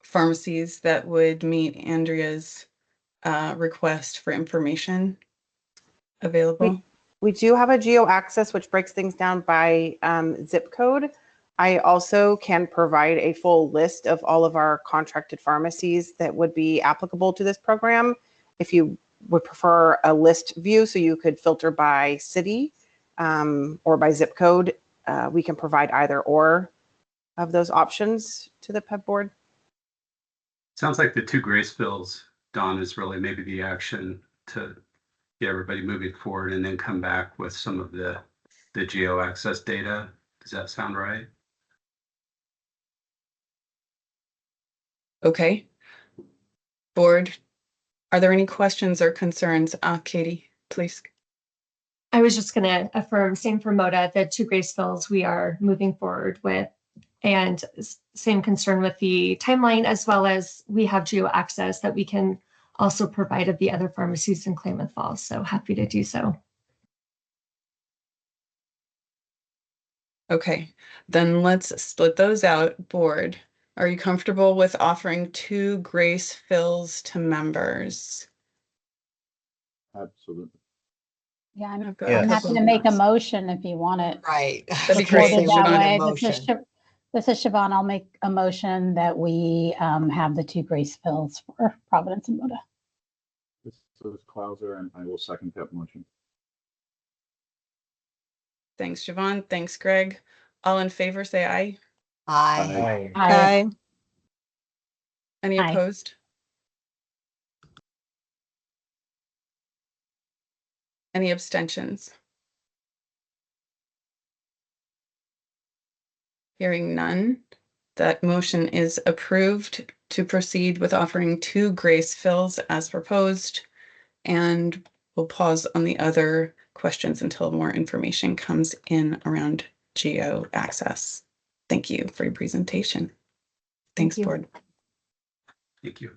pharmacies that would meet Andrea's request for information available? We do have a geo access, which breaks things down by zip code. I also can provide a full list of all of our contracted pharmacies that would be applicable to this program. If you would prefer a list view, so you could filter by city or by zip code, we can provide either or of those options to the PEB board. Sounds like the 2 grace fills, Don, is really maybe the action to get everybody moving forward and then come back with some of the geo access data. Does that sound right? Okay. Board, are there any questions or concerns? Katie, please. I was just going to affirm, same for MODA, the 2 grace fills we are moving forward with, and same concern with the timeline, as well as we have geo access that we can also provide of the other pharmacies in Klamath Falls. So happy to do so. Okay, then let's split those out. Board, are you comfortable with offering 2 grace fills to members? Absolutely. Yeah, I'm happy to make a motion if you want it. Right. That'd be great. That way. This is Siobhan. I'll make a motion that we have the 2 grace fills for Providence and MODA. This is Clauser, and I will second that motion. Thanks, Siobhan. Thanks, Greg. All in favor, say aye. Aye. Aye. Any opposed? Any abstentions? Hearing none, that motion is approved to proceed with offering 2 grace fills as proposed, and we'll pause on the other questions until more information comes in around geo access. Thank you for your presentation. Thanks, board. Thank you.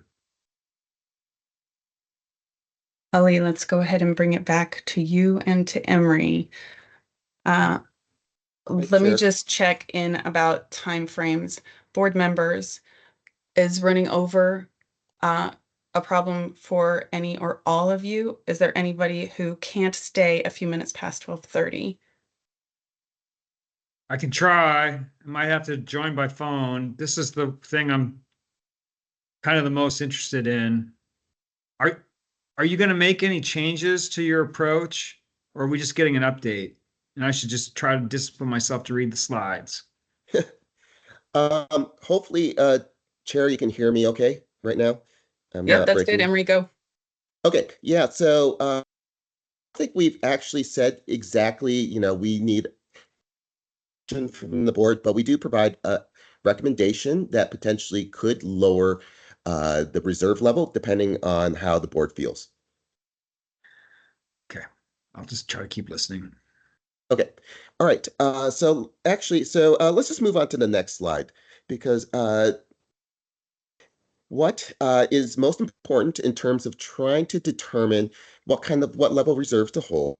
Ali, let's go ahead and bring it back to you and to Emery. Let me just check in about timeframes. Board members, is running over a problem for any or all of you? Is there anybody who can't stay a few minutes past 12:30? I can try. I might have to join by phone. This is the thing I'm kind of the most interested in. are you going to make any changes to your approach, or are we just getting an update? And I should just try to discipline myself to read the slides. Hopefully, Chair, you can hear me okay right now. I'm Yep, not that's good, breaking. Enrico. Okay, yeah. So I think we've actually said exactly, we need from the board, but we do provide a recommendation that potentially could lower the reserve level depending on how the board feels. Okay, I'll just try to keep listening. Okay, all right. So let's just move on to the next slide because what is most important in terms of trying to determine what level reserves to hold,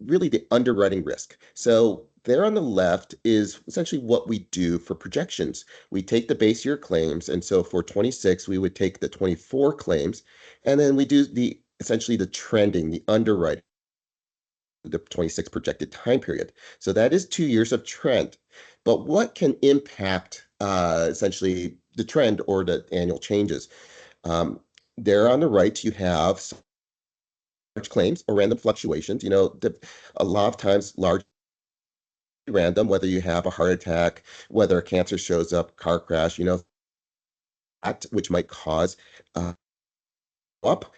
really the underwriting risk. So there on the left is essentially what we do for projections. We take the base year claims, and so for 26, we would take the 24 claims, and then we do essentially the trending, the underwriting, the 26 projected time period. So that is 2 years of trend. But what can impact essentially the trend or the annual changes? There on the right, you have large claims or random fluctuations. A lot of times large random, whether you have a heart attack, whether a cancer shows up, car crash, that which might cause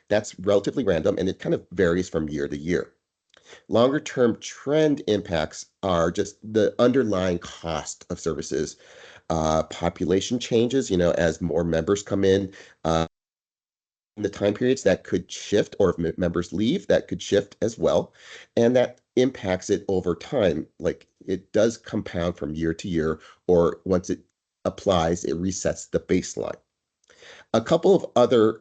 that's relatively random and it kind of varies from year to year. Longer term trend impacts are just the underlying cost of services, population changes, as more members come in the time periods that could shift, or if members leave, that could shift as well. And that impacts it over time. Like it does compound from year to year, or once it applies, it resets the baseline. A couple of other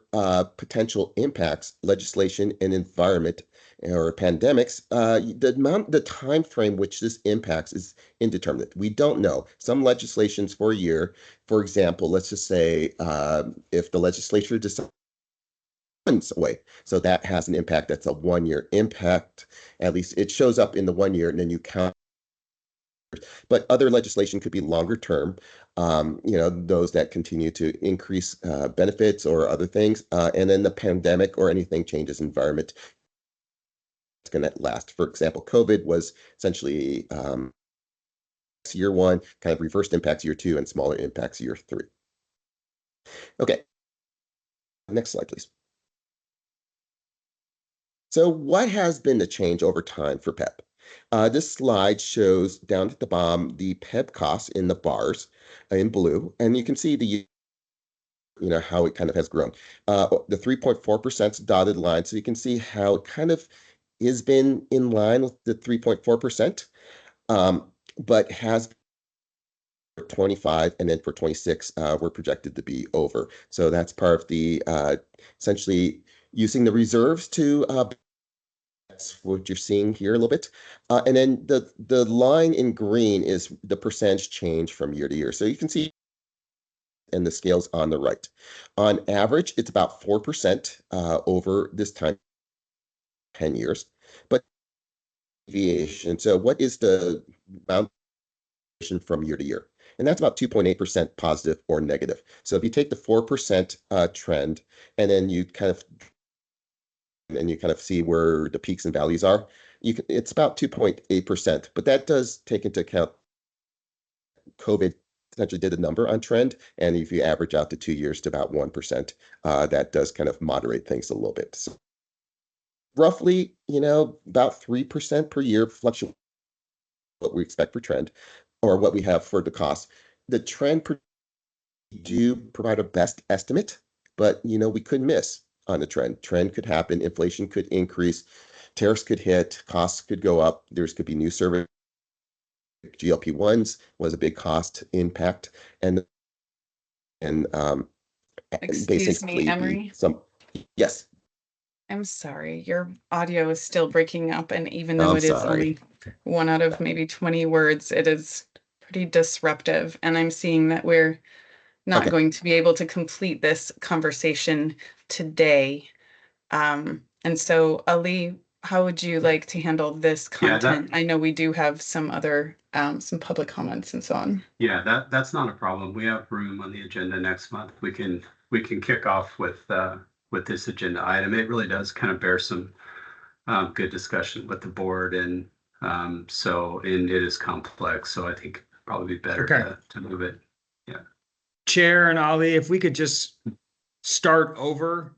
potential impacts, legislation and environment or pandemics, the time frame which this impacts is indeterminate. We don't know. Some legislations for a year, for example, let's just say if the legislature decides away. So that has an impact. That's a 1-year impact. At least it shows up in the 1 year and then you count. But other legislation could be longer term, those that continue to increase benefits or other things. And then the pandemic or anything changes environment. It's going to last. For example, COVID was essentially year 1, kind of reversed impacts year 2 and smaller impacts year 3. Okay. Next slide, please. So what has been the change over time for PEBB? This slide shows down at the bottom the PEBB costs in the bars in blue, and you can see how it kind of has grown. The 3.4% dotted line, so you can see how it kind of has been in line with the 3.4%, but has for 25 and then for 26 we're projected to be over. So that's part of the essentially using the reserves to that's what you're seeing here a little bit. And then the line in green is the percentage change from year to year. So you can see and the scales on the right. On average, it's about 4% over this time, 10 years. But deviation, so what is the amount from year to year? And that's about 2.8% positive or negative. So if you take the 4% trend and then you kind of see where the peaks and valleys are, it's about 2.8%. But that does take into account COVID essentially did a number on trend. And if you average out to 2 years to about 1%, that does kind of moderate things a little bit. So roughly, about 3% per year fluctuation, what we expect for trend or what we have for the cost. The trend do provide a best estimate, but we could miss on the trend. Trend could happen, inflation could increase, tariffs could hit, costs could go up, there could be new service. GLP-1s was a big cost impact, and Excuse me, Emery. Yes. I'm sorry, your audio is still breaking up, and even though it is only 1 out of maybe 20 words, it is pretty disruptive, and I'm seeing that we're not going to be able to complete this conversation today. And so, Ali, how would you like to handle this content? I know we do have some other some public comments and so on. Yeah, that's not a problem. We have room on the agenda next month. We can kick off with with this agenda item. It really does kind of bear some good discussion with the board, and and it is complex. So I think it'd probably be better to move it. Yeah. Chair and Ali, if we could just start over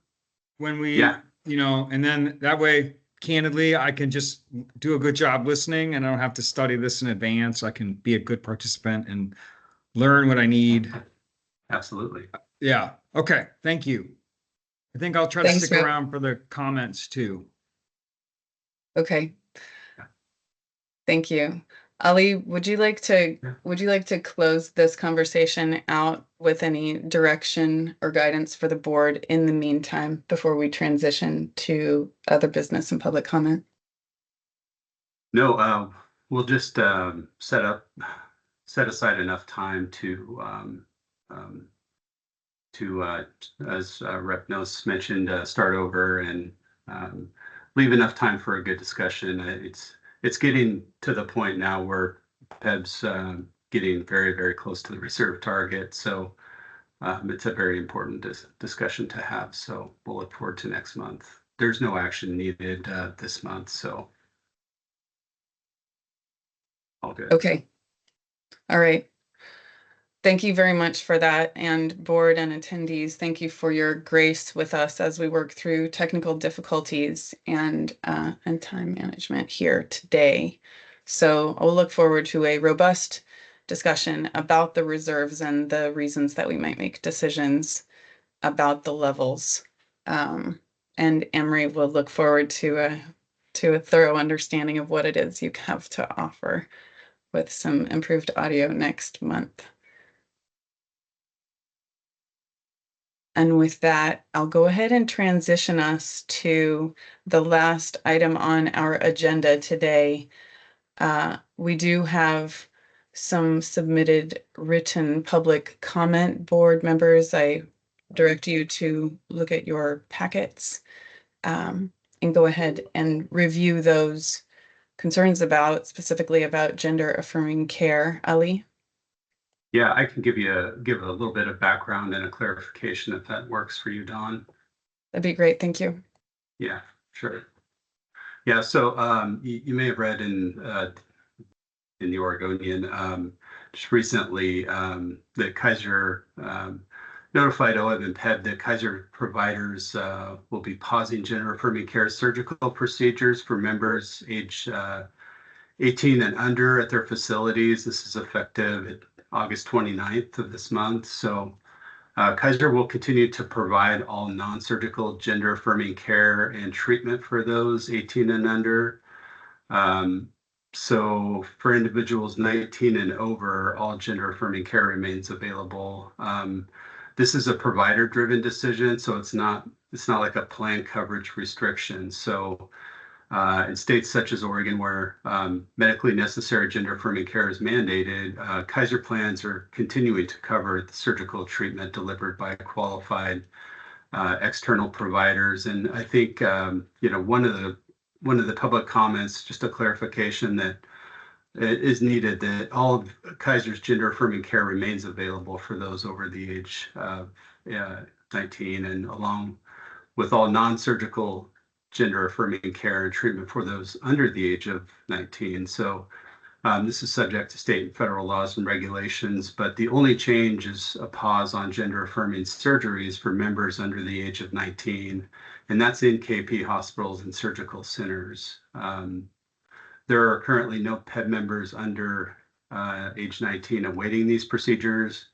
when we, and then that way, candidly, I can just do a good job listening and I don't have to study this in advance. I can be a good participant and learn what I need. Absolutely. Yeah. Okay. Thank you. I think I'll try to stick around for the comments too. Okay. Thank you. Ali, would you like to close this conversation out with any direction or guidance for the board in the meantime before we transition to other business and public comment? No, we'll just set aside enough time to as Rep. Nose mentioned, start over and leave enough time for a good discussion. It's getting to the point now where PEBB's getting very, very close to the reserve target. So it's a very important discussion to have. So we'll look forward to next month. There's no action needed this month, so all good. Okay. All right. Thank you very much for that. And board and attendees, thank you for your grace with us as we work through technical difficulties and time management here today. So I'll look forward to a robust discussion about the reserves and the reasons that we might make decisions about the levels. And Emery will look forward to a thorough understanding of what it is you have to offer with some improved audio next month. And with that, I'll go ahead and transition us to the last item on our agenda today. We do have some submitted written public comment. Board members, I direct you to look at your packets and go ahead and review those concerns specifically about gender affirming care. Ali? Yeah, I can give a little bit of background and a clarification if that works for you, Dawn. That'd be great. Thank you. Yeah, sure. Yeah, so you may have read in the Oregonian just recently that Kaiser notified OEB and PEBB that Kaiser providers will be pausing gender affirming care surgical procedures for members age 18 and under at their facilities. This is effective August 29th of this month. So Kaiser will continue to provide all non-surgical gender affirming care and treatment for those 18 and under. So for individuals 19 and over, all gender affirming care remains available. This is a provider driven decision, so it's not like a plan coverage restriction. So in states such as Oregon, where medically necessary gender affirming care is mandated, Kaiser plans are continuing to cover the surgical treatment delivered by qualified external providers. And I think one of the public comments, just a clarification that is needed, that all of Kaiser's gender affirming care remains available for those over the age of 19, and along with all non-surgical gender affirming care and treatment for those under the age of 19. So this is subject to state and federal laws and regulations, but the only change is a pause on gender affirming surgeries for members under the age of 19, and that's in KP hospitals and surgical centers. There are currently no PEBB members under age 19 awaiting these procedures.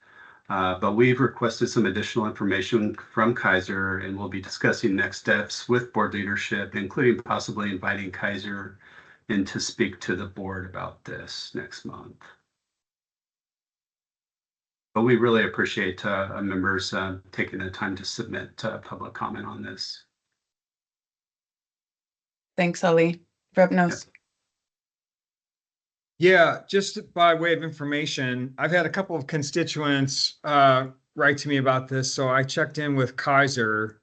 But we've requested some additional information from Kaiser, and we'll be discussing next steps with board leadership, including possibly inviting Kaiser in to speak to the board about this next month. But we really appreciate members taking the time to submit public comment on this. Thanks, Ali. Rep. Nose. Yeah, just by way of information, I've had a couple of constituents write to me about this. So I checked in with Kaiser,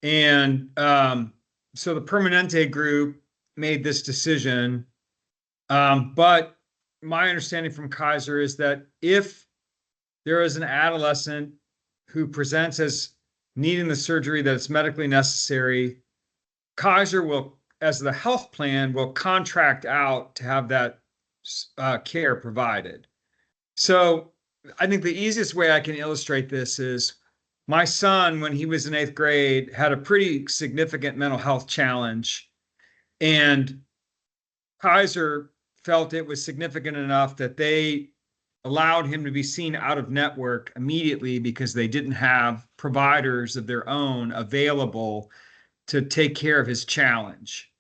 and so the Permanente group made this decision. But my understanding from Kaiser is that if there is an adolescent who presents as needing the surgery that is medically necessary, Kaiser will, as the health plan, will contract out to have that care provided. So I think the easiest way I can illustrate this is my son, when he was in 8th grade, had a pretty significant mental health challenge, and Kaiser felt it was significant enough that they allowed him to be seen out of network immediately because they didn't have providers of their own available to take care of his challenge.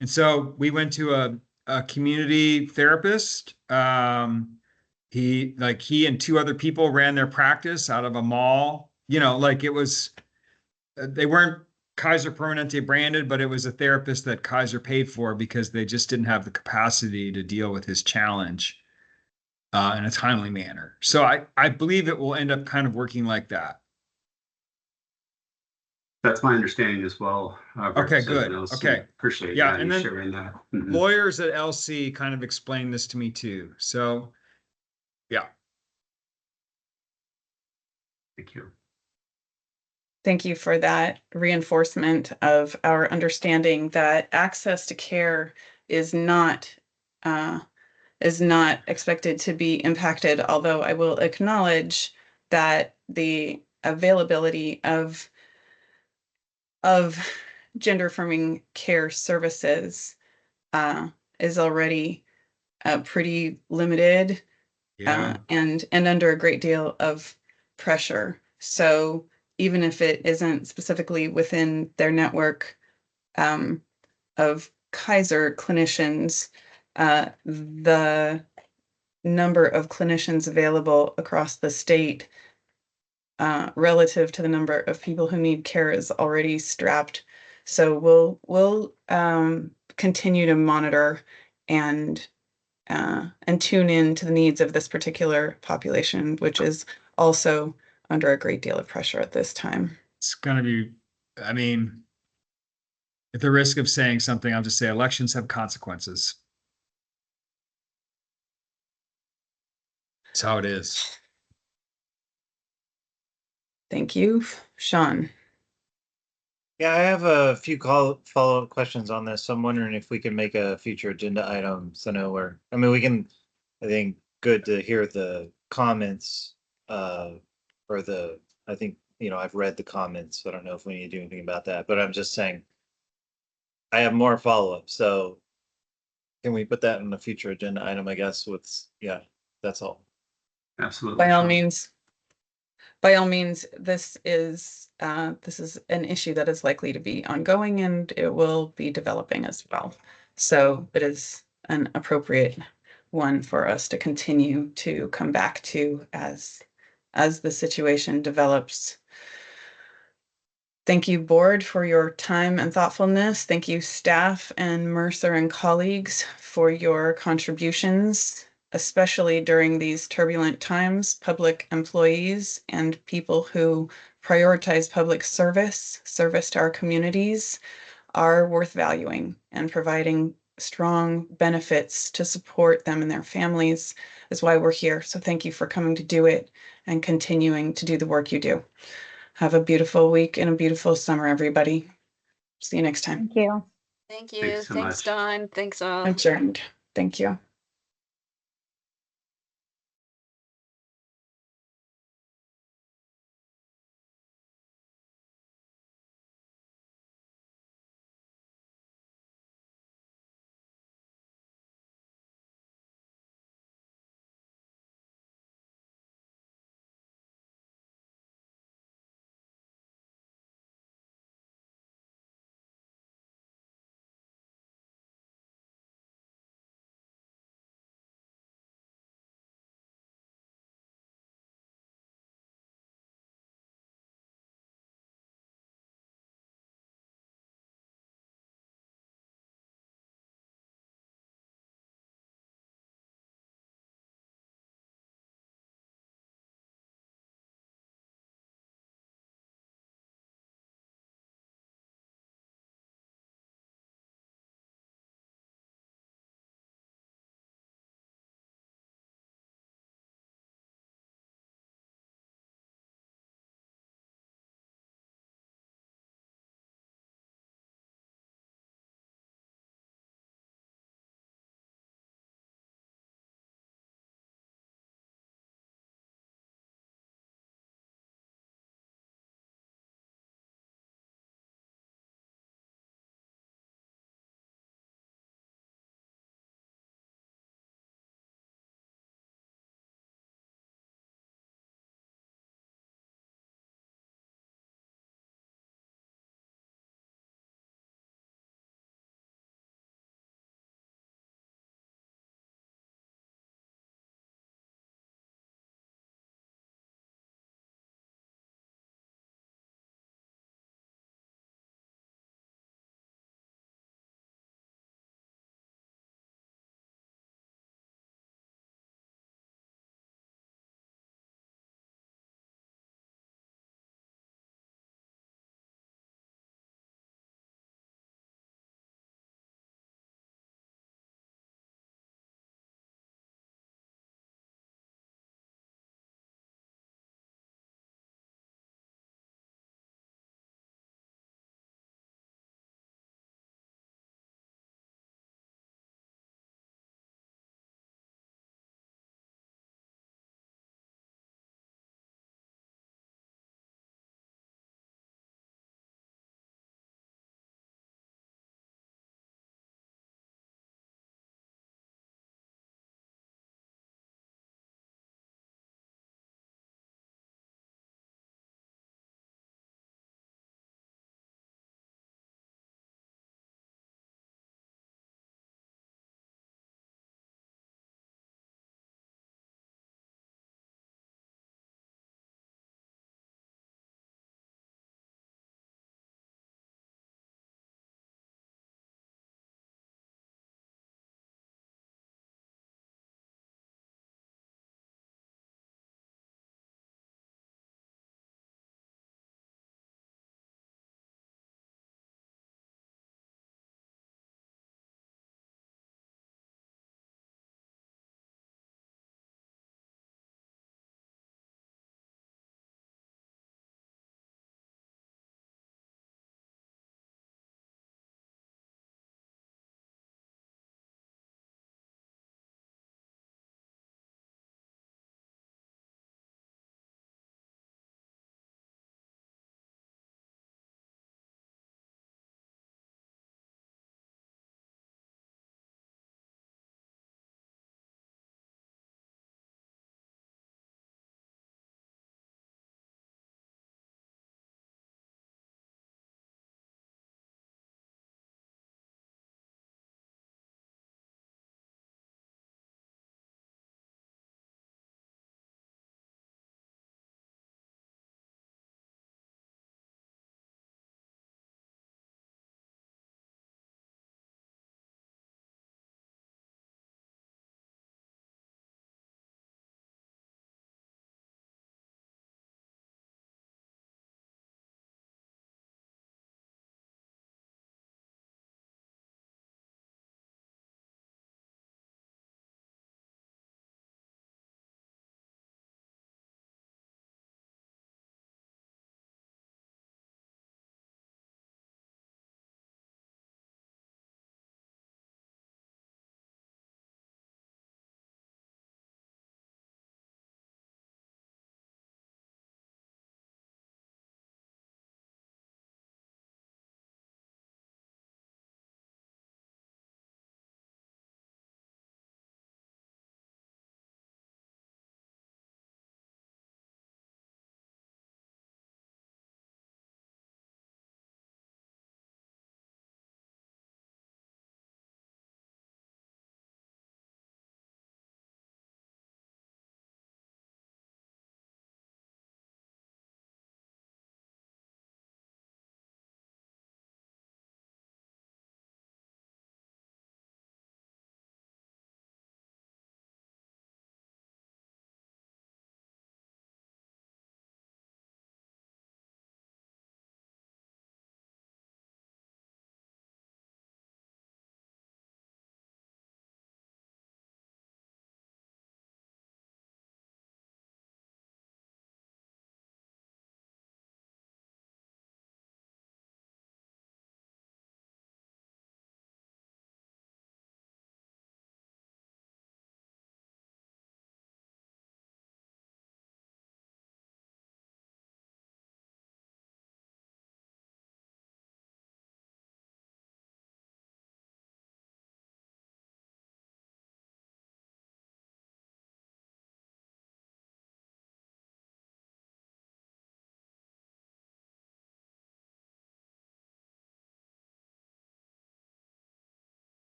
And so we went to a community therapist. He and 2 other people ran their practice out of a mall. It was, they weren't Kaiser Permanente branded, but it was a therapist that Kaiser paid for because they just didn't have the capacity to deal with his challenge in a timely manner. So I believe it will end up kind of working like that. That's my understanding as well. Okay, good. Okay. Appreciate Yeah, and you then sharing that. lawyers at LC kind of explained this to me too. So, yeah. Thank you. Thank you for that reinforcement of our understanding that access to care is not expected to be impacted, although I will acknowledge that the availability of gender affirming care services is already pretty limited and under a great deal of pressure. So even if it isn't specifically within their network of Kaiser clinicians, the number of clinicians available across the state relative to the number of people who need care is already strapped. So we'll continue to monitor and tune in to the needs of this particular population, which is also under a great deal of pressure at this time. It's going to be, I mean, at the risk of saying something, I'll just say elections have consequences. That's how it is. Thank you, Sean. Yeah, I have a few follow-up questions on this. So I'm wondering if we can make a future agenda item. So we can, I think, good to hear the comments I think, I've read the comments. So I don't know if we need to do anything about that, but I'm just saying I have more follow-up. So can we put that in a future agenda item, I guess, that's all. Absolutely. By all means, this is an issue that is likely to be ongoing, and it will be developing as well. So it is an appropriate one for us to continue to come back to as the situation develops. Thank you, board, for your time and thoughtfulness. Thank you, staff and Mercer and colleagues, for your contributions, especially during these turbulent times. Public employees and people who prioritize public service to our communities are worth valuing, and providing strong benefits to support them and their families is why we're here. So thank you for coming to do it and continuing to do the work you do. Have a beautiful week and a beautiful summer, everybody. See you next time. Thank you. Thank you. Thanks so Thanks, much. Dawn. Thanks all. Adjourned. Thank you.